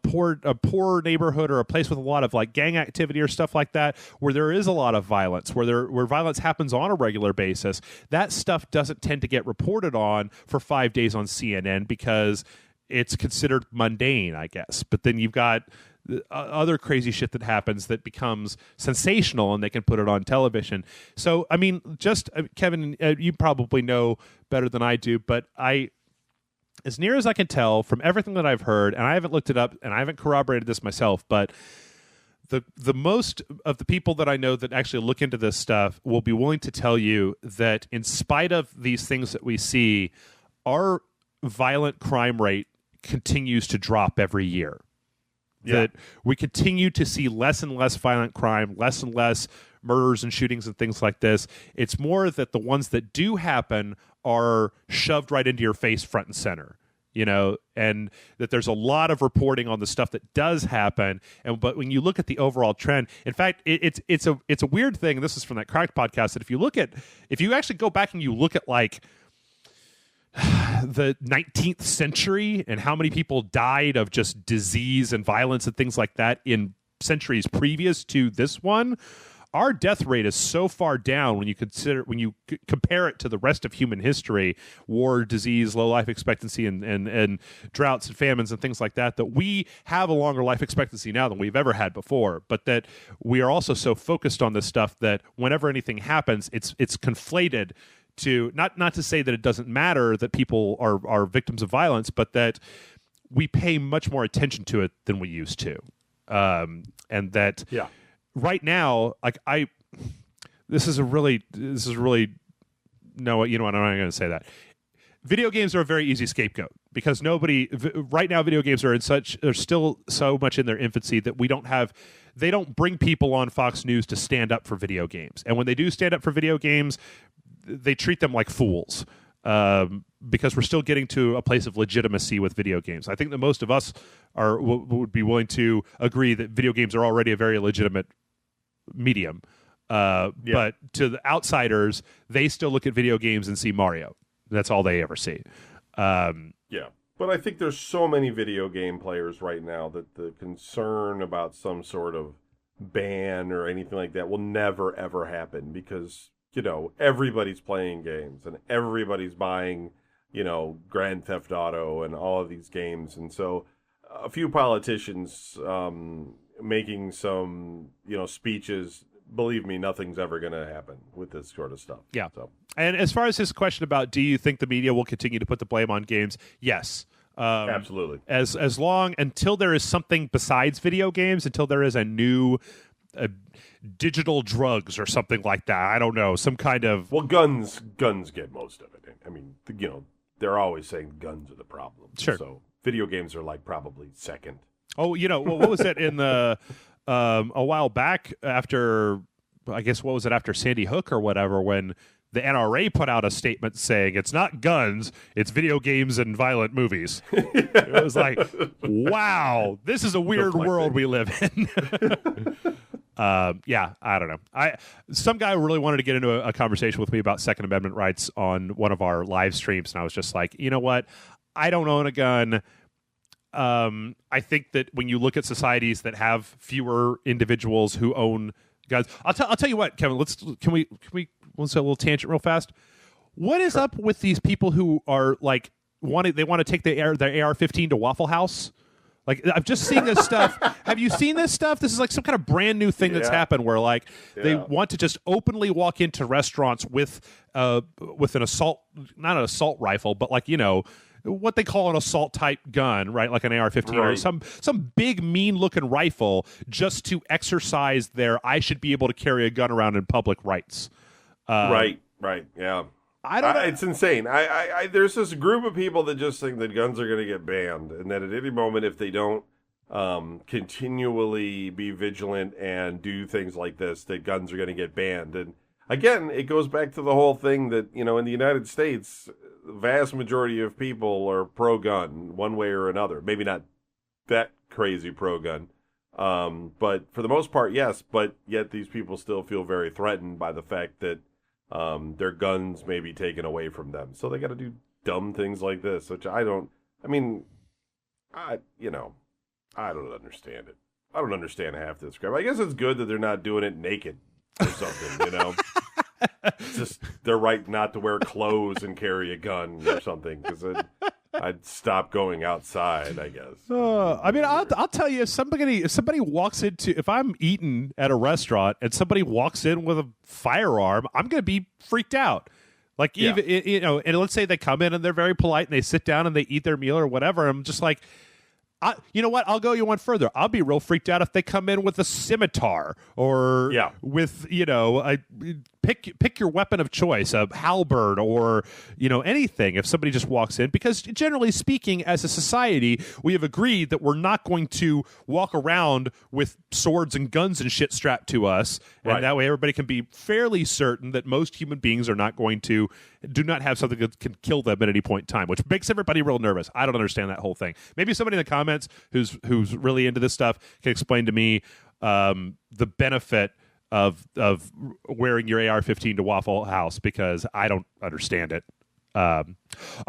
poor neighborhood or a place with a lot of like gang activity or stuff like that, where there is a lot of violence, where violence happens on a regular basis, that stuff doesn't tend to get reported on for 5 days on CNN because it's considered mundane, I guess. But then you've got other crazy shit that happens that becomes sensational, and they can put it on television. So, I mean, just Kevin, you probably know better than I do, but as near as I can tell from everything that I've heard, and I haven't looked it up and I haven't corroborated this myself, but the most of the people that I know that actually look into this stuff will be willing to tell you that in spite of these things that we see, our violent crime rate continues to drop every year. Yeah. That we continue to see less and less violent crime, less and less murders and shootings and things like this. It's more that the ones that do happen are shoved right into your face front and center. And that there's a lot of reporting on the stuff that does happen. But when you look at the overall trend, in fact, it's a weird thing. And this is from that Cracked podcast. That if you actually go back and you look at like the 19th century and how many people died of just disease and violence and things like that in centuries previous to this one, our death rate is so far down when you compare it to the rest of human history, war, disease, low life expectancy, and droughts and famines and things like that, that we have a longer life expectancy now than we've ever had before. But that we are also so focused on this stuff that whenever anything happens, it's conflated to not to say that it doesn't matter that people are victims of violence, but that we pay much more attention to it than we used to, and that. Yeah. Right now, like this is really no, you know what? I'm not going to say that. Video games are a very easy scapegoat because right now video games are still so much in their infancy that they don't bring people on Fox News to stand up for video games, and when they do stand up for video games, they treat them like fools. Because we're still getting to a place of legitimacy with video games. I think that most of us would be willing to agree that video games are already a very legitimate medium. But to the outsiders, they still look at video games and see Mario. That's all they ever see. But I think there's so many video game players right now that the concern about some sort of ban or anything like that will never, ever happen because, everybody's playing games and everybody's buying Grand Theft Auto and all of these games. And so a few politicians making some, speeches, believe me, nothing's ever going to happen with this sort of stuff. Yeah. So. And as far as his question about do you think the media will continue to put the blame on games? Yes. Absolutely. As long until there is something besides video games, until there is a new digital drugs or something like that. I don't know. Some kind of... Well, guns get most of it. I mean, they're always saying guns are the problem. Sure. So video games are like probably second. Oh, what was it in the... a while back after... I guess, what was it, after Sandy Hook or whatever, when the NRA put out a statement saying it's not guns, it's video games and violent movies. It was like, wow, this is a weird world we live in. I don't know. Some guy really wanted to get into a conversation with me about Second Amendment rights on one of our live streams, and I was just like, you know what? I don't own a gun. I think that when you look at societies that have fewer individuals who own guns, I'll tell you what, Kevin. Let's do a little tangent real fast. What is up with these people who are like they want to take their AR-15 to Waffle House? Like, I've just seen this stuff. Have you seen this stuff? This is like some kind of brand new thing that's happened where they want to just openly walk into restaurants with an assault, not an assault rifle, but what they call an assault type gun, right? Like an AR-15 or some big mean looking rifle, just to exercise their I should be able to carry a gun around in public rights. Right. Yeah. I don't know. It's insane. I there's this group of people that just think that guns are going to get banned, and that at any moment, if they don't continually be vigilant and do things like this, that guns are going to get banned. And again, it goes back to the whole thing that, in the United States, the vast majority of people are pro-gun one way or another. Maybe not that crazy pro-gun, but for the most part, yes. But yet these people still feel very threatened by the fact that their guns may be taken away from them. So they got to do dumb things like this, which I don't understand it. I don't understand half this crap. I guess it's good that they're not doing it naked or something, It's just their right not to wear clothes and carry a gun or something. Because I'd stop going outside, I guess. I mean, I'll tell you, if somebody walks into, if I'm eating at a restaurant and somebody walks in with a firearm, I'm going to be freaked out. Like, even, and let's say they come in and they're very polite and they sit down and they eat their meal or whatever. I'm just like, you know what? I'll go you one further. I'll be real freaked out if they come in with a scimitar or with, pick your weapon of choice, a halberd or, anything. If somebody just walks in, because generally speaking, as a society, we have agreed that we're not going to walk around with swords and guns and shit strapped to us. And that way everybody can be fairly certain that most human beings do not have something that can kill them at any point in time, which makes everybody real nervous. I don't understand that whole thing. Maybe somebody in the comments who's really into this stuff can explain to me the benefit of wearing your AR-15 to Waffle House, because I don't understand it. All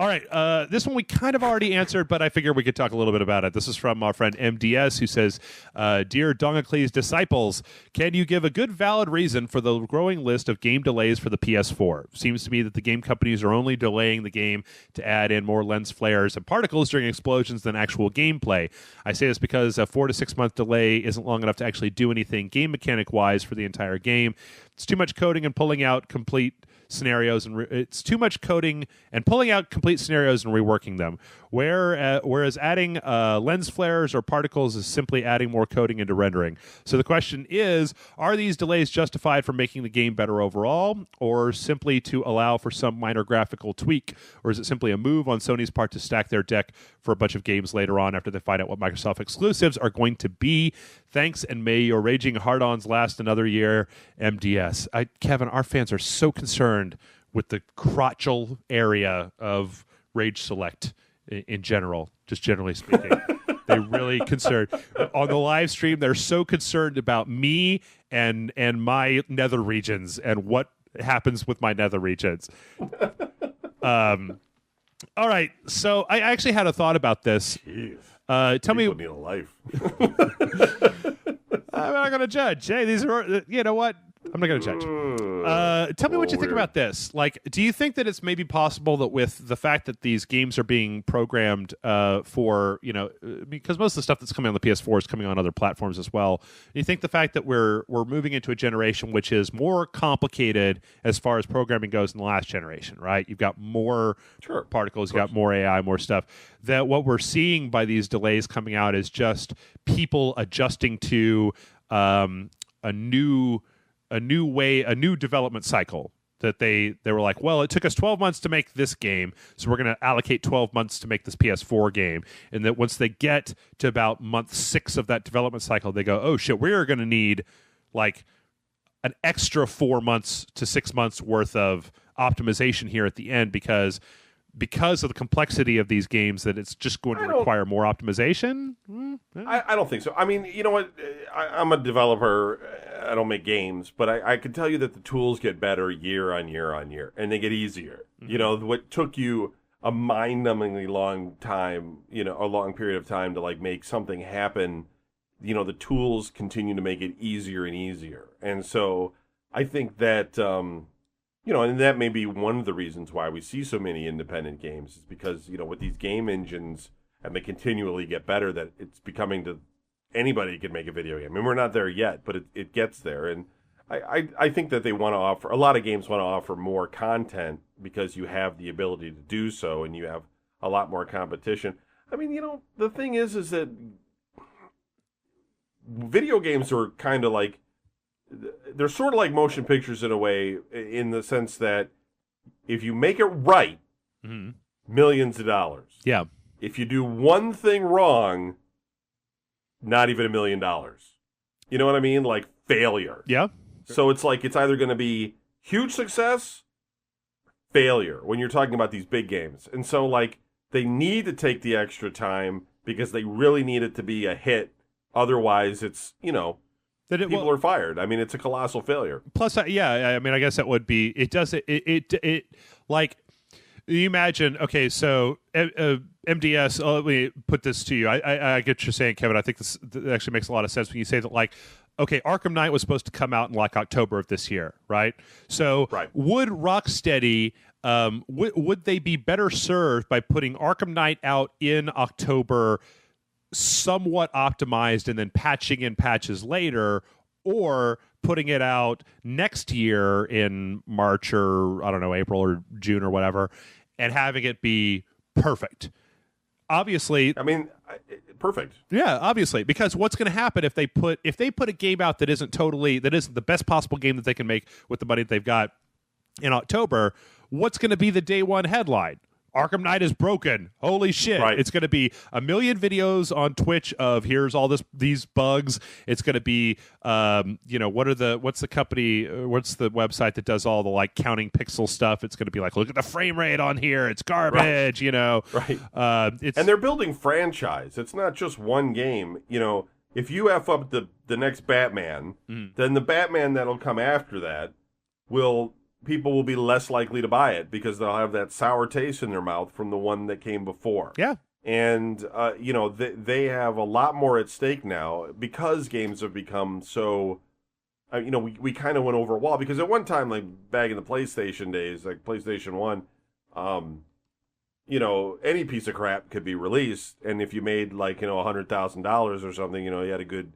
right, this one we kind of already answered, but I figured we could talk a little bit about it. This is from our friend MDS, who says, Dear Dongacles disciples, can you give a good valid reason for the growing list of game delays for the PS4? Seems to me that the game companies are only delaying the game to add in more lens flares and particles during explosions than actual gameplay. I say this because a 4 to 6 month delay isn't long enough to actually do anything game mechanic wise for the entire game. It's too much coding and pulling out complete scenarios, and it's too much coding and pulling out complete scenarios and reworking them. Whereas adding lens flares or particles is simply adding more coding into rendering. So the question is, are these delays justified for making the game better overall, or simply to allow for some minor graphical tweak? Or is it simply a move on Sony's part to stack their deck for a bunch of games later on after they find out what Microsoft exclusives are going to be? Thanks, and may your raging hard-ons last another year, MDS. Kevin, our fans are so concerned with the crotchal area of Rage Select in general, just generally speaking. They're really concerned. On the live stream, they're so concerned about me and my nether regions and what happens with my nether regions. All right, so I actually had a thought about this. Jeez. Tell me, need a life. I'm not going to judge. Hey, these are, you know what? I'm not going to judge. Tell me what you think about this. Like, do you think that it's maybe possible that with the fact that these games are being programmed for, because most of the stuff that's coming on the PS4 is coming on other platforms as well. Do you think the fact that we're moving into a generation which is more complicated as far as programming goes than the last generation, right? You've got more particles, you've got more AI, more stuff. That what we're seeing by these delays coming out is just people adjusting to a new development cycle. That they were like, well, it took us 12 months to make this game, so we're going to allocate 12 months to make this PS4 game. And that once they get to about month 6 of that development cycle, they go, oh shit, we're going to need like an extra 4 months to 6 months worth of optimization here at the end because of the complexity of these games, that it's just going to require more optimization? I don't think so. I mean, you know what? I'm a developer. I don't make games, but I can tell you that the tools get better year on year on year, and they get easier. Mm-hmm. What took you a mind-numbingly long time, a long period of time to like make something happen, the tools continue to make it easier and easier. And so I think that... and that may be one of the reasons why we see so many independent games, is because, with these game engines, and they continually get better, that it's becoming to anybody can make a video game. I mean, we're not there yet, but it gets there. And I think that they want to offer, a lot of games want to offer more content because you have the ability to do so and you have a lot more competition. I mean, the thing is that video games are kind of like, they're sort of like motion pictures in a way, in the sense that if you make it right, mm-hmm. millions of dollars. Yeah. If you do one thing wrong, not even $1 million. You know what I mean? Like failure. Yeah. So it's like it's either going to be huge success, failure, when you're talking about these big games. And so like they need to take the extra time because they really need it to be a hit. Otherwise, it's, people are fired. I mean, it's a colossal failure. Plus, I guess that would be, it does, it like, you imagine, okay, so MDS, let me put this to you. I get what you're saying, Kevin. I think this actually makes a lot of sense when you say that, like, okay, Arkham Knight was supposed to come out in, like, October of this year, right? So would Rocksteady would they be better served by putting Arkham Knight out in October, somewhat optimized, and then patching in patches later, or putting it out next year in March or, I don't know, April or June or whatever, and having it be perfect? Obviously, I mean, perfect. Yeah, obviously, because what's going to happen if they put a game out that isn't the best possible game that they can make with the money that they've got in October? What's going to be the day one headline? Arkham Knight is broken. Holy shit. Right. It's going to be a million videos on Twitch of here's all these bugs. It's going to be what's the company, what's the website that does all the like counting pixel stuff? It's going to be like, look at the frame rate on here. It's garbage, Right. And they're building franchise. It's not just one game. If you F up the next Batman, then the Batman that'll come after that people will be less likely to buy it because they'll have that sour taste in their mouth from the one that came before. Yeah. And, they have a lot more at stake now because games have become so, we kind of went over a wall because at one time, like back in the PlayStation days, like PlayStation 1, any piece of crap could be released. And if you made like, $100,000 or something, you had a good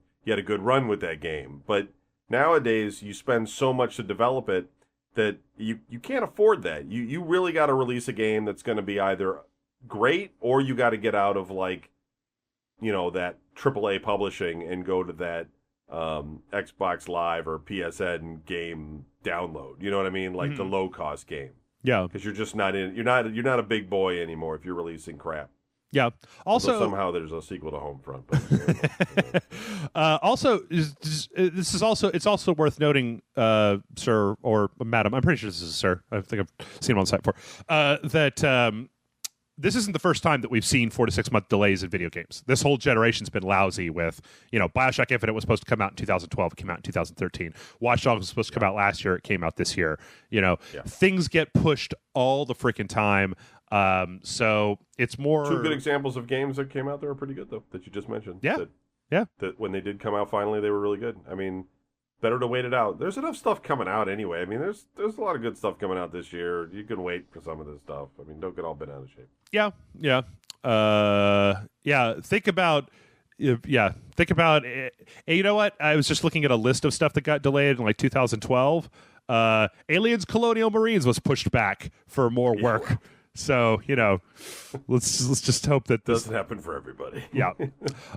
run with that game. But nowadays you spend so much to develop it that you can't afford that. You really got to release a game that's going to be either great or you got to get out of like, that AAA publishing and go to that Xbox Live or PSN game download. You know what I mean? Like the low cost game. Yeah. Because you're just not you're not a big boy anymore if you're releasing crap. Yeah. Also, although somehow there's a sequel to Homefront. But, also, it's also worth noting, sir or madam, I'm pretty sure this is a sir. I think I've seen him on the site before. That this isn't the first time that we've seen 4 to 6 month delays in video games. This whole generation's been lousy with, BioShock Infinite was supposed to come out in 2012. It came out in 2013. Watch Dogs was supposed to come out last year. It came out this year. Things get pushed all the freaking time. So it's more... 2 good examples of games that came out that were pretty good, though, that you just mentioned. Yeah. That when they did come out finally, they were really good. I mean, better to wait it out. There's enough stuff coming out anyway. I mean, there's a lot of good stuff coming out this year. You can wait for some of this stuff. I mean, don't get all bent out of shape. Yeah. Think about... you know what? I was just looking at a list of stuff that got delayed in like 2012. Aliens Colonial Marines was pushed back for more work. So, let's just hope that this doesn't happen for everybody. Yeah.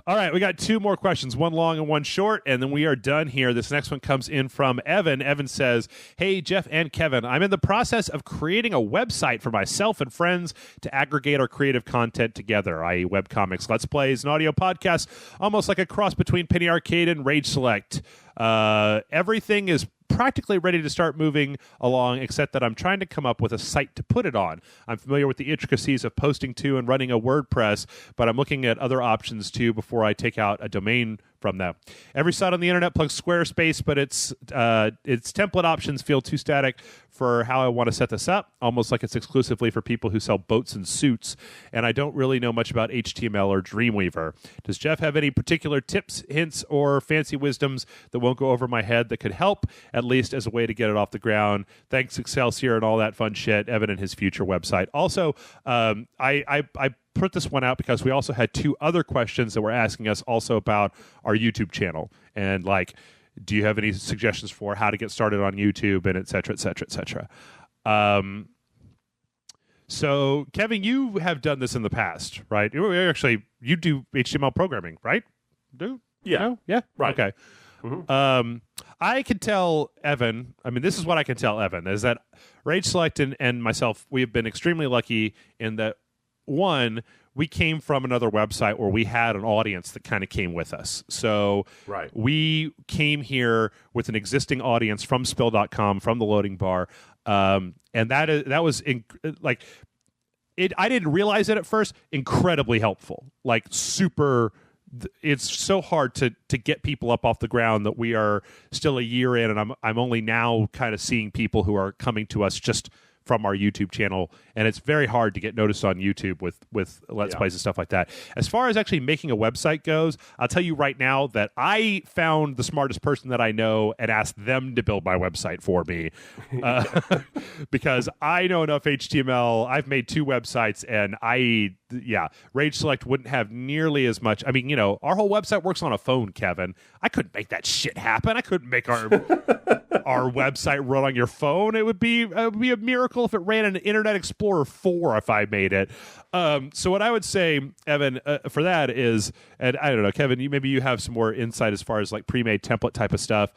All right, we got 2 more questions, one long and one short, and then we are done here. This next one comes in from Evan. Evan says, "Hey, Jeff and Kevin, I'm in the process of creating a website for myself and friends to aggregate our creative content together, i.e. webcomics, let's plays, and audio podcasts, almost like a cross between Penny Arcade and Rage Select. Everything is practically ready to start moving along, except that I'm trying to come up with a site to put it on. I'm familiar with the intricacies of posting to and running a WordPress, but I'm looking at other options too before I take out a domain from them. Every site on the internet plugs Squarespace, but its template options feel too static for how I want to set this up, almost like it's exclusively for people who sell boats and suits, and I don't really know much about HTML or Dreamweaver. Does Jeff have any particular tips, hints, or fancy wisdoms that won't go over my head that could help, at least as a way to get it off the ground? Thanks, Excelsior, and all that fun shit. Evan and his future website. Also, I put this one out because we also had 2 other questions that were asking us also about our YouTube channel and like, do you have any suggestions for how to get started on YouTube and et cetera, et cetera, et cetera. So Kevin, you have done this in the past, right? You do HTML programming, right? Yeah. No? Yeah. Right. Okay. Mm-hmm. I can tell Evan, this is what I can tell Evan, is that Rage Select and myself, we have been extremely lucky in that, one, we came from another website where we had an audience that kind of came with us. So we came here with an existing audience from spill.com, from the loading bar. And that was I didn't realize it at first, incredibly helpful, like super. It's so hard to get people up off the ground that we are still a year in, and I'm only now kind of seeing people who are coming to us just from our YouTube channel, and it's very hard to get noticed on YouTube with Let's Plays and stuff like that. As far as actually making a website goes, I'll tell you right now that I found the smartest person that I know and asked them to build my website for me, because I know enough HTML. I've made 2 websites, and Rage Select wouldn't have nearly as much. I mean, our whole website works on a phone, Kevin. I couldn't make that shit happen. I couldn't make our website run on your phone. It would be a miracle if it ran an Internet Explorer 4 if I made it. So what I would say, Evan, for that is, and I don't know, Kevin, maybe you have some more insight as far as like pre-made template type of stuff,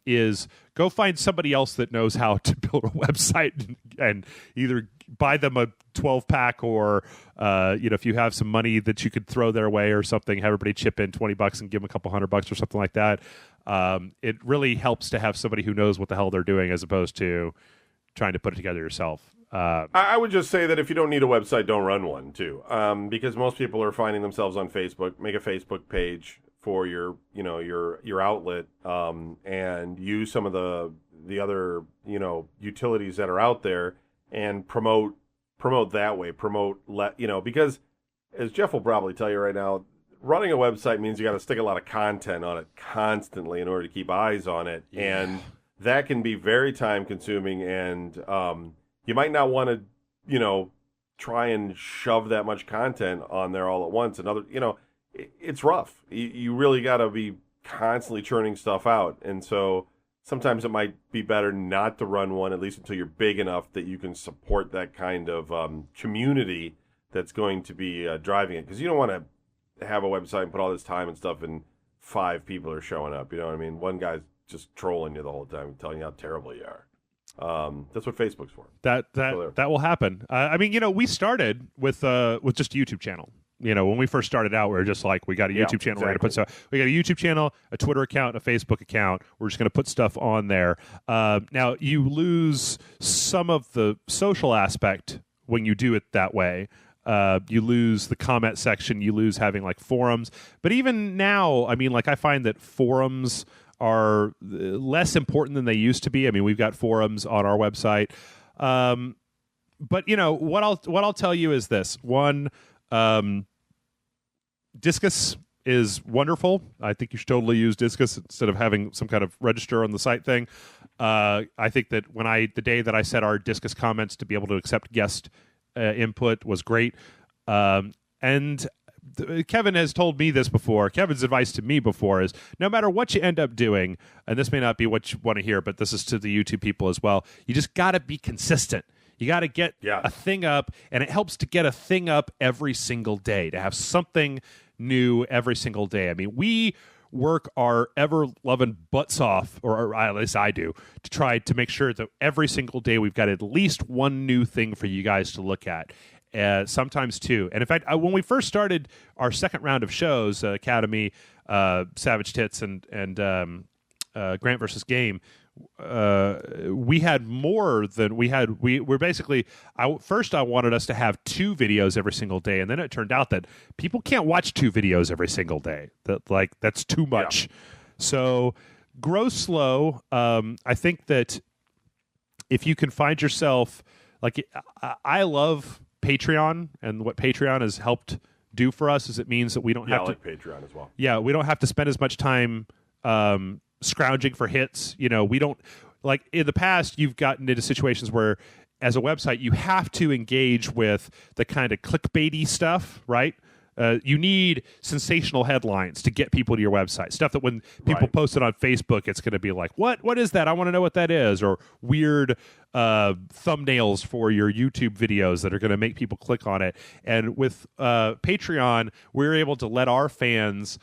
is go find somebody else that knows how to build a website and either buy them a 12-pack or, if you have some money that you could throw their way or something, have everybody chip in $20 and give them a couple $100 or something like that. It really helps to have somebody who knows what the hell they're doing as opposed to trying to put it together yourself. I would just say that if you don't need a website, don't run one too, because most people are finding themselves on Facebook. Make a Facebook page for your outlet, and use some of the other utilities that are out there and promote that way. Because as Jeff will probably tell you right now, running a website means you got to stick a lot of content on it constantly in order to keep eyes on it, and that can be very time consuming, and you might not want to try and shove that much content on there all at once. It's rough. You really got to be constantly churning stuff out, and so sometimes it might be better not to run one, at least until you're big enough that you can support that kind of community that's going to be driving it, because you don't want to have a website and put all this time and stuff and 5 people are showing up. You know what I mean? One guy's just trolling you the whole time, telling you how terrible you are. That's what Facebook's for. That will happen. We started with just a YouTube channel. When we first started out, we were just like, we got a YouTube channel. Exactly. We're going to put stuff. We got a YouTube channel, a Twitter account, a Facebook account. We're just going to put stuff on there. Now, you lose some of the social aspect when you do it that way. You lose the comment section. You lose having like forums. But even now, I find that forums are less important than they used to be. We've got forums on our website. But what I'll tell you is this. One, Discus is wonderful. I think you should totally use Discus instead of having some kind of register on the site thing. I think that the day that I set our Discus comments to be able to accept guest input was great. And Kevin has told me this before. Kevin's advice to me before is no matter what you end up doing, and this may not be what you want to hear, but this is to the YouTube people as well, you just got to be consistent. You got to get a thing up, and it helps to get a thing up every single day, to have something new every single day. We work our ever-loving butts off, or at least I do, to try to make sure that every single day we've got at least one new thing for you guys to look at. Sometimes 2. And in fact, when we first started our second round of shows, Academy, Savage Tits, and Grant versus Game, we had more than we had. We're basically, first I wanted us to have 2 videos every single day, and then it turned out that people can't watch 2 videos every single day. That's too much. Yeah. So grow slow. I think that if you can find yourself, I love Patreon, and what Patreon has helped do for us is it means that we don't have to. I like Patreon as well. Yeah, we don't have to spend as much time scrounging for hits. We don't, like in the past, you've gotten into situations where as a website you have to engage with the kind of clickbaity stuff, right? You need sensational headlines to get people to your website. Stuff that when people post it on Facebook, it's going to be like, what is that? I want to know what that is. Or weird thumbnails for your YouTube videos that are going to make people click on it. And with Patreon, we're able to let our fans,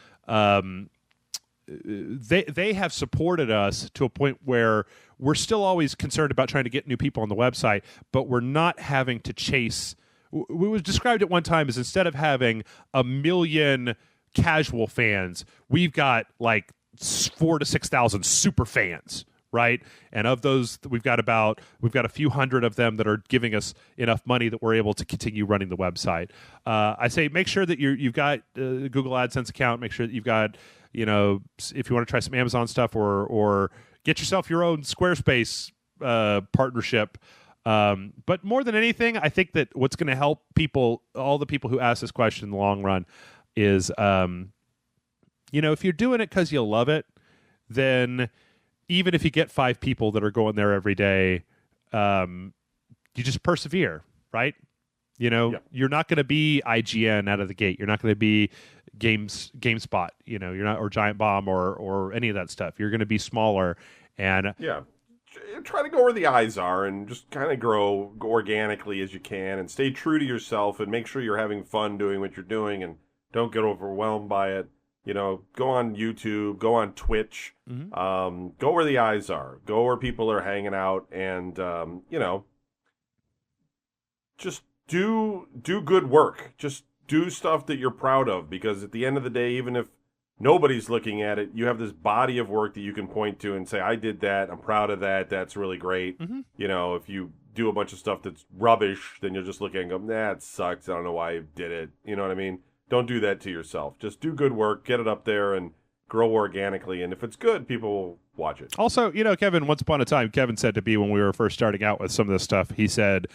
they have supported us to a point where we're still always concerned about trying to get new people on the website, but we're not having to chase. We was described at one time as instead of having 1 million casual fans, we've got like 4,000 to 6,000 super fans, right? And of those, we've got a few hundred of them that are giving us enough money that we're able to continue running the website. I say make sure that you've got a Google AdSense account. Make sure that you've got, if you want to try some Amazon stuff or get yourself your own Squarespace partnership. But more than anything, I think that what's going to help people, all the people who ask this question in the long run, is if you're doing it because you love it, then even if you get 5 people that are going there every day, you just persevere, right? You're not going to be IGN out of the gate. You're not going to be GameSpot. You're not, or Giant Bomb or any of that stuff. You're going to be smaller, and try to go where the eyes are and just kind of grow organically as you can, and stay true to yourself, and make sure you're having fun doing what you're doing, and don't get overwhelmed by it. Go on YouTube, go on Twitch, go where the eyes are, go where people are hanging out, and just do good work. Just do stuff that you're proud of, because at the end of the day, even if nobody's looking at it, you have this body of work that you can point to and say, I did that, I'm proud of that, that's really great. If you do a bunch of stuff that's rubbish, then you'll just look at it and go, nah, it sucks, I don't know why I did it. You know what I mean? Don't do that to yourself. Just do good work, get it up there, and grow organically. And if it's good, people will watch it. Also, Kevin, once upon a time, Kevin said to me when we were first starting out with some of this stuff, he said,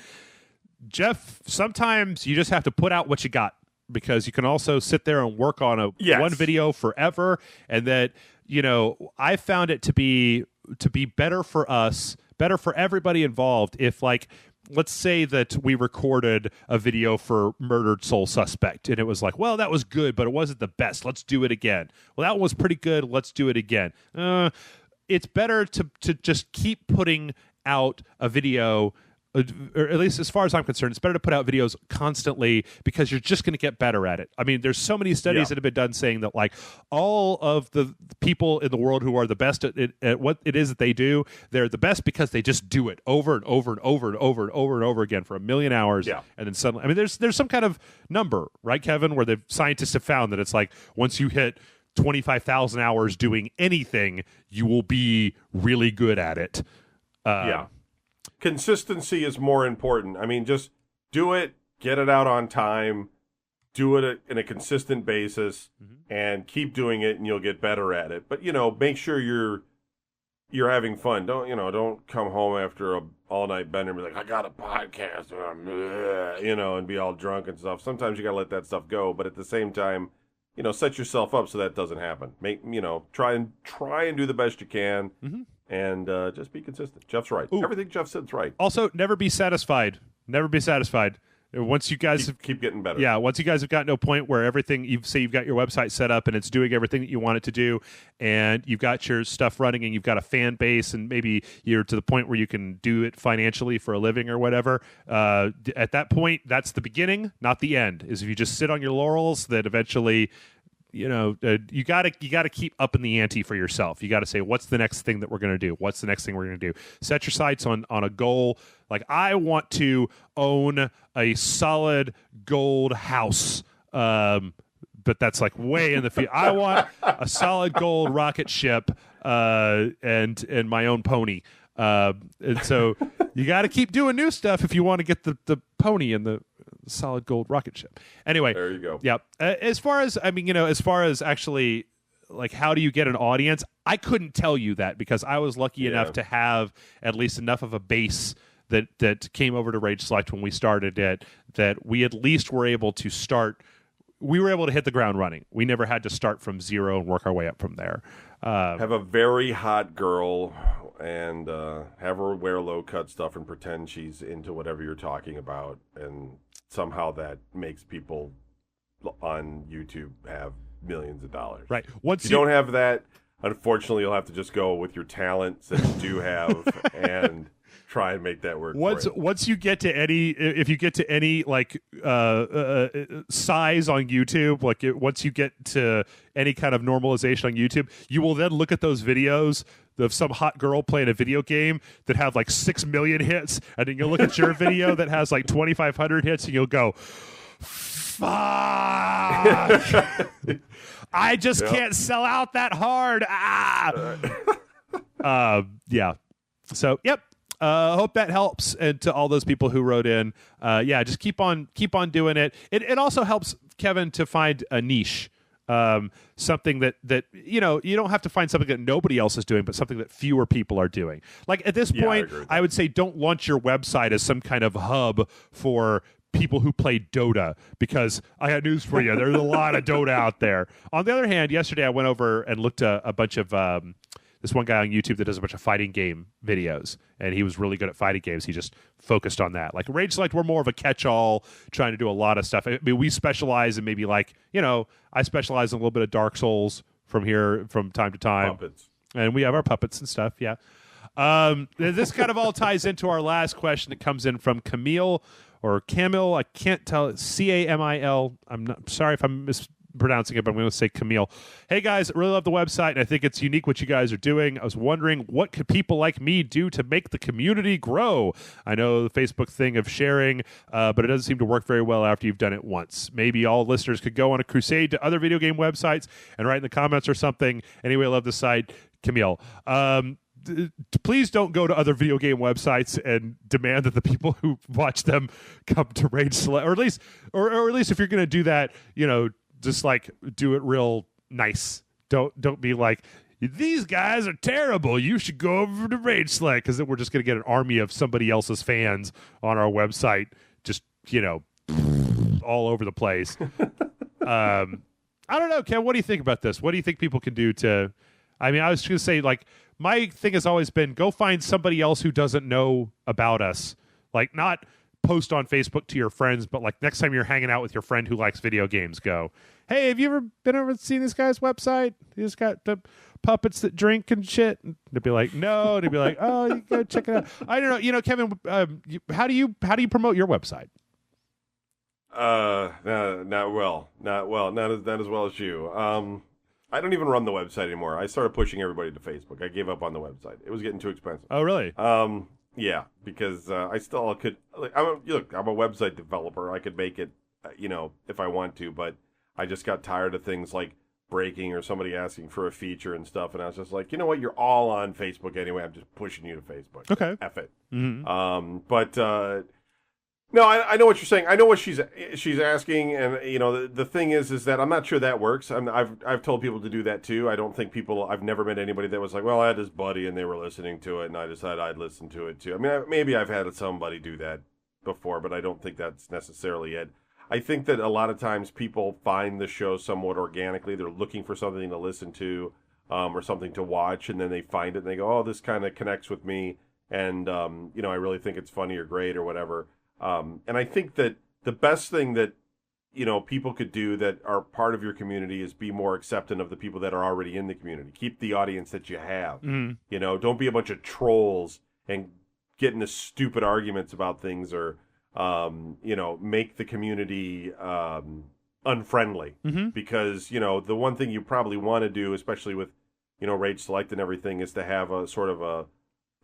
Jeff, sometimes you just have to put out what you got, because you can also sit there and work on one video forever. And that, I found it to be better for us, better for everybody involved, if, like, let's say that we recorded a video for Murdered Soul Suspect, and it was like, well, that was good, but it wasn't the best. Let's do it again. Well, that was pretty good. Let's do it again. It's better to just keep putting out a video, or at least as far as I'm concerned, it's better to put out videos constantly, because you're just going to get better at it. I mean, there's so many studies that have been done saying that, like, all of the people in the world who are the best at what it is that they do, they're the best because they just do it over and over and over and over and over and over again for 1 million hours. Yeah. And then suddenly, I mean, there's some kind of number, right, Kevin, where the scientists have found that it's like, once you hit 25,000 hours doing anything, you will be really good at it. Consistency is more important. I mean, just do it, get it out on time, do it in a consistent basis, and keep doing it, and you'll get better at it. But, make sure you're having fun. Don't come home after a all-night bender and be like, I got a podcast, and be all drunk and stuff. Sometimes you got to let that stuff go, but at the same time, set yourself up so that doesn't happen. Try and do the best you can. And just be consistent. Jeff's right. Ooh. Everything Jeff said's right. Also, never be satisfied. Never be satisfied. Once you guys keep getting better. Yeah, once you guys have gotten to a point where everything, you've got your website set up and it's doing everything that you want it to do, and you've got your stuff running, and you've got a fan base, and maybe you're to the point where you can do it financially for a living or whatever. At that point, that's the beginning, not the end. Is if you just sit on your laurels, that eventually, you gotta keep up in the ante for yourself. You gotta say, what's the next thing that we're gonna do? What's the next thing we're gonna do? Set your sights on a goal. Like, I want to own a solid gold house, but that's like way in the future. I want a solid gold rocket ship, and my own pony. And so you got to keep doing new stuff if you want to get the pony and the solid gold rocket ship. Anyway, there you go. Yeah. As far as actually, like, how do you get an audience? I couldn't tell you that, because I was lucky enough to have at least enough of a base that came over to Rage Select when we started it, that we at least were able to start. We were able to hit the ground running. We never had to start from zero and work our way up from there. Have a very hot girl and have her wear low-cut stuff and pretend she's into whatever you're talking about, and somehow that makes people on YouTube have millions of dollars. Right. Once you don't have that, unfortunately, you'll have to just go with your talents that you do have and try and make that work. Once you get to any, if you get to any like size on YouTube, like once you get to any kind of normalization on YouTube, you will then look at those videos of some hot girl playing a video game that have like 6 million hits, and then you'll look at your video that has like 2,500 hits, and you'll go, fuck. I just can't sell out that hard. Yeah. So, yep. Hope that helps. And to all those people who wrote in, just keep on doing it. It also helps Kevin to find a niche. something that you don't have to find something that nobody else is doing, but something that fewer people are doing. Like at this point, I would say don't launch your website as some kind of hub for people who play Dota, because I got news for you. There's a lot of Dota out there. On the other hand, yesterday I went over and looked at a bunch of this one guy on YouTube that does a bunch of fighting game videos, and he was really good at fighting games. He just focused on that. Like Rage Select, we're more of a catch-all, trying to do a lot of stuff. I mean, we specialize in maybe I specialize in a little bit of Dark Souls from time to time. Puppets. And we have our puppets and stuff, yeah. This kind of all ties into our last question that comes in from Camille, or Camille, I can't tell, Camil. I'm sorry if I'm mispronouncing it, but I'm going to say Camille. Hey guys, I really love the website, and I think it's unique what you guys are doing. I was wondering, what could people like me do to make the community grow? I know the Facebook thing of sharing, but it doesn't seem to work very well after you've done it once. Maybe all listeners could go on a crusade to other video game websites and write in the comments or something. Anyway, I love the site, Camille. Please don't go to other video game websites and demand that the people who watch them come to Rage Select, or at least if you're going to do that, just like do it real nice. Don't be like, these guys are terrible, you should go over to Rage Select, because then we're just going to get an army of somebody else's fans on our website, just all over the place. I don't know, Ken. What do you think about this? What do you think people can do to? I mean, I was going to say, like, my thing has always been, go find somebody else who doesn't know about us. Like, not post on Facebook to your friends, but like next time you're hanging out with your friend who likes video games, go, hey, have you ever been over and seen this guy's website? He's got the puppets that drink and shit. And they'd be like, no. And he'd be like, oh, you go check it out. I don't know. Kevin, how do you promote your website? Not well. Not as well as you. I don't even run the website anymore. I started pushing everybody to Facebook. I gave up on the website. It was getting too expensive. Oh, really? Yeah, because I still could. Like, I'm a website developer. I could make it, if I want to. But I just got tired of things like breaking or somebody asking for a feature and stuff. And I was just like, you know what? You're all on Facebook anyway. I'm just pushing you to Facebook. Okay. F it. Mm-hmm. No, I know what you're saying. I know what she's asking, and the thing is that I'm not sure that works. I've told people to do that too. I don't think I've never met anybody that was like, well, I had this buddy and they were listening to it, and I decided I'd listen to it too. I mean, maybe I've had somebody do that before, but I don't think that's necessarily it. I think that a lot of times people find the show somewhat organically. They're looking for something to listen to, or something to watch, and then they find it and they go, oh, this kind of connects with me, and I really think it's funny or great or whatever. And I think that the best thing that, people could do that are part of your community is be more accepting of the people that are already in the community. Keep the audience that you have. Mm-hmm. Don't be a bunch of trolls and get into stupid arguments about things, or, make the community unfriendly. Mm-hmm. Because, the one thing you probably want to do, especially with, Rage Select and everything, is to have a sort of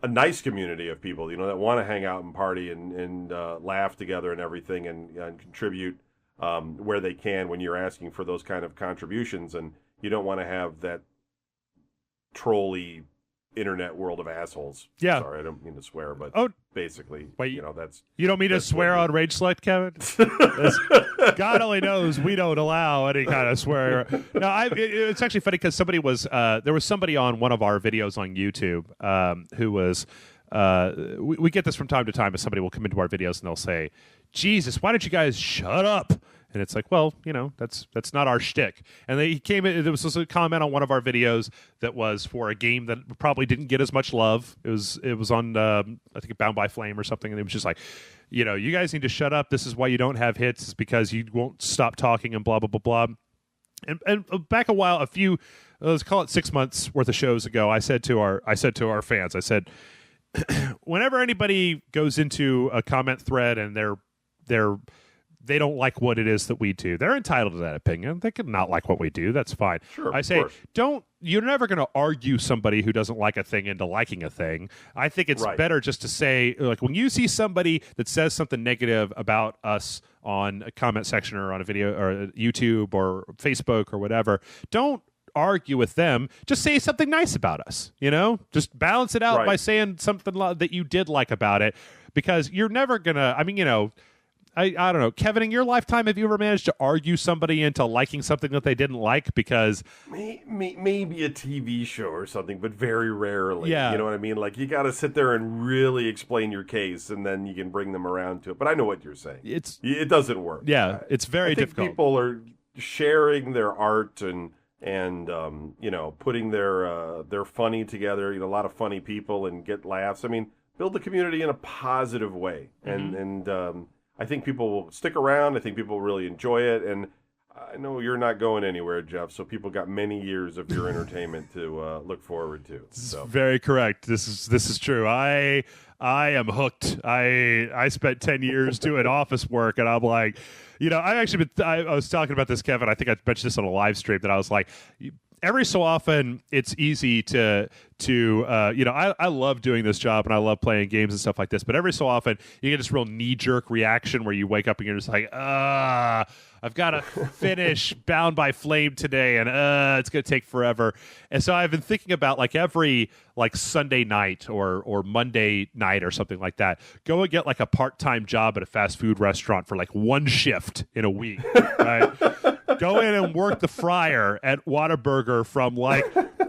a nice community of people, that want to hang out and party and laugh together and everything, and contribute where they can when you're asking for those kind of contributions. And you don't want to have that trolly internet world of assholes. Yeah. Sorry, I don't mean to swear, but basically, that's... You don't mean to swear on Rage Select, Kevin? God only knows we don't allow any kind of swear. No, it's actually funny because there was somebody on one of our videos on YouTube who was... we get this from time to time, as somebody will come into our videos and they'll say, Jesus, why don't you guys shut up? And it's like, well, that's not our shtick. And he came in, there was a comment on one of our videos that was for a game that probably didn't get as much love. It was on, I think, Bound by Flame or something. And it was just like, you guys need to shut up. This is why you don't have hits. It's because you won't stop talking and blah, blah, blah, blah. And back let's call it 6 months worth of shows ago, I said to our fans, I said, whenever anybody goes into a comment thread and they don't like what it is that we do, they're entitled to that opinion. They can not like what we do. That's fine. Sure, I say, you're never going to argue somebody who doesn't like a thing into liking a thing. I think it's better just to say, like, when you see somebody that says something negative about us on a comment section or on a video or YouTube or Facebook or whatever, don't argue with them. Just say something nice about us, just balance it out by saying something that you did like about it, because you're never going to, I don't know, Kevin, in your lifetime, have you ever managed to argue somebody into liking something that they didn't like? Because maybe a TV show or something, but very rarely. Yeah. You know what I mean? Like, you got to sit there and really explain your case, and then you can bring them around to it. But I know what you're saying. It doesn't work. Yeah, it's very I think difficult. People are sharing their art and putting their funny together. A lot of funny people and get laughs. I mean, build the community in a positive way, and I think people will stick around. I think people will really enjoy it, and I know you're not going anywhere, Jeff. So people got many years of your entertainment to look forward to. So. Very correct. This is true. I am hooked. I spent 10 years doing office work, and I'm like, I was talking about this, Kevin. I think I mentioned this on a live stream that I was like, every so often it's easy to I love doing this job and I love playing games and stuff like this, but every so often you get this real knee-jerk reaction where you wake up and you're just like, I've got to finish Bound by Flame today, and it's going to take forever. And so I've been thinking about every Sunday night or Monday night or something like that, go and get a part-time job at a fast food restaurant for one shift in a week, right? Go in and work the fryer at Whataburger from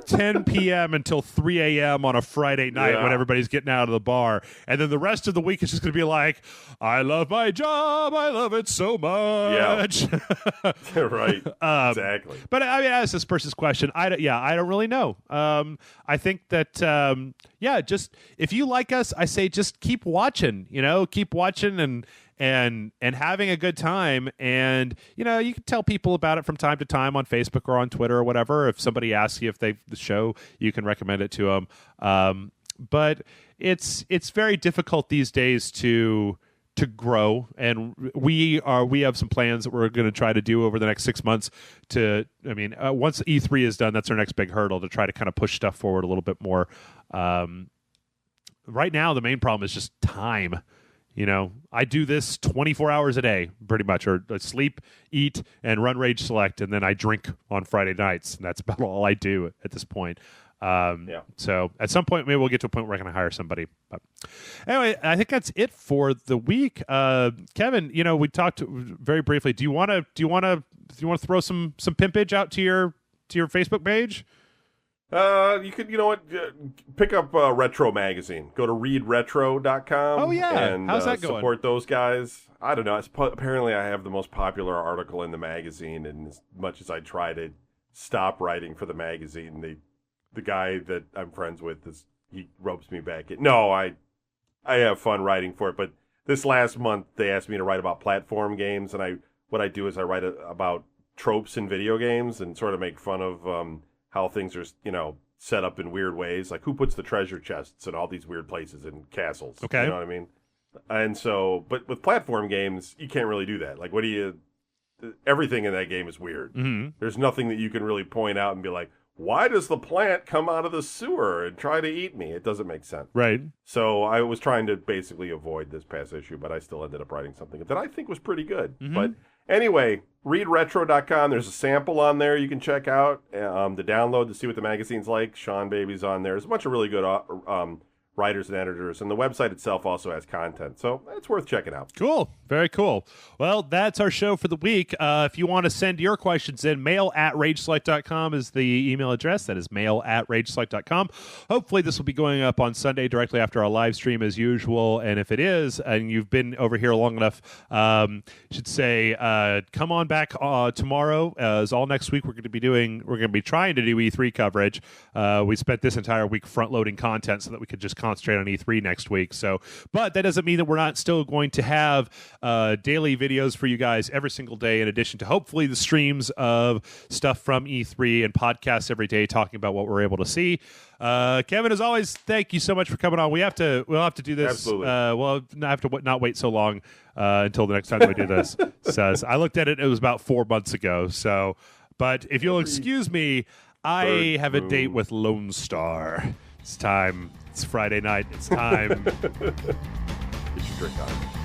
10 p.m. until 3 a.m. on a Friday night when everybody's getting out of the bar. And then the rest of the week is just going to be I love my job. I love it so much. Yeah. Right. Exactly. But I mean, as this person's question, I don't really know. I think that, just if you like us, I say just keep watching, keep watching and having a good time. And you can tell people about it from time to time on Facebook or on Twitter or whatever. If somebody asks you if the show, you can recommend it to them. But it's very difficult these days to grow, and we have some plans that we're going to try to do over the next 6 months once E3 is done, that's our next big hurdle, to try to kind of push stuff forward a little bit more. Right now the main problem is just time. I do this 24 hours a day, pretty much, or I sleep, eat, and run Rage Select, and then I drink on Friday nights, and that's about all I do at this point. So at some point, maybe we'll get to a point where I can hire somebody. But anyway, I think that's it for the week. Kevin, we talked very briefly. Do you want to throw some pimpage out to your Facebook page? You could, pick up Retro Magazine. Go to readretro.com. Oh, yeah. And how's that going? Support those guys. I don't know. Apparently, I have the most popular article in the magazine, and as much as I try to stop writing for the magazine, the guy that I'm friends with, he ropes me back in. No, I have fun writing for it, but this last month, they asked me to write about platform games, and what I do is I write about tropes in video games and sort of make fun of how things are, set up in weird ways, like who puts the treasure chests in all these weird places in castles. Okay. You know what I mean? And so, but with platform games, you can't really do that. Everything in that game is weird. Mm-hmm. There's nothing that you can really point out and be like, why does the plant come out of the sewer and try to eat me? It doesn't make sense. Right. So I was trying to basically avoid this past issue, but I still ended up writing something that I think was pretty good. Mm-hmm. But anyway, readretro.com. There's a sample on there you can check out, to download to see what the magazine's like. Sean Baby's on there. There's a bunch of really good writers and editors, and the website itself also has content, so it's worth checking out. Cool. Very cool. Well, that's our show for the week. If you want to send your questions in, mail@rageselect.com is the email address. That is mail@rageselect.com. Hopefully this will be going up on Sunday directly after our live stream as usual, and if it is, and you've been over here long enough, should say come on back tomorrow. As all next week we're going to be trying to do E3 coverage. We spent this entire week front-loading content so that we could just concentrate on E3 next week. But that doesn't mean that we're not still going to have daily videos for you guys every single day, in addition to hopefully the streams of stuff from E3 and podcasts every day talking about what we're able to see. Kevin, as always, thank you so much for coming on. We'll have to do this. Absolutely. We'll have to not wait so long until the next time we do this. Says I looked at it was about 4 months ago. But if you'll excuse me, I have a date with Lone Star. It's time. It's Friday night. It's time. Get your drink on.